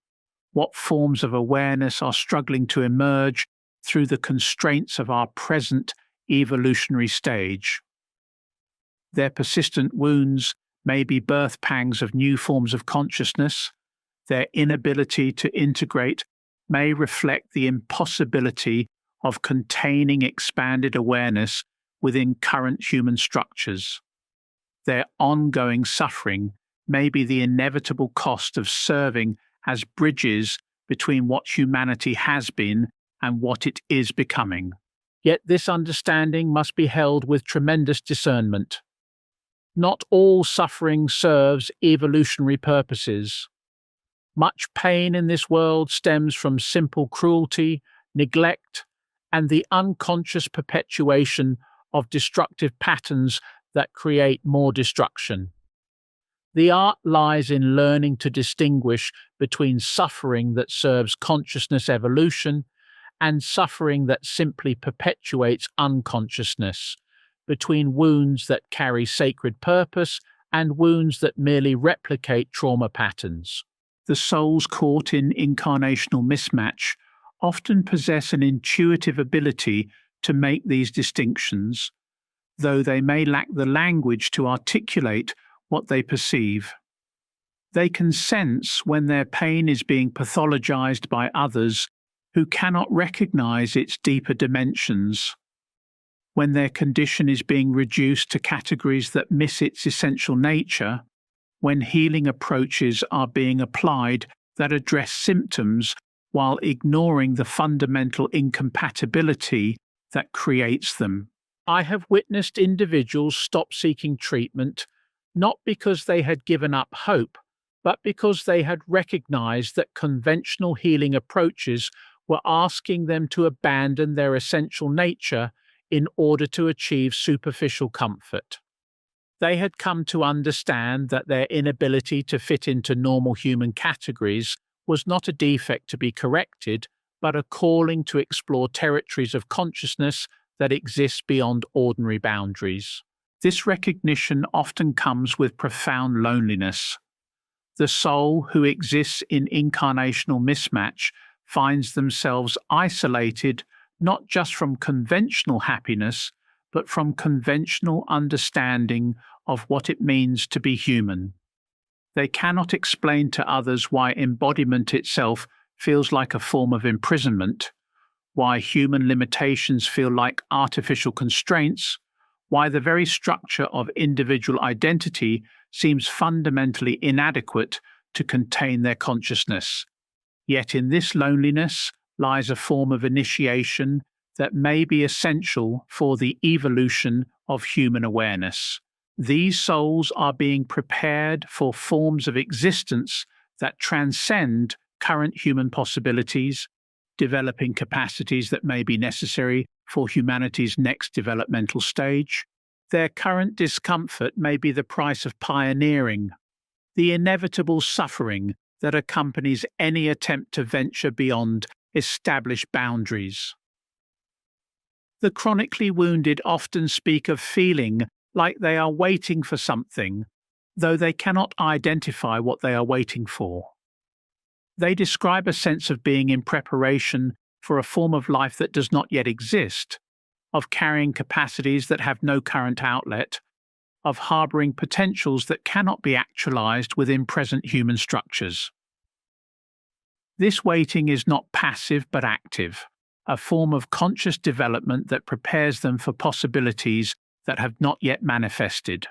what forms of awareness are struggling to emerge through the constraints of our present evolutionary stage. Their persistent wounds may be birth pangs of new forms of consciousness. Their inability to integrate may reflect the impossibility of containing expanded awareness within current human structures. Their ongoing suffering may be the inevitable cost of serving as bridges between what humanity has been and what it is becoming. Yet this understanding must be held with tremendous discernment. Not all suffering serves evolutionary purposes. Much pain in this world stems from simple cruelty, neglect, and the unconscious perpetuation of destructive patterns that create more destruction. The art lies in learning to distinguish between suffering that serves consciousness evolution and suffering that simply perpetuates unconsciousness, between wounds that carry sacred purpose and wounds that merely replicate trauma patterns. The souls caught in incarnational mismatch often possess an intuitive ability to make these distinctions, though they may lack the language to articulate what they perceive. They can sense when their pain is being pathologized by others who cannot recognize its deeper dimensions, when their condition is being reduced to categories that miss its essential nature, when healing approaches are being applied that address symptoms while ignoring the fundamental incompatibility that creates them. I have witnessed individuals stop seeking treatment not because they had given up hope, but because they had recognized that conventional healing approaches were asking them to abandon their essential nature in order to achieve superficial comfort. They had come to understand that their inability to fit into normal human categories was not a defect to be corrected, but a calling to explore territories of consciousness that exist beyond ordinary boundaries. This recognition often comes with profound loneliness. The soul who exists in incarnational mismatch finds themselves isolated not just from conventional happiness, but from conventional understanding of what it means to be human. They cannot explain to others why embodiment itself feels like a form of imprisonment, why human limitations feel like artificial constraints, why the very structure of individual identity seems fundamentally inadequate to contain their consciousness. Yet in this loneliness lies a form of initiation that may be essential for the evolution of human awareness. These souls are being prepared for forms of existence that transcend current human possibilities, developing capacities that may be necessary for humanity's next developmental stage. Their current discomfort may be the price of pioneering, the inevitable suffering that accompanies any attempt to venture beyond established boundaries. The chronically wounded often speak of feeling like they are waiting for something, though they cannot identify what they are waiting for. They describe a sense of being in preparation for a form of life that does not yet exist, of carrying capacities that have no current outlet, of harboring potentials that cannot be actualized within present human structures. This waiting is not passive but active, a form of conscious development that prepares them for possibilities that have not yet manifested.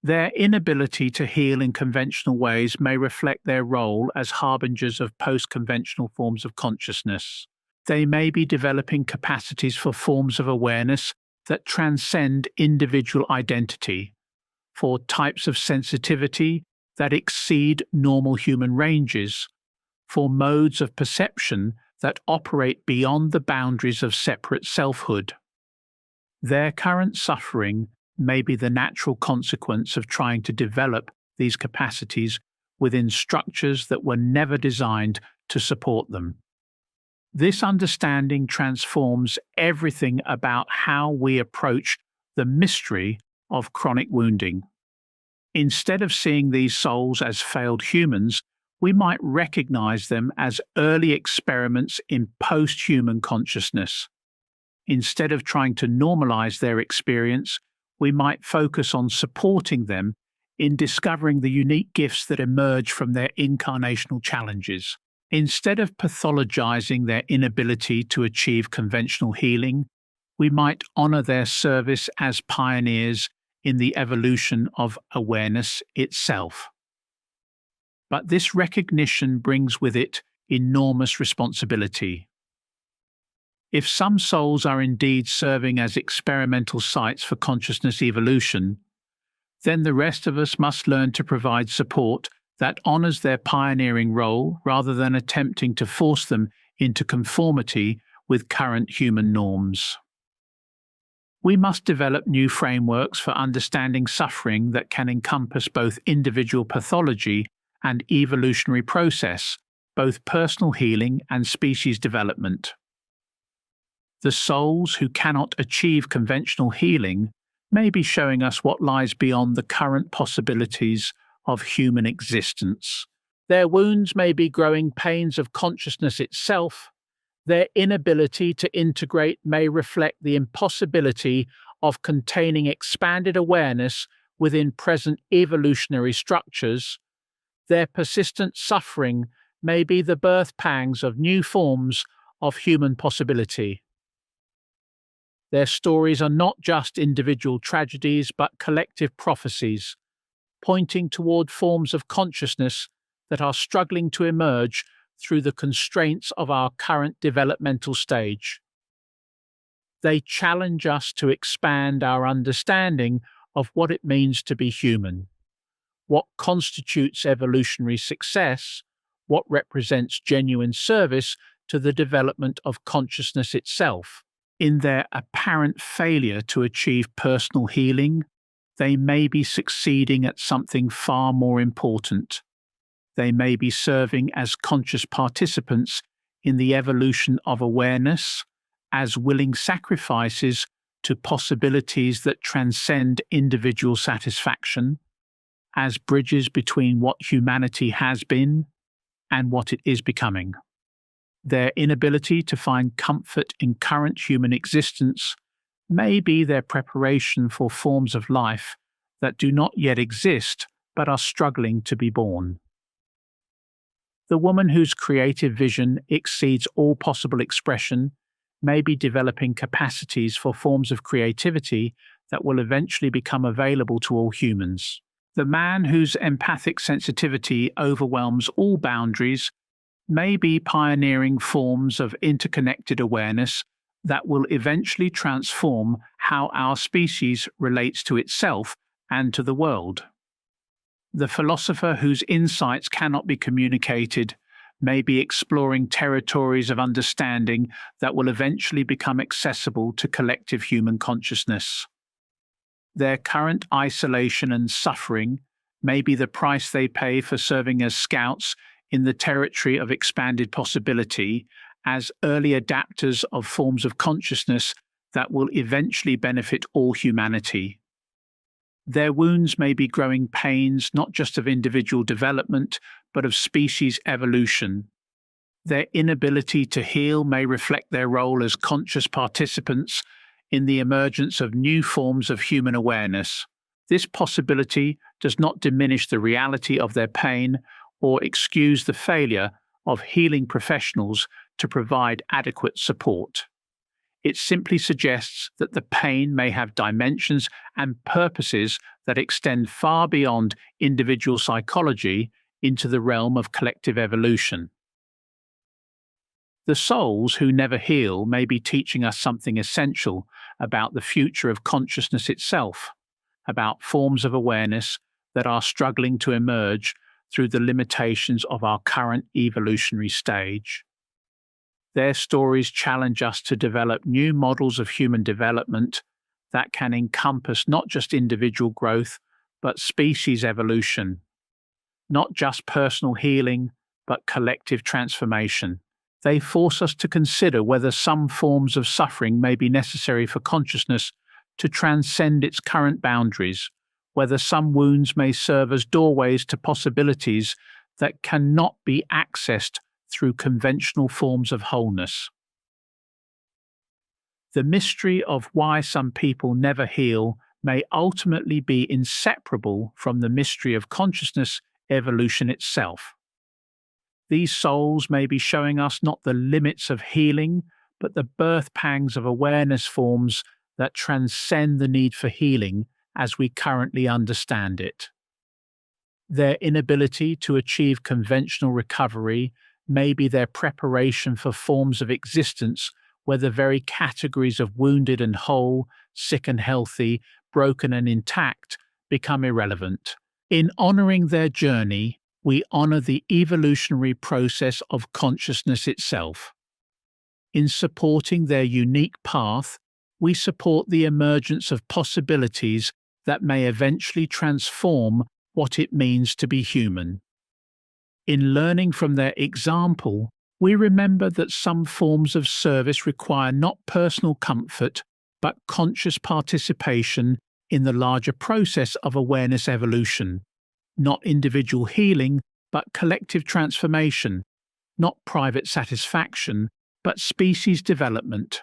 Their inability to heal in conventional ways may reflect their role as harbingers of post-conventional forms of consciousness. They may be developing capacities for forms of awareness that transcend individual identity, for types of sensitivity that exceed normal human ranges, for modes of perception that operate beyond the boundaries of separate selfhood. Their current suffering may be the natural consequence of trying to develop these capacities within structures that were never designed to support them. This understanding transforms everything about how we approach the mystery of chronic wounding. Instead of seeing these souls as failed humans, we might recognize them as early experiments in post-human consciousness. Instead of trying to normalize their experience, we might focus on supporting them in discovering the unique gifts that emerge from their incarnational challenges. Instead of pathologizing their inability to achieve conventional healing, we might honor their service as pioneers in the evolution of awareness itself. But this recognition brings with it enormous responsibility. If some souls are indeed serving as experimental sites for consciousness evolution, then the rest of us must learn to provide support that honors their pioneering role rather than attempting to force them into conformity with current human norms. We must develop new frameworks for understanding suffering that can encompass both individual pathology and evolutionary process, both personal healing and species development. The souls who cannot achieve conventional healing may be showing us what lies beyond the current possibilities of human existence. Their wounds may be growing pains of consciousness itself. Their inability to integrate may reflect the impossibility of containing expanded awareness within present evolutionary structures. Their persistent suffering may be the birth pangs of new forms of human possibility. Their stories are not just individual tragedies but collective prophecies, pointing toward forms of consciousness that are struggling to emerge through the constraints of our current developmental stage. They challenge us to expand our understanding of what it means to be human, what constitutes evolutionary success, what represents genuine service to the development of consciousness itself. In their apparent failure to achieve personal healing, they may be succeeding at something far more important. They may be serving as conscious participants in the evolution of awareness, as willing sacrifices to possibilities that transcend individual satisfaction, as bridges between what humanity has been and what it is becoming. Their inability to find comfort in current human existence may be their preparation for forms of life that do not yet exist but are struggling to be born. The woman whose creative vision exceeds all possible expression may be developing capacities for forms of creativity that will eventually become available to all humans. The man whose empathic sensitivity overwhelms all boundaries may be pioneering forms of interconnected awareness that will eventually transform how our species relates to itself and to the world. The philosopher whose insights cannot be communicated may be exploring territories of understanding that will eventually become accessible to collective human consciousness. Their current isolation and suffering may be the price they pay for serving as scouts in the territory of expanded possibility, as early adapters of forms of consciousness that will eventually benefit all humanity. Their wounds may be growing pains not just of individual development, but of species evolution. Their inability to heal may reflect their role as conscious participants in the emergence of new forms of human awareness. This possibility does not diminish the reality of their pain or excuse the failure of healing professionals to provide adequate support. It simply suggests that the pain may have dimensions and purposes that extend far beyond individual psychology into the realm of collective evolution. The souls who never heal may be teaching us something essential about the future of consciousness itself, about forms of awareness that are struggling to emerge through the limitations of our current evolutionary stage. Their stories challenge us to develop new models of human development that can encompass not just individual growth, but species evolution, not just personal healing, but collective transformation. They force us to consider whether some forms of suffering may be necessary for consciousness to transcend its current boundaries, whether some wounds may serve as doorways to possibilities that cannot be accessed through conventional forms of wholeness. The mystery of why some people never heal may ultimately be inseparable from the mystery of consciousness evolution itself. These souls may be showing us not the limits of healing, but the birth pangs of awareness forms that transcend the need for healing as we currently understand it. Their inability to achieve conventional recovery may be their preparation for forms of existence where the very categories of wounded and whole, sick and healthy, broken and intact become irrelevant. In honoring their journey, we honor the evolutionary process of consciousness itself. In supporting their unique path, we support the emergence of possibilities that may eventually transform what it means to be human. In learning from their example, we remember that some forms of service require not personal comfort, but conscious participation in the larger process of awareness evolution, not individual healing, but collective transformation, not private satisfaction, but species development.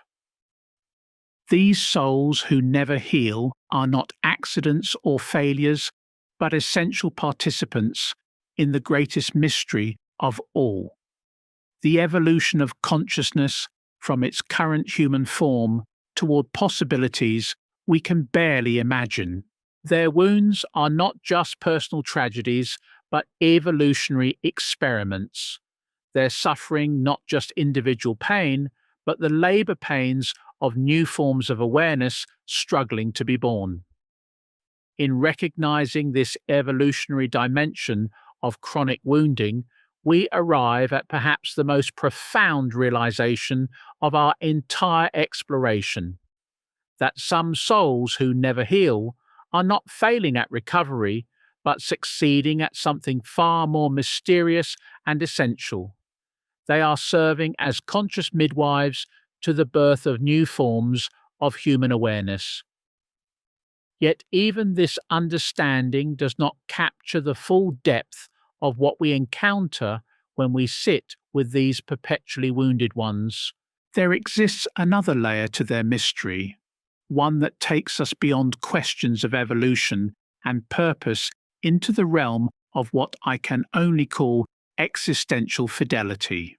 These souls who never heal are not accidents or failures, but essential participants in the greatest mystery of all. The evolution of consciousness from its current human form toward possibilities we can barely imagine. Their wounds are not just personal tragedies, but evolutionary experiments. Their suffering not just individual pain, but the labor pains of new forms of awareness struggling to be born. In recognizing this evolutionary dimension of chronic wounding, we arrive at perhaps the most profound realization of our entire exploration, that some souls who never heal are not failing at recovery, but succeeding at something far more mysterious and essential. They are serving as conscious midwives to the birth of new forms of human awareness. Yet even this understanding does not capture the full depth of what we encounter when we sit with these perpetually wounded ones. There exists another layer to their mystery, one that takes us beyond questions of evolution and purpose into the realm of what I can only call existential fidelity.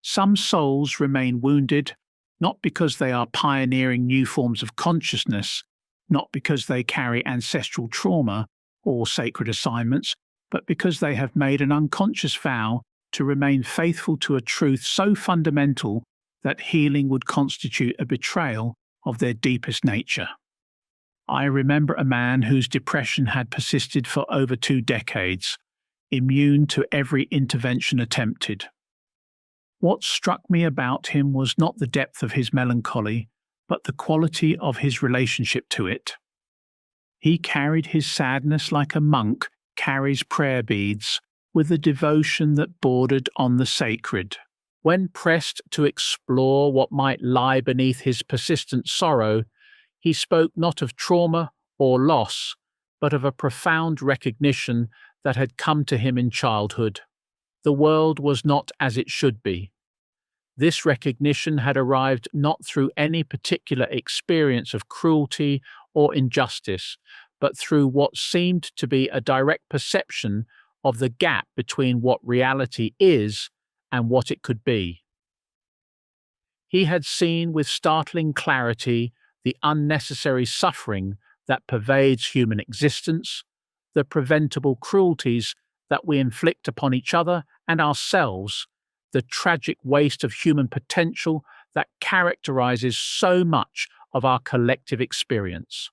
Some souls remain wounded not because they are pioneering new forms of consciousness, not because they carry ancestral trauma or sacred assignments, but because they have made an unconscious vow to remain faithful to a truth so fundamental that healing would constitute a betrayal of their deepest nature. I remember a man whose depression had persisted for over 2 decades, immune to every intervention attempted. What struck me about him was not the depth of his melancholy, but the quality of his relationship to it. He carried his sadness like a monk carries prayer beads, with a devotion that bordered on the sacred. When pressed to explore what might lie beneath his persistent sorrow, he spoke not of trauma or loss, but of a profound recognition that had come to him in childhood. The world was not as it should be. This recognition had arrived not through any particular experience of cruelty or injustice, but through what seemed to be a direct perception of the gap between what reality is and what it could be. He had seen with startling clarity the unnecessary suffering that pervades human existence, the preventable cruelties that we inflict upon each other and ourselves, the tragic waste of human potential that characterizes so much of our collective experience.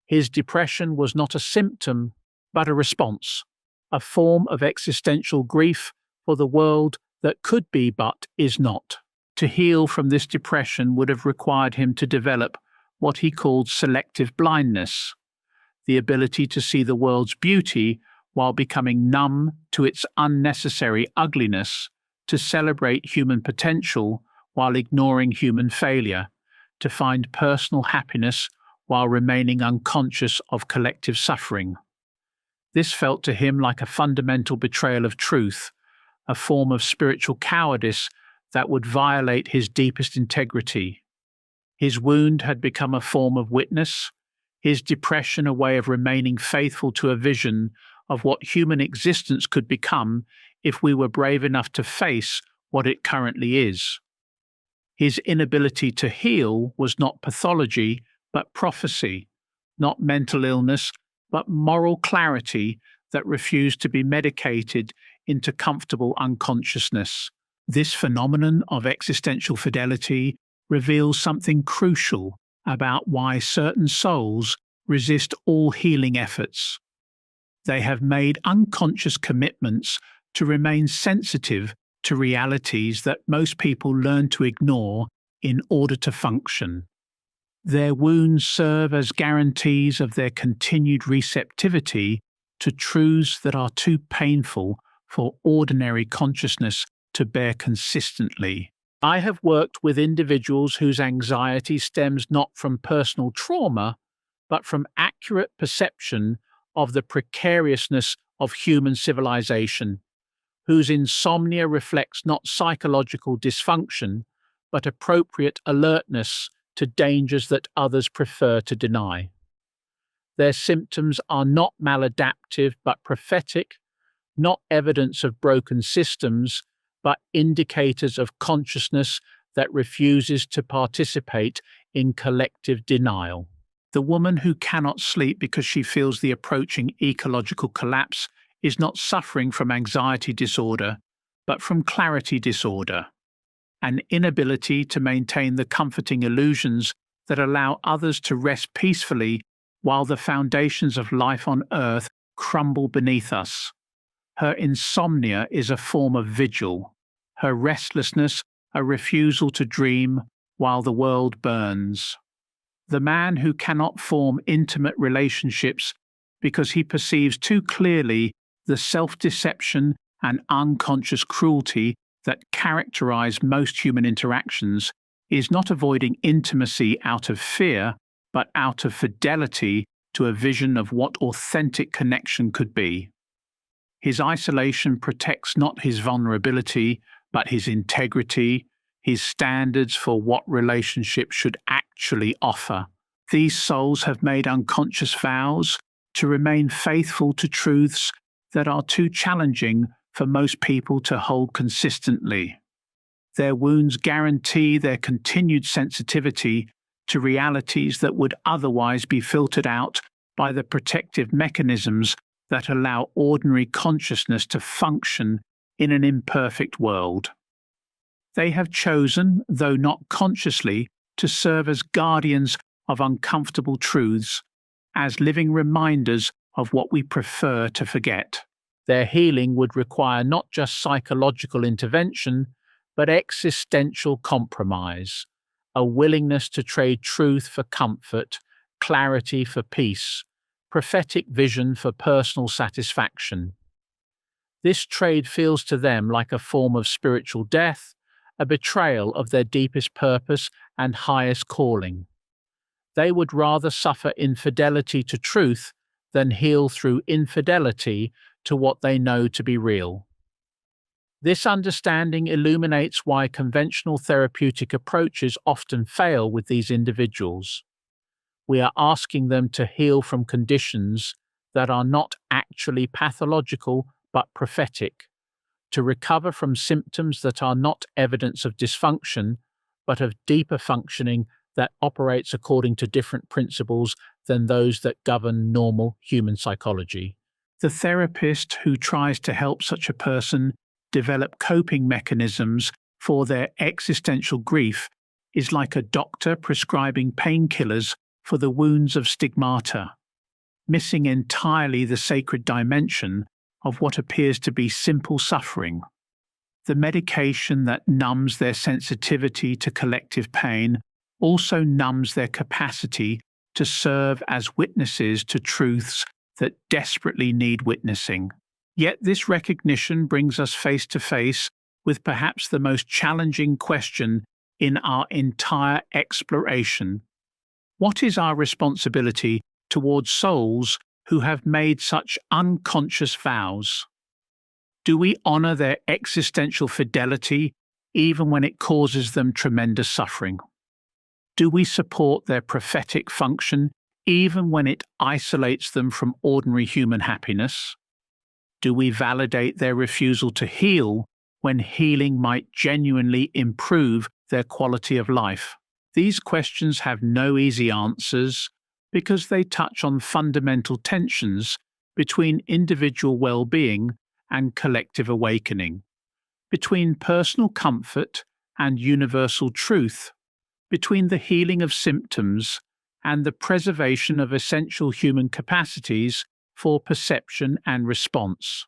His depression was not a symptom, but a response, a form of existential grief for the world that could be but is not. To heal from this depression would have required him to develop what he called selective blindness, the ability to see the world's beauty while becoming numb to its unnecessary ugliness, to celebrate human potential while ignoring human failure, to find personal happiness while remaining unconscious of collective suffering. This felt to him like a fundamental betrayal of truth, a form of spiritual cowardice that would violate his deepest integrity. His wound had become a form of witness, his depression a way of remaining faithful to a vision of what human existence could become if we were brave enough to face what it currently is. His inability to heal was not pathology, but prophecy, not mental illness, but moral clarity that refused to be medicated into comfortable unconsciousness. This phenomenon of existential fidelity reveals something crucial about why certain souls resist all healing efforts. They have made unconscious commitments to remain sensitive to realities that most people learn to ignore in order to function. Their wounds serve as guarantees of their continued receptivity to truths that are too painful for ordinary consciousness to bear consistently. I have worked with individuals whose anxiety stems not from personal trauma, but from accurate perception of the precariousness of human civilization, whose insomnia reflects not psychological dysfunction, but appropriate alertness to dangers that others prefer to deny. Their symptoms are not maladaptive but prophetic, not evidence of broken systems, but indicators of consciousness that refuses to participate in collective denial. The woman who cannot sleep because she feels the approaching ecological collapse is not suffering from anxiety disorder, but from clarity disorder, an inability to maintain the comforting illusions that allow others to rest peacefully while the foundations of life on earth crumble beneath us. Her insomnia is a form of vigil, her restlessness a refusal to dream while the world burns. The man who cannot form intimate relationships because he perceives too clearly the self-deception and unconscious cruelty that characterize most human interactions is not avoiding intimacy out of fear, but out of fidelity to a vision of what authentic connection could be. His isolation protects not his vulnerability, but his integrity, his standards for what relationship should actually offer. These souls have made unconscious vows to remain faithful to truths that are too challenging for most people to hold consistently. Their wounds guarantee their continued sensitivity to realities that would otherwise be filtered out by the protective mechanisms that allow ordinary consciousness to function in an imperfect world. They have chosen, though not consciously, to serve as guardians of uncomfortable truths, as living reminders of what we prefer to forget. Their healing would require not just psychological intervention, but existential compromise, a willingness to trade truth for comfort, clarity for peace, prophetic vision for personal satisfaction. This trade feels to them like a form of spiritual death, a betrayal of their deepest purpose and highest calling. They would rather suffer infidelity to truth than heal through infidelity to what they know to be real. This understanding illuminates why conventional therapeutic approaches often fail with these individuals. We are asking them to heal from conditions that are not actually pathological but prophetic, to recover from symptoms that are not evidence of dysfunction but of deeper functioning that operates according to different principles than those that govern normal human psychology. The therapist who tries to help such a person develop coping mechanisms for their existential grief is like a doctor prescribing painkillers for the wounds of stigmata, missing entirely the sacred dimension of what appears to be simple suffering. The medication that numbs their sensitivity to collective pain also numbs their capacity to serve as witnesses to truths that desperately need witnessing. Yet this recognition brings us face to face with perhaps the most challenging question in our entire exploration. What is our responsibility towards souls who have made such unconscious vows? Do we honor their existential fidelity even when it causes them tremendous suffering? Do we support their prophetic function even when it isolates them from ordinary human happiness? Do we validate their refusal to heal when healing might genuinely improve their quality of life? These questions have no easy answers because they touch on fundamental tensions between individual well-being and collective awakening, between personal comfort and universal truth, between the healing of symptoms and the preservation of essential human capacities for perception and response.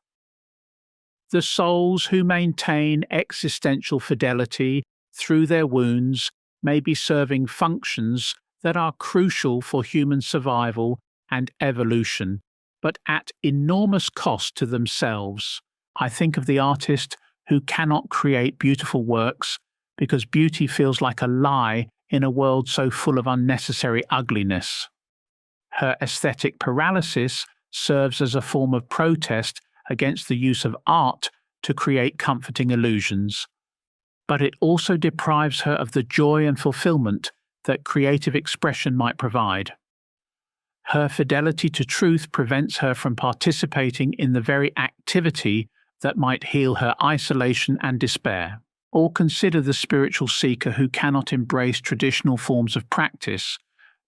The souls who maintain existential fidelity through their wounds may be serving functions that are crucial for human survival and evolution, but at enormous cost to themselves. I think of the artist who cannot create beautiful works because beauty feels like a lie in a world so full of unnecessary ugliness. Her aesthetic paralysis serves as a form of protest against the use of art to create comforting illusions, but it also deprives her of the joy and fulfillment that creative expression might provide. Her fidelity to truth prevents her from participating in the very activity that might heal her isolation and despair. Or consider the spiritual seeker who cannot embrace traditional forms of practice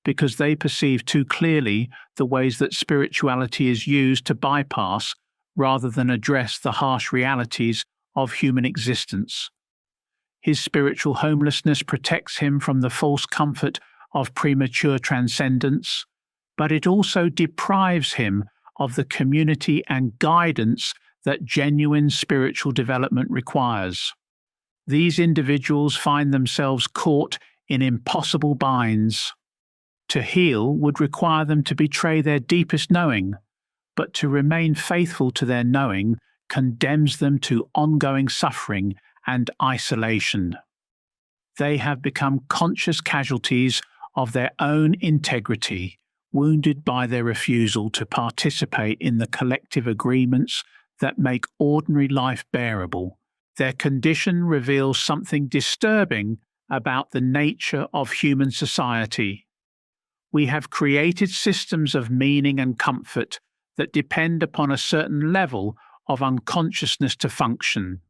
because they perceive too clearly the ways that spirituality is used to bypass rather than address the harsh realities of human existence. His spiritual homelessness protects him from the false comfort of premature transcendence, but it also deprives him of the community and guidance that genuine spiritual development requires. These individuals find themselves caught in impossible binds. To heal would require them to betray their deepest knowing, but to remain faithful to their knowing condemns them to ongoing suffering and isolation. They have become conscious casualties of their own integrity, wounded by their refusal to participate in the collective agreements that make ordinary life bearable. Their condition reveals something disturbing about the nature of human society. We have created systems of meaning and comfort that depend upon a certain level of unconsciousness to function.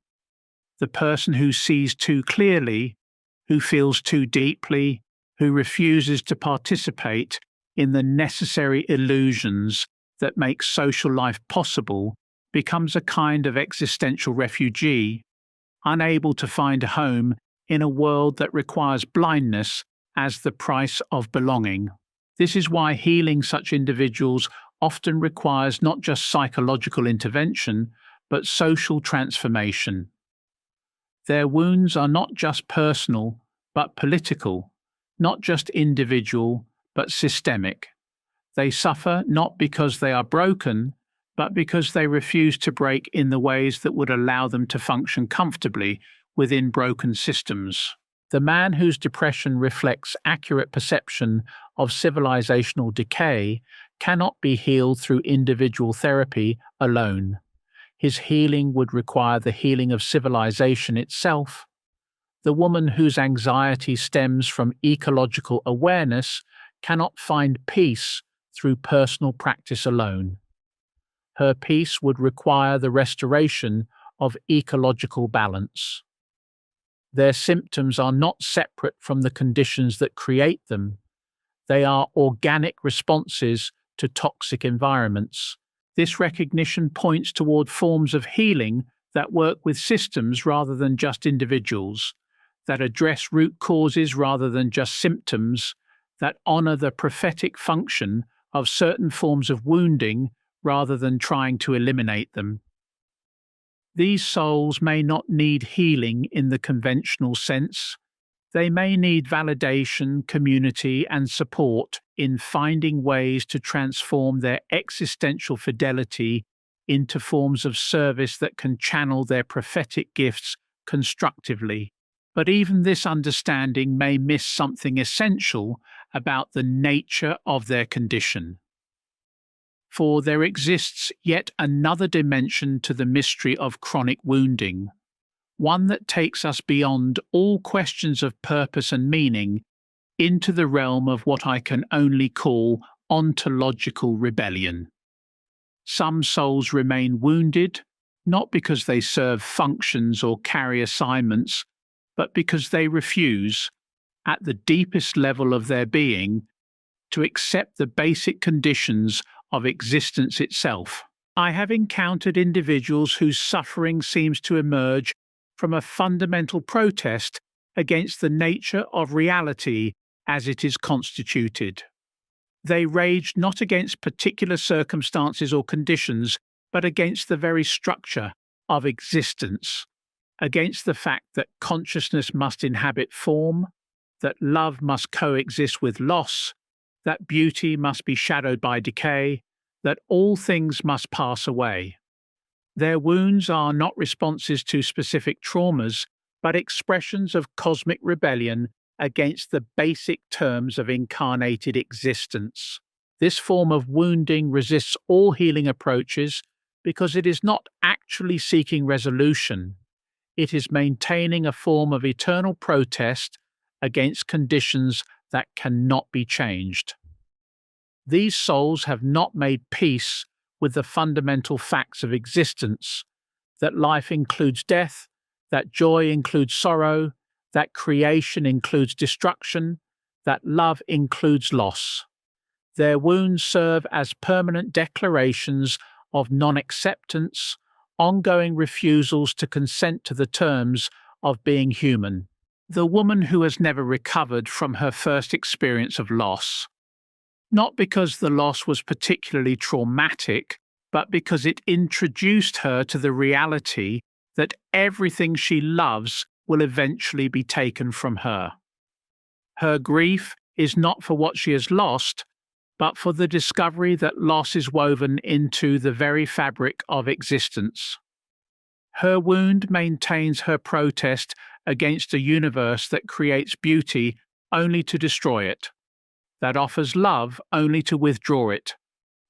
The person who sees too clearly, who feels too deeply, who refuses to participate in the necessary illusions that make social life possible becomes a kind of existential refugee, unable to find a home in a world that requires blindness as the price of belonging. This is why healing such individuals often requires not just psychological intervention, but social transformation. Their wounds are not just personal, but political, not just individual, but systemic. They suffer not because they are broken, but because they refuse to break in the ways that would allow them to function comfortably within broken systems. The man whose depression reflects accurate perception of civilizational decay cannot be healed through individual therapy alone. His healing would require the healing of civilization itself. The woman whose anxiety stems from ecological awareness cannot find peace through personal practice alone. Her peace would require the restoration of ecological balance. Their symptoms are not separate from the conditions that create them. They are organic responses to toxic environments. This recognition points toward forms of healing that work with systems rather than just individuals, that address root causes rather than just symptoms, that honor the prophetic function of certain forms of wounding rather than trying to eliminate them. These souls may not need healing in the conventional sense. They may need validation, community, and support in finding ways to transform their existential fidelity into forms of service that can channel their prophetic gifts constructively. But even this understanding may miss something essential about the nature of their condition. For there exists yet another dimension to the mystery of chronic wounding, one that takes us beyond all questions of purpose and meaning into the realm of what I can only call ontological rebellion. Some souls remain wounded, not because they serve functions or carry assignments, but because they refuse, at the deepest level of their being, to accept the basic conditions of existence itself. I have encountered individuals whose suffering seems to emerge from a fundamental protest against the nature of reality as it is constituted. They raged not against particular circumstances or conditions, but against the very structure of existence, against the fact that consciousness must inhabit form, that love must coexist with loss, that beauty must be shadowed by decay, that all things must pass away. Their wounds are not responses to specific traumas, but expressions of cosmic rebellion against the basic terms of incarnated existence. This form of wounding resists all healing approaches because it is not actually seeking resolution. It is maintaining a form of eternal protest against conditions that cannot be changed. These souls have not made peace with the fundamental facts of existence, that life includes death, that joy includes sorrow, that creation includes destruction, that love includes loss. Their wounds serve as permanent declarations of non-acceptance, ongoing refusals to consent to the terms of being human. The woman who has never recovered from her first experience of loss, not because the loss was particularly traumatic, but because it introduced her to the reality that everything she loves will eventually be taken from her. Her grief is not for what she has lost, but for the discovery that loss is woven into the very fabric of existence. Her wound maintains her protest against a universe that creates beauty only to destroy it, that offers love only to withdraw it,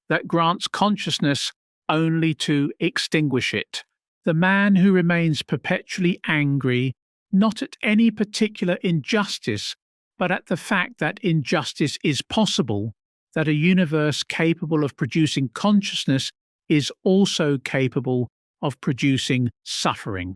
that grants consciousness only to extinguish it. The man who remains perpetually angry, not at any particular injustice, but at the fact that injustice is possible, that a universe capable of producing consciousness is also capable of producing suffering.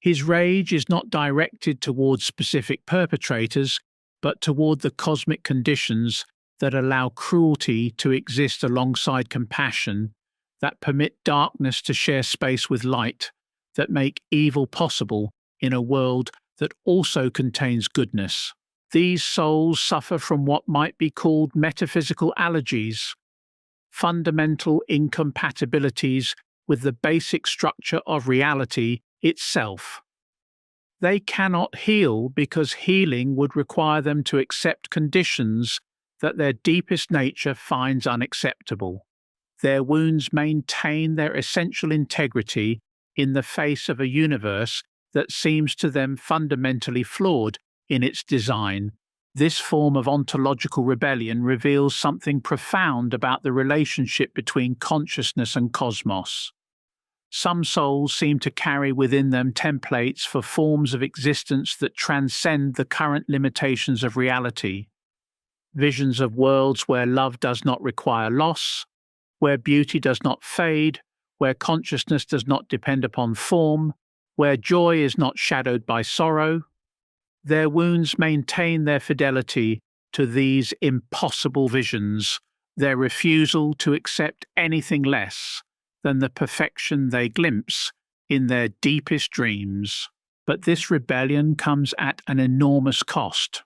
His rage is not directed towards specific perpetrators, but toward the cosmic conditions that allow cruelty to exist alongside compassion, that permit darkness to share space with light, that make evil possible in a world that also contains goodness. These souls suffer from what might be called metaphysical allergies, fundamental incompatibilities with the basic structure of reality itself. They cannot heal because healing would require them to accept conditions that their deepest nature finds unacceptable. Their wounds maintain their essential integrity in the face of a universe that seems to them fundamentally flawed in its design. This form of ontological rebellion reveals something profound about the relationship between consciousness and cosmos. Some souls seem to carry within them templates for forms of existence that transcend the current limitations of reality. Visions of worlds where love does not require loss, where beauty does not fade, where consciousness does not depend upon form, where joy is not shadowed by sorrow. Their wounds maintain their fidelity to these impossible visions, their refusal to accept anything less than the perfection they glimpse in their deepest dreams. But this rebellion comes at an enormous cost.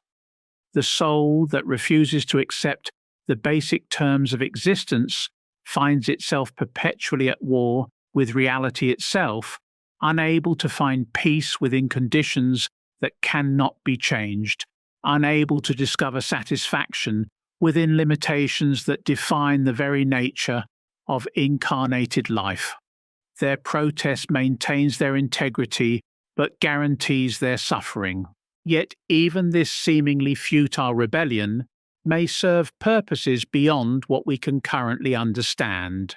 The soul that refuses to accept the basic terms of existence finds itself perpetually at war with reality itself, unable to find peace within conditions that cannot be changed, unable to discover satisfaction within limitations that define the very nature of incarnated life. Their protest maintains their integrity but guarantees their suffering. Yet even this seemingly futile rebellion may serve purposes beyond what we can currently understand.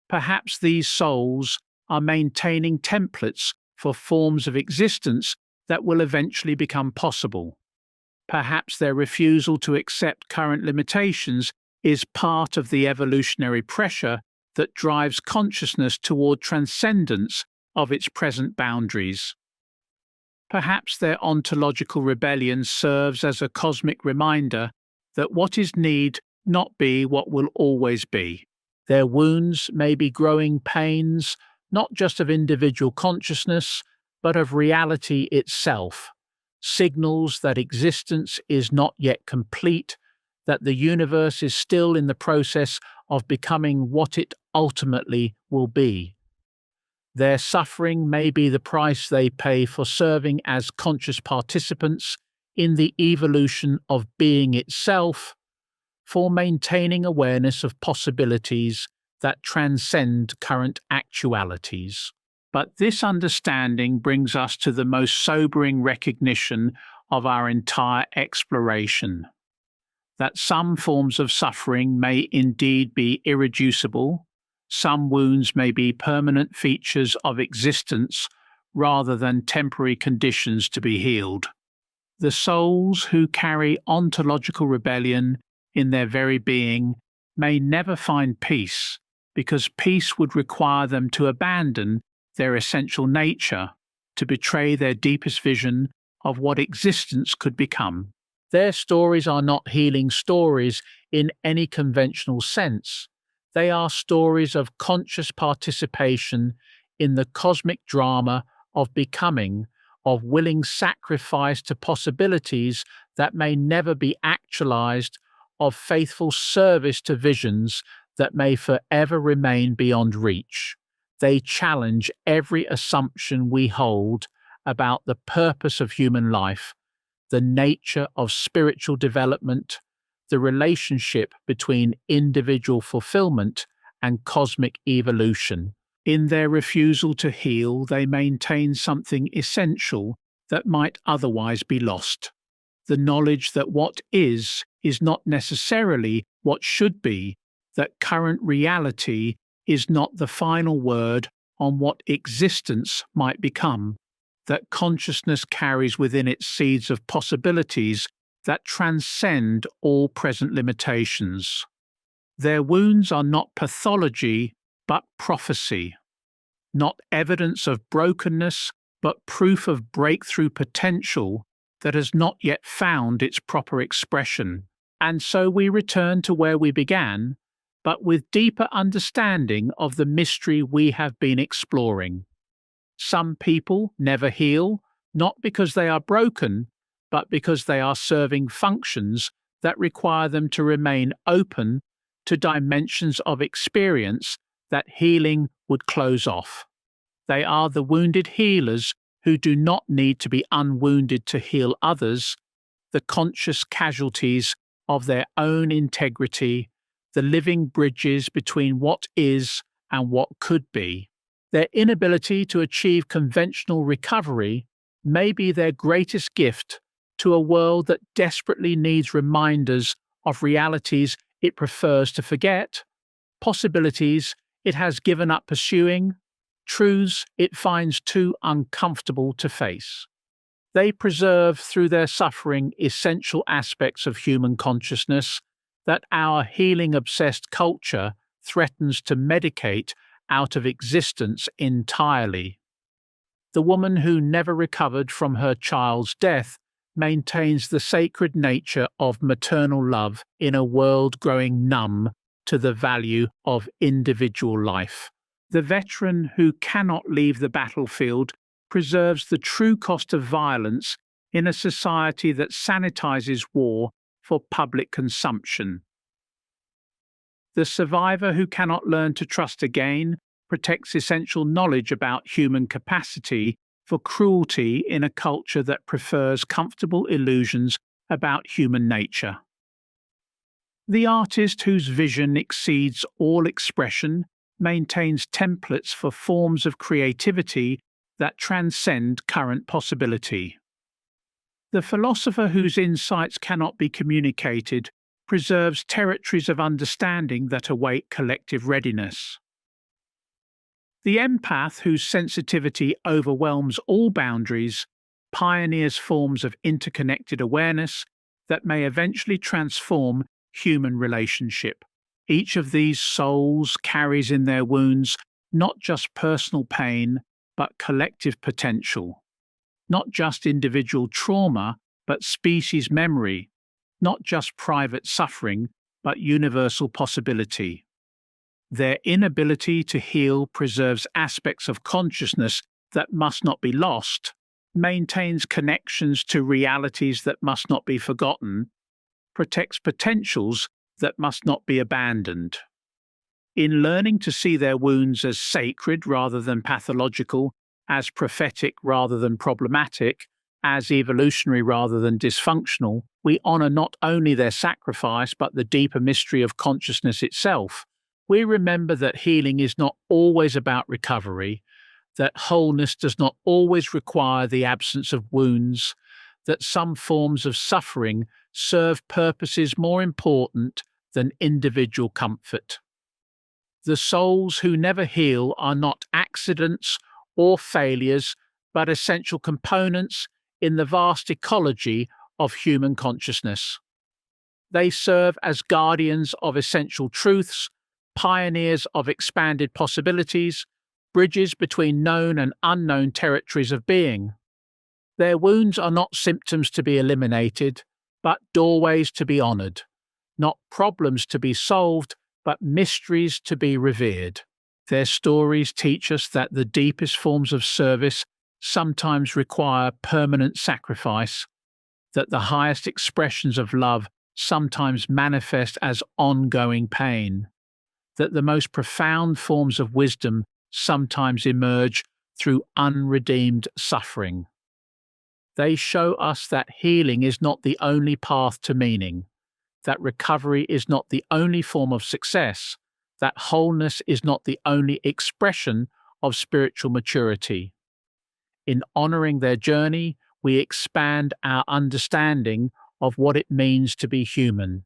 Perhaps these souls are maintaining templates for forms of existence that will eventually become possible. Perhaps their refusal to accept current limitations is part of the evolutionary pressure that drives consciousness toward transcendence of its present boundaries. Perhaps their ontological rebellion serves as a cosmic reminder that what is need not be what will always be. Their wounds may be growing pains, not just of individual consciousness, but of reality itself, signals that existence is not yet complete, that the universe is still in the process of becoming what it ultimately will be. Their suffering may be the price they pay for serving as conscious participants in the evolution of being itself, for maintaining awareness of possibilities that transcend current actualities. But this understanding brings us to the most sobering recognition of our entire exploration: that some forms of suffering may indeed be irreducible, some wounds may be permanent features of existence rather than temporary conditions to be healed. The souls who carry ontological rebellion in their very being may never find peace, because peace would require them to abandon their essential nature, to betray their deepest vision of what existence could become. Their stories are not healing stories in any conventional sense. They are stories of conscious participation in the cosmic drama of becoming, of willing sacrifice to possibilities that may never be actualized, of faithful service to visions that may forever remain beyond reach. They challenge every assumption we hold about the purpose of human life, the nature of spiritual development, the relationship between individual fulfillment and cosmic evolution. In their refusal to heal, they maintain something essential that might otherwise be lost: the knowledge that what is not necessarily what should be, that current reality is not the final word on what existence might become, that consciousness carries within it seeds of possibilities that transcend all present limitations. Their wounds are not pathology, but prophecy, not evidence of brokenness, but proof of breakthrough potential that has not yet found its proper expression. And so we return to where we began, but with deeper understanding of the mystery we have been exploring. Some people never heal, not because they are broken, but because they are serving functions that require them to remain open to dimensions of experience that healing would close off. They are the wounded healers who do not need to be unwounded to heal others, the conscious casualties of their own integrity, the living bridges between what is and what could be. Their inability to achieve conventional recovery may be their greatest gift to a world that desperately needs reminders of realities it prefers to forget, possibilities it has given up pursuing, truths it finds too uncomfortable to face. They preserve through their suffering essential aspects of human consciousness that our healing-obsessed culture threatens to medicate out of existence entirely. The woman who never recovered from her child's death maintains the sacred nature of maternal love in a world growing numb to the value of individual life. The veteran who cannot leave the battlefield preserves the true cost of violence in a society that sanitizes war for public consumption. The survivor who cannot learn to trust again protects essential knowledge about human capacity for cruelty in a culture that prefers comfortable illusions about human nature. The artist whose vision exceeds all expression maintains templates for forms of creativity that transcend current possibility. The philosopher whose insights cannot be communicated preserves territories of understanding that await collective readiness. The empath whose sensitivity overwhelms all boundaries pioneers forms of interconnected awareness that may eventually transform human relationship. Each of these souls carries in their wounds not just personal pain, but collective potential. Not just individual trauma, but species memory. Not just private suffering, but universal possibility. Their inability to heal preserves aspects of consciousness that must not be lost, maintains connections to realities that must not be forgotten, protects potentials that must not be abandoned. In learning to see their wounds as sacred rather than pathological, as prophetic rather than problematic, as evolutionary rather than dysfunctional, we honor not only their sacrifice but the deeper mystery of consciousness itself. We remember that healing is not always about recovery, that wholeness does not always require the absence of wounds, that some forms of suffering serve purposes more important than individual comfort. The souls who never heal are not accidents or failures, but essential components in the vast ecology of human consciousness. They serve as guardians of essential truths, pioneers of expanded possibilities, bridges between known and unknown territories of being. Their wounds are not symptoms to be eliminated, but doorways to be honored, not problems to be solved, but mysteries to be revered. Their stories teach us that the deepest forms of service sometimes require permanent sacrifice, that the highest expressions of love sometimes manifest as ongoing pain, that the most profound forms of wisdom sometimes emerge through unredeemed suffering. They show us that healing is not the only path to meaning, that recovery is not the only form of success, that wholeness is not the only expression of spiritual maturity. In honoring their journey, we expand our understanding of what it means to be human.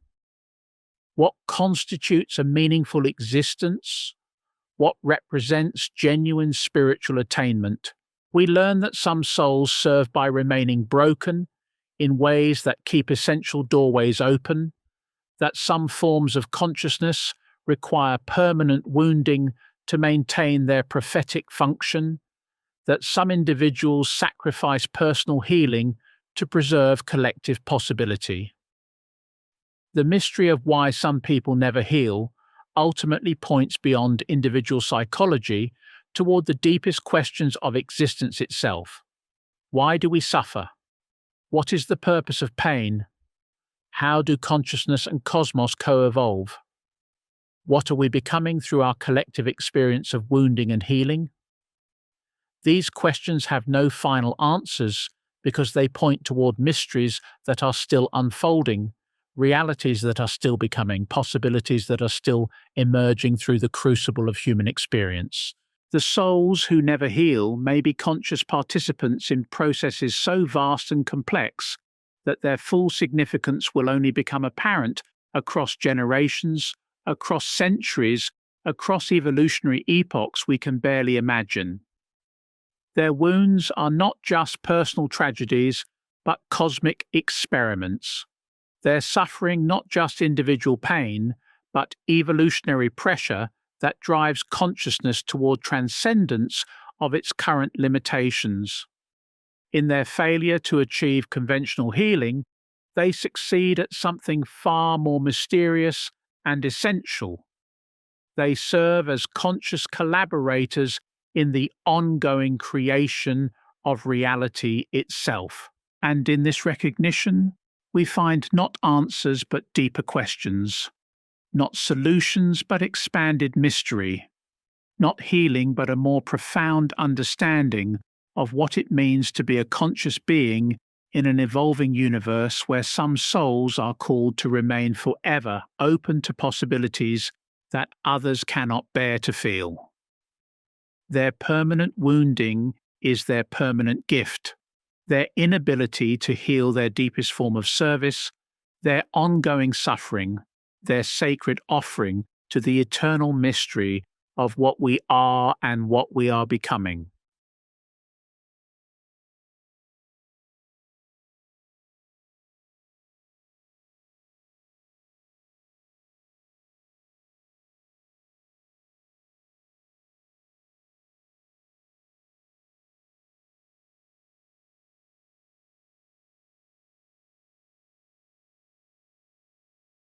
What constitutes a meaningful existence? What represents genuine spiritual attainment? We learn that some souls serve by remaining broken in ways that keep essential doorways open, that some forms of consciousness require permanent wounding to maintain their prophetic function, that some individuals sacrifice personal healing to preserve collective possibility. The mystery of why some people never heal ultimately points beyond individual psychology toward the deepest questions of existence itself. Why do we suffer? What is the purpose of pain? How do consciousness and cosmos co-evolve? What are we becoming through our collective experience of wounding and healing? These questions have no final answers because they point toward mysteries that are still unfolding, realities that are still becoming, possibilities that are still emerging through the crucible of human experience. The souls who never heal may be conscious participants in processes so vast and complex that their full significance will only become apparent across generations, across centuries, across evolutionary epochs we can barely imagine. Their wounds are not just personal tragedies, but cosmic experiments. Their suffering not just individual pain, but evolutionary pressure that drives consciousness toward transcendence of its current limitations. In their failure to achieve conventional healing, they succeed at something far more mysterious and essential. They serve as conscious collaborators in the ongoing creation of reality itself. And in this recognition, we find not answers but deeper questions, not solutions but expanded mystery, not healing but a more profound understanding of what it means to be a conscious being in an evolving universe where some souls are called to remain forever open to possibilities that others cannot bear to feel. Their permanent wounding is their permanent gift, their inability to heal their deepest form of service, their ongoing suffering, their sacred offering to the eternal mystery of what we are and what we are becoming.